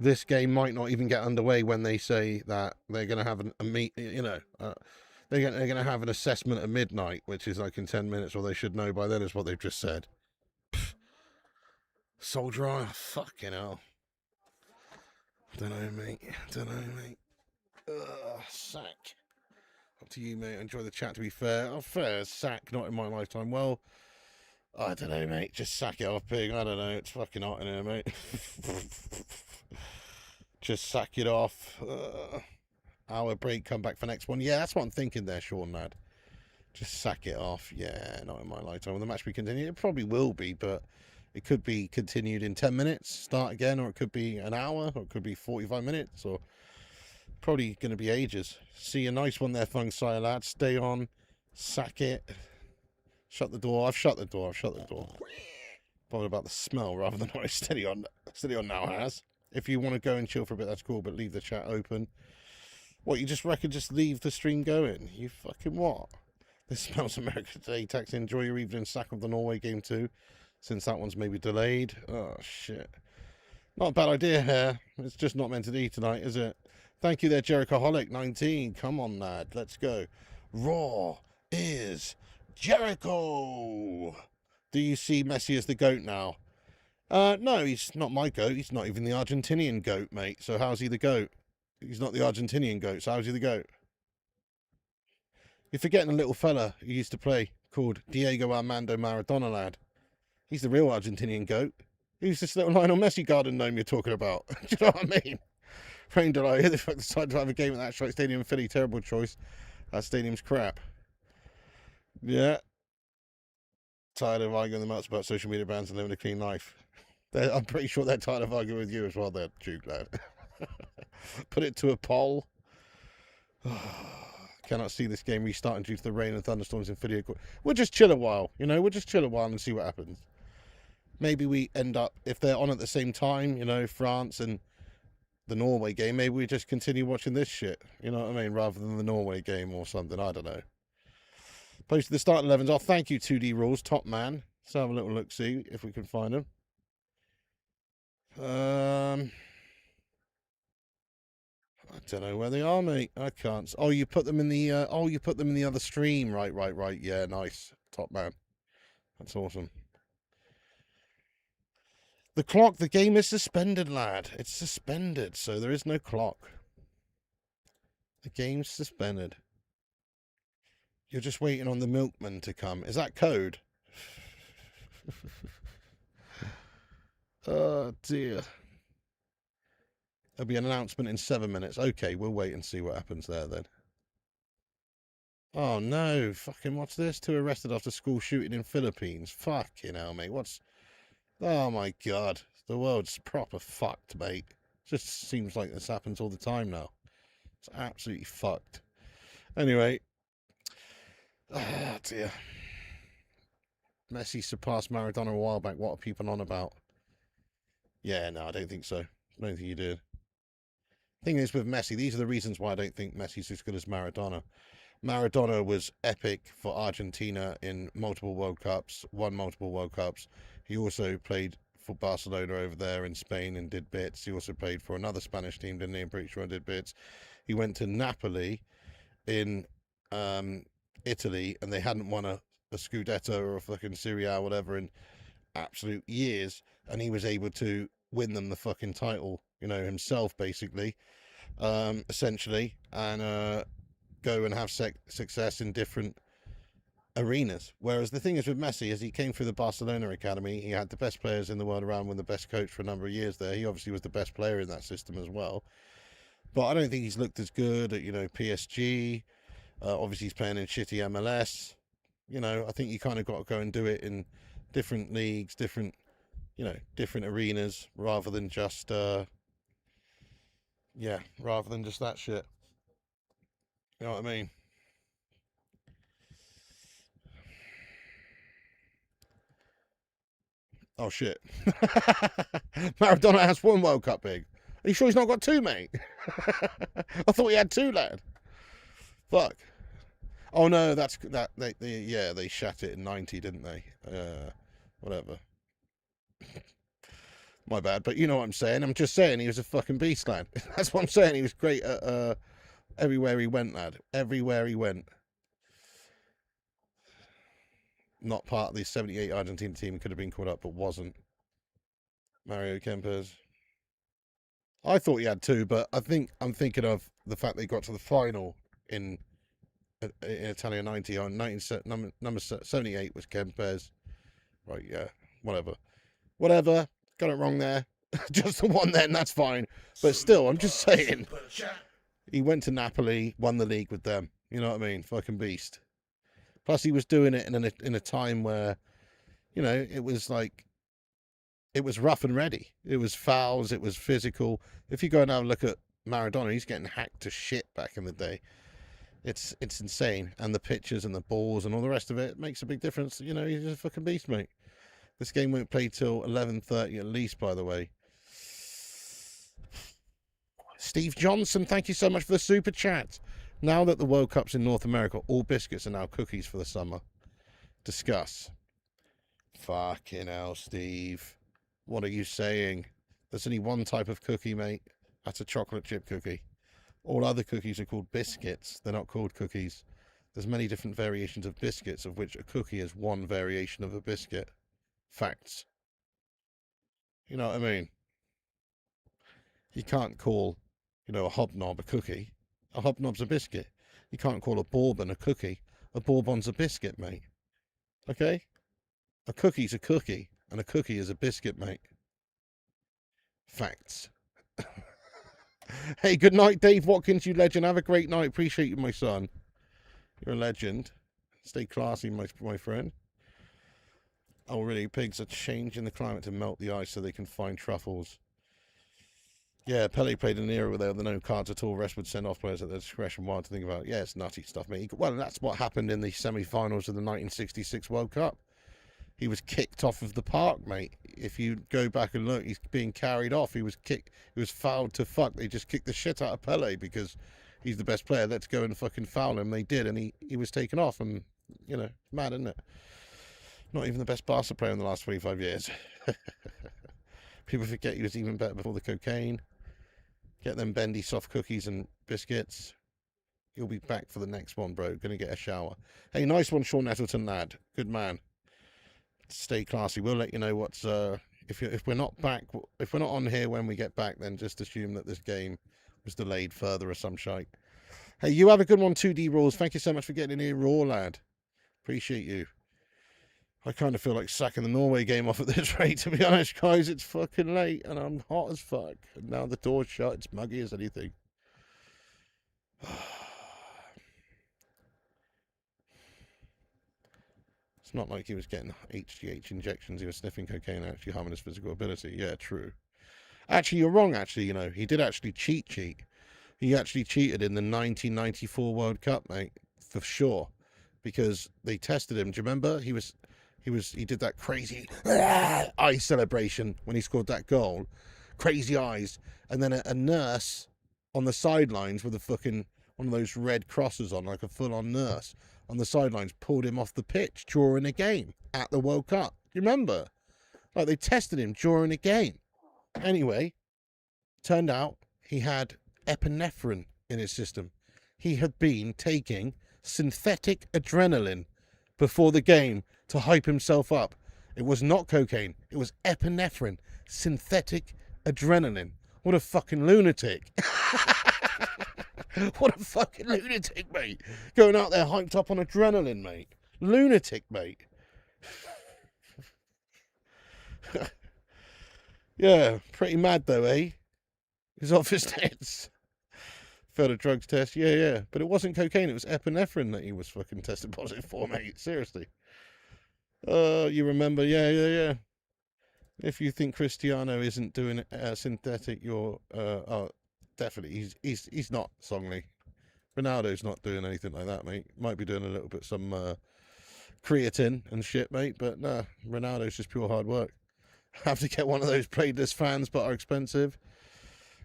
Speaker 1: this game might not even get underway when they say that they're going to have a meet. You know. They're going to have an assessment at midnight, which is like in 10 minutes, or they should know by then, is what they've just said. Pfft. Soldier on? Fucking hell. Don't know, mate. Sack. Up to you, mate. Enjoy the chat, to be fair. Oh, fair. Sack, not in my lifetime. Well, I don't know, mate. Just sack it off, pig. I don't know. It's fucking hot in here, mate. Just sack it off. Hour break, come back for next one. Yeah, that's what I'm thinking there, Sean, lad. Just sack it off. Yeah, not in my lifetime. Will the match be continued? It probably will be, but it could be continued in 10 minutes, start again, or it could be an hour, or it could be 45 minutes, or probably going to be ages. See a nice one there, Fung Sire, lad. Stay on, sack it. Shut the door. I've shut the door. Bothered about the smell rather than what it's steady on now has. If you want to go and chill for a bit, that's cool, but leave the chat open. What, you just reckon just leave the stream going? You fucking what? This smells America today. Tax, enjoy your evening, sack of the Norway game too, since that one's maybe delayed. Oh, shit. Not a bad idea here. It's just not meant to be tonight, is it? Thank you there, Jerichoholic19. Come on, lad. Let's go. Raw is Jericho. Do you see Messi as the GOAT now? No, he's not my GOAT. He's not even the Argentinian GOAT, mate. So how's he the GOAT? He's not the Argentinian GOAT, so how's he the GOAT? You're forgetting a little fella who used to play called Diego Armando Maradona, lad. He's the real Argentinian GOAT. Who's this little Lionel Messi garden gnome you're talking about? Do you know what I mean? Rain delay. They decided to have a game at that Strike Stadium in Philly. Terrible choice. That stadium's crap. Yeah. Tired of arguing the most about social media bans and living a clean life. I'm pretty sure they're tired of arguing with you as well, there, Duke, lad. Put it to a poll. Cannot see this game restarting due to the rain and thunderstorms in Philly. We'll just chill a while, you know. We'll just chill a while and see what happens. Maybe we end up, if they're on at the same time, you know, France and the Norway game, maybe we just continue watching this shit, you know what I mean, rather than the Norway game or something. I don't know. Posted the start 11s. Oh, thank you, 2D Rules, top man. Let's have a little look, see if we can find them. I don't know where they are, mate. I can't. Oh, you put them in the. You put them in the other stream. Right. Yeah, nice. Top man. That's awesome. The clock. The game is suspended, lad. It's suspended, so there is no clock. The game's suspended. You're just waiting on the milkman to come. Is that code? Oh dear. There'll be an announcement in 7 minutes. Okay, we'll wait and see what happens there then. Oh no, fucking what's this? 2 arrested after school shooting in Philippines. Fucking hell, mate. Oh my god. The world's proper fucked, mate. Just seems like this happens all the time now. It's absolutely fucked. Anyway. Oh dear. Messi surpassed Maradona a while back. What are people on about? Yeah, no, I don't think so. I don't think you did. Thing is with Messi, these are the reasons why I don't think Messi's as good as Maradona. Maradona was epic for Argentina in multiple World Cups, won multiple World Cups. He also played for Barcelona over there in Spain and did bits. He also played for another Spanish team, didn't he? I'm pretty sure, and did bits. He went to Napoli in Italy, and they hadn't won a Scudetto or a fucking Serie A or whatever in absolute years, and he was able to win them the fucking title, you know, himself, basically, essentially, and go and have success in different arenas. Whereas the thing is with Messi, as he came through the Barcelona academy, he had the best players in the world around with the best coach for a number of years there. He obviously was the best player in that system as well. But I don't think he's looked as good at, you know, PSG. Obviously, he's playing in shitty MLS. You know, I think you kind of got to go and do it in different leagues, different, you know, different arenas, rather than just, rather than just that shit. You know what I mean? Oh, shit. Maradona has one World Cup, big. Are you sure he's not got two, mate? I thought he had two, lad. Fuck. Oh, no, that's that. They shat it in 90, didn't they? Whatever. My bad, but you know what I'm saying. I'm just saying he was a fucking beast, lad. That's what I'm saying. He was great at everywhere he went, lad. Everywhere he went. Not part of the 78 Argentina team. Could have been called up, but wasn't. Mario Kempes. I thought he had two, but I think I'm thinking of the fact they got to the final in Italia 90 on number 78 was Kempes. Right, yeah, whatever. Got it wrong there. Just the one then, that's fine. But still, I'm just saying. He went to Napoli, won the league with them. You know what I mean? Fucking beast. Plus, he was doing it in a time where, you know, it was like, it was rough and ready. It was fouls. It was physical. If you go and have a look at Maradona, he's getting hacked to shit back in the day. It's insane. And the pitches and the balls and all the rest of it makes a big difference. You know, he's a fucking beast, mate. This game won't play till 11:30 at least, by the way. Steve Johnson, thank you so much for the super chat. Now that the World Cup's in North America, all biscuits are now cookies for the summer. Discuss. Fucking hell, Steve. What are you saying? There's only one type of cookie, mate. That's a chocolate chip cookie. All other cookies are called biscuits. They're not called cookies. There's many different variations of biscuits, of which a cookie is one variation of a biscuit. Facts. You know what I mean? You can't call, you know, a hobnob a cookie. A hobnob's a biscuit. You can't call a bourbon a cookie. A bourbon's a biscuit, mate. Okay? A cookie's a cookie, and a cookie is a biscuit, mate. Facts. Hey, good night, Dave Watkins, you legend. Have a great night. Appreciate you, my son. You're a legend. Stay classy, my friend. Oh, really? Pigs are changing the climate to melt the ice so they can find truffles. Yeah, Pele played in an era where there were no cards at all. Rest would send off players at their discretion. Wild to think about. Yeah, it's nutty stuff, mate. Well, that's what happened in the semi-finals of the 1966 World Cup. He was kicked off of the park, mate. If you go back and look, he's being carried off. He was kicked. He was fouled to fuck. They just kicked the shit out of Pele because he's the best player. Let's go and fucking foul him. They did, and he was taken off. And, you know, mad, isn't it? Not even the best Barca player in the last 25 years. People forget he was even better before the cocaine. Get them bendy soft cookies and biscuits. You'll be back for the next one, bro. Gonna get a shower. Hey, nice one, Sean Nettleton, lad. Good man. Stay classy. We'll let you know what's if we're not back, if we're not on here when we get back, then just assume that this game was delayed further or some shite. Hey, you have a good one, 2D Rules. Thank you so much for getting in here, raw, lad. Appreciate you. I kind of feel like sacking the Norway game off at this rate, to be honest, guys. It's fucking late and I'm hot as fuck. And now the door's shut. It's muggy as anything. It's not like he was getting HGH injections. He was sniffing cocaine, actually harming his physical ability. Yeah, true. Actually, you're wrong, actually, you know. He did actually cheat. He actually cheated in the 1994 World Cup, mate, for sure. Because they tested him. Do you remember? He did that crazy eye celebration when he scored that goal. Crazy eyes. And then a nurse on the sidelines with a fucking one of those red crosses on, like a full-on nurse, on the sidelines, pulled him off the pitch during a game at the World Cup. You remember? Like, they tested him during a game. Anyway, turned out he had epinephrine in his system. He had been taking synthetic adrenaline before the game to hype himself up. It was not cocaine. It was epinephrine. Synthetic adrenaline. What a fucking lunatic. What a fucking lunatic, mate. Going out there hyped up on adrenaline, mate. Lunatic, mate. Yeah, pretty mad though, eh? He's off his tits. Failed a drugs test, yeah. But it wasn't cocaine, it was epinephrine that he was fucking tested positive for, mate. Seriously. You remember, yeah. If you think Cristiano isn't doing synthetic, you're definitely he's not Songly. Ronaldo's not doing anything like that, mate. Might be doing a little bit some creatine and shit, mate. But nah, Ronaldo's just pure hard work. Have to get one of those played-less fans, but are expensive.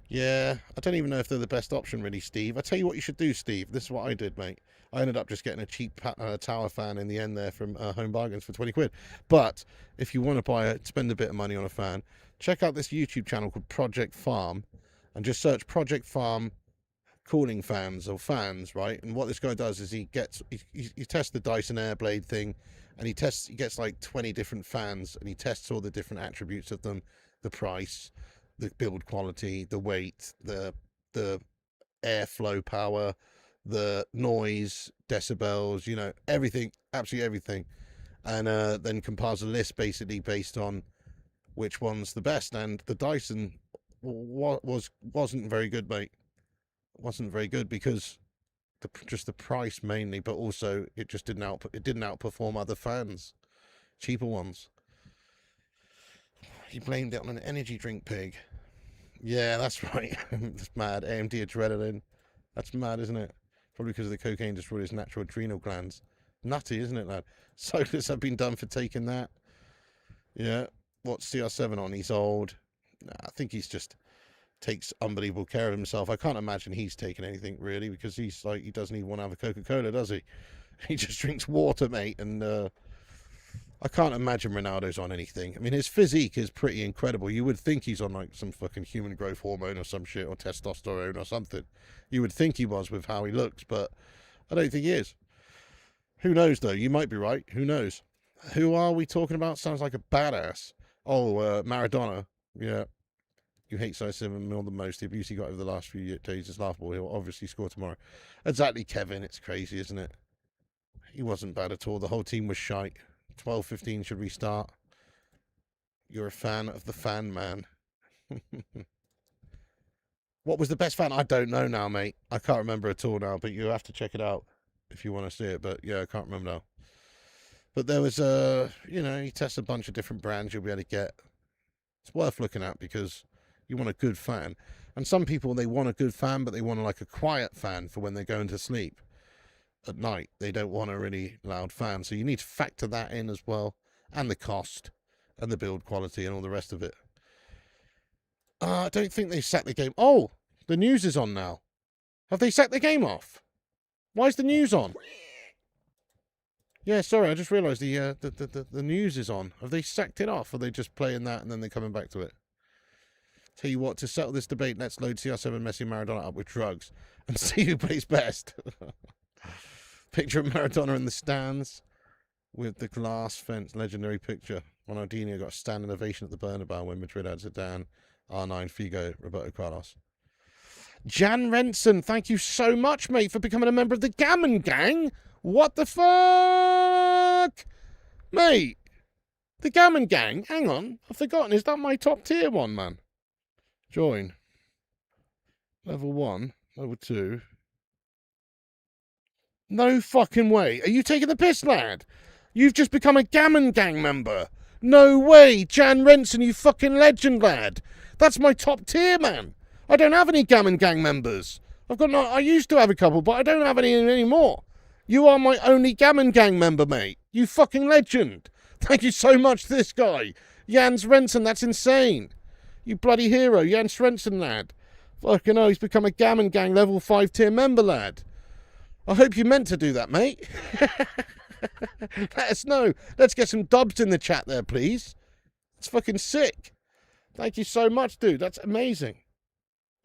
Speaker 1: Yeah, I don't even know if they're the best option, really, Steve. I tell you what you should do, Steve. This is what I did, mate. I ended up just getting a cheap tower fan in the end there from Home Bargains for 20 quid. But if you want to buy it, spend a bit of money on a fan, check out this YouTube channel called Project Farm and just search Project Farm cooling fans or fans, right? And what this guy does is he tests the Dyson Airblade thing, and he gets like 20 different fans, and he tests all the different attributes of them, the price, the build quality, the weight, the airflow power, the noise, decibels, you know, everything, absolutely everything. And then compiles a list basically based on which one's the best. And the Dyson wasn't very good, mate. Wasn't very good because just the price mainly, but also it just didn't outperform other fans, cheaper ones. He blamed it on an energy drink pig. Yeah, that's right. That's mad. AMD adrenaline. That's mad, isn't it? Probably because of the cocaine destroyed his natural adrenal glands. Nutty, isn't it, lad? Cyclists have been done for taking that. Yeah. What's CR7 on? He's old. Nah, I think he's just takes unbelievable care of himself. I can't imagine he's taking anything really, because he's like, he doesn't even want to have a Coca-Cola, does he? He just drinks water, mate. And I can't imagine Ronaldo's on anything. I mean, his physique is pretty incredible. You would think he's on like some fucking human growth hormone or some shit, or testosterone or something. You would think he was with how he looks, but I don't think he is. Who knows though? You might be right. Who knows? Who are we talking about? Sounds like a badass. Oh, Maradona. Yeah. You hate size 7 more than most. The abuse he got over the last few days is laughable. He'll obviously score tomorrow. Exactly, Kevin. It's crazy, isn't it? He wasn't bad at all. The whole team was shite. 12:15 should restart. You're a fan of the fan man. What was the best fan? I don't know now, mate. I can't remember at all now, but you have to check it out if you want to see it. But yeah, I can't remember now. But there was he tests a bunch of different brands you'll be able to get. It's worth looking at because you want a good fan. And some people, they want a good fan, but they want like a quiet fan for when they're going to sleep at night. They don't want a really loud fan. So you need to factor that in as well. And the cost and the build quality and all the rest of it. I don't think they set the game. Oh, the news is on now. Have they set the game off? Why is the news on? Yeah, sorry, I just realised the news is on. Have they sacked it off? Or are they just playing that and then they're coming back to it? Tell you what, to settle this debate, let's load CR7 Messi and Maradona up with drugs and see who plays best. Picture of Maradona in the stands with the glass fence, legendary picture. Ronaldinho got a standing ovation at the Bernabeu when Madrid had Zidane, R9, Figo, Roberto Carlos. Jan Renson, thank you so much, mate, for becoming a member of the Gammon Gang. What the fuck? Mate, the Gammon Gang, hang on, I've forgotten, is that my top tier one, man? Join. Level 1, level 2. No fucking way. Are you taking the piss, lad? You've just become a Gammon Gang member. No way. Jan Renson, you fucking legend, lad. That's my top tier, man. I don't have any Gammon Gang members. I used to have a couple, but I don't have any anymore. You are my only Gammon Gang member, mate. You fucking legend. Thank you so much to this guy. Jans Renson, that's insane. You bloody hero, Jan Svensson, lad. Fucking hell, he's become a Gammon Gang level 5 tier member, lad. I hope you meant to do that, mate. Let us know. Let's get some dubs in the chat there, please. It's fucking sick. Thank you so much, dude. That's amazing.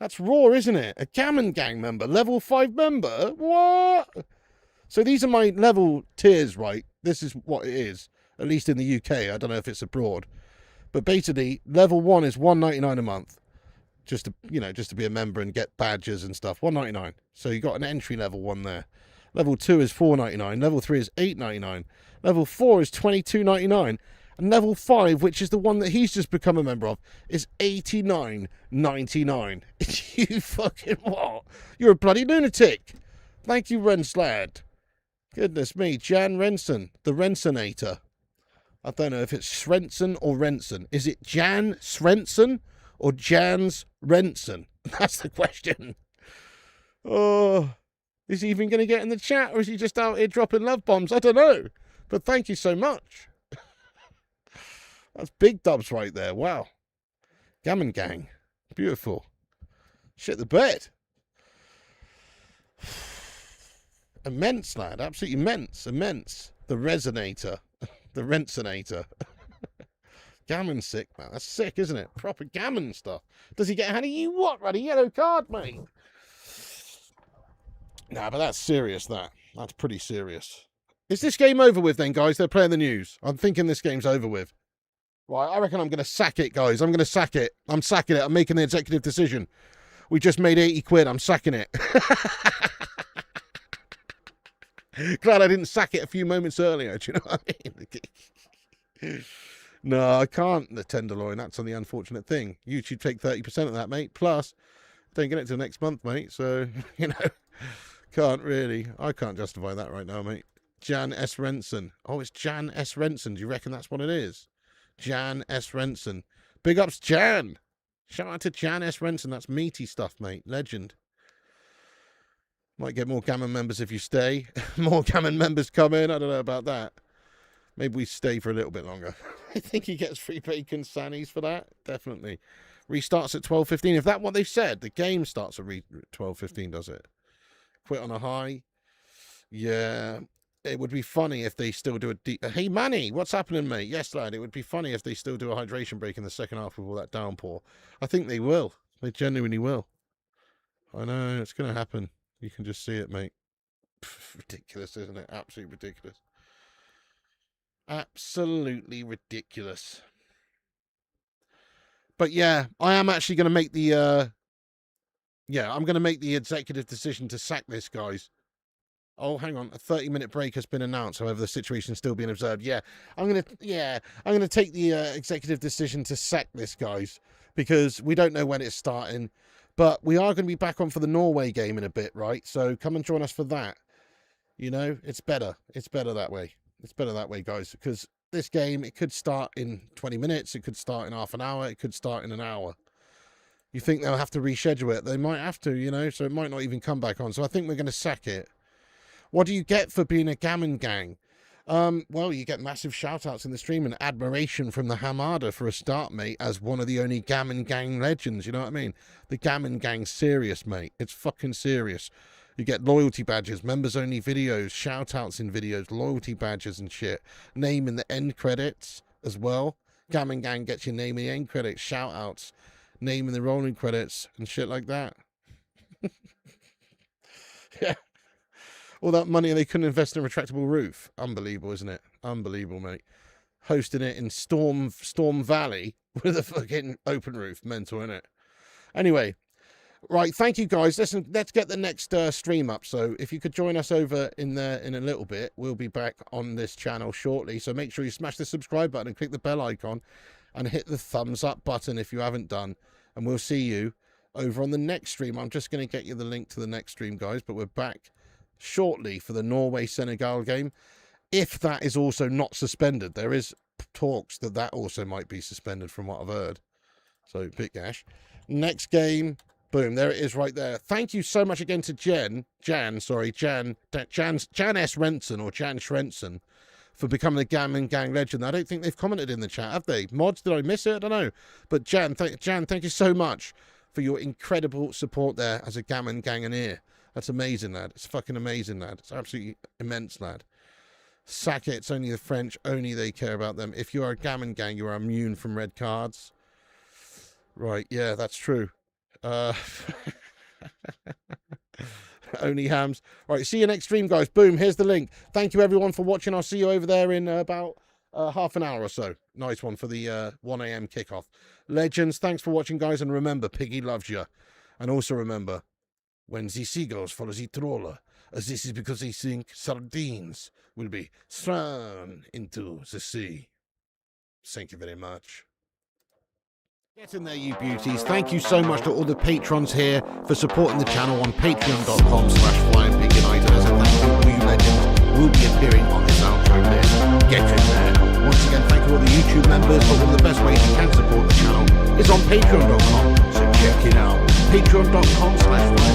Speaker 1: That's raw, isn't it? A Gammon Gang member, level 5 member? What? So these are my level tiers, right? This is what it is, at least in the UK. I don't know if it's abroad. But basically, level 1 is $1.99 a month. Just to, just to be a member and get badges and stuff. $1.99. So you got an entry level one there. Level 2 is $4.99. Level 3 is $8.99. Level 4 is $22.99. And level 5, which is the one that he's just become a member of, is $89.99. You fucking what? You're a bloody lunatic. Thank you, Renslad. Goodness me. Jan Renson, the Rensonator. I don't know if it's Svensson or Renson. Is it Jan Svensson or Jans Renson? That's the question. Oh, is he even going to get in the chat, or is he just out here dropping love bombs? I don't know. But thank you so much. That's big dubs right there. Wow. Gammon Gang. Beautiful. Shit the bed. Immense, lad. Absolutely immense. Immense. The Resonator. The Rensonator. Gammon sick, man. That's sick, isn't it? Proper gammon stuff. Does he get a you what, Ruddy? Yellow card, mate? Nah, but that's serious, that. That's pretty serious. Is this game over with then, guys? They're playing the news. I'm thinking this game's over with. Right, I reckon I'm going to sack it, guys. I'm going to sack it. I'm sacking it. I'm making the executive decision. We just made 80 quid. I'm sacking it. Glad I didn't sack it a few moments earlier. Do you know what I mean? No, I can't, the Tenderloin. That's on the unfortunate thing. YouTube take 30% of that, mate. Plus, don't get it till next month, mate. So, can't really. I can't justify that right now, mate. Jan S. Renson. Oh, it's Jan S. Renson. Do you reckon that's what it is? Jan S. Renson. Big ups, Jan. Shout out to Jan S. Renson. That's meaty stuff, mate. Legend. Might get more Gammon members if you stay. More Gammon members come in. I don't know about that. Maybe we stay for a little bit longer. I think he gets free bacon sannies for that. Definitely. Restarts at 12:15. If that's what they said, the game starts at 12:15, does it? Quit on a high. Yeah. It would be funny if they still do a deep... Hey, Manny, what's happening, mate? Yes, lad. It would be funny if they still do a hydration break in the second half with all that downpour. I think they will. They genuinely will. I know. It's going to happen. You can just see it, mate. Ridiculous, isn't it? Absolutely ridiculous. Absolutely ridiculous. But yeah, I am actually going to make the... I'm going to make the executive decision to sack this, guys. Oh, hang on. A 30-minute break has been announced. However, the situation's still being observed. I'm going to take the executive decision to sack this, guys, because we don't know when it's starting. But we are going to be back on for the Norway game in a bit, right? So come and join us for that. It's better. It's better that way. It's better that way, guys, because this game, it could start in 20 minutes. It could start in half an hour. It could start in an hour. You think they'll have to reschedule it? They might have to, so it might not even come back on. So I think we're going to sack it. What do you get for being a Gammon Gang? Well, you get massive shout-outs in the stream and admiration from the Hamada for a start, mate, as one of the only Gammon Gang legends, you know what I mean? The Gammon Gang's serious, mate. It's fucking serious. You get loyalty badges, members-only videos, shout-outs in videos, loyalty badges and shit. Name in the end credits as well. Gammon Gang gets your name in the end credits, shout-outs, name in the rolling credits and shit like that. Yeah. All that money and they couldn't invest in a retractable roof. Unbelievable, isn't it? Unbelievable, mate. Hosting it in Storm Valley with a fucking open roof. Mental, innit? Anyway, right, thank you, guys. Listen, let's get the next stream up. So if you could join us over in there in a little bit, we'll be back on this channel shortly. So make sure you smash the subscribe button and click the bell icon and hit the thumbs up button if you haven't done. And we'll see you over on the next stream. I'm just going to get you the link to the next stream, guys, but we're back shortly for the Norway-Senegal game. If that is also not suspended, there is talks that also might be suspended from what I've heard. So, big gash. Next game, boom, there it is right there. Thank you so much again to Jan S. Renson or Jan Shrenson for becoming a Gammon Gang legend. I don't think they've commented in the chat, have they? Mods, did I miss it? I don't know. But Jan, thank you so much for your incredible support there as a Gammon Gangoneer. That's amazing, lad. It's fucking amazing, lad. It's absolutely immense, lad. Sack it. It's only the French. Only they care about them. If you are a Gammon Gang, you are immune from red cards. Right, yeah, that's true. Only hams. Right, see you next stream, guys. Boom, here's the link. Thank you, everyone, for watching. I'll see you over there in about half an hour or so. Nice one for the 1 a.m. kickoff. Legends, thanks for watching, guys. And remember, Piggy loves you. And also remember, when the seagulls follow the trawler, as this is because they think sardines will be thrown into the sea. Thank you very much. Get in there, you beauties. Thank you so much to all the patrons here for supporting the channel on patreon.com/FlyingPigUnited. As a thank you, all you legends will be appearing on this outro list. Get in there. Once again, thank you all the YouTube members, but one of the best ways you can support the channel is on patreon.com. So check it out. Patreon.com/FlyingPigUnited.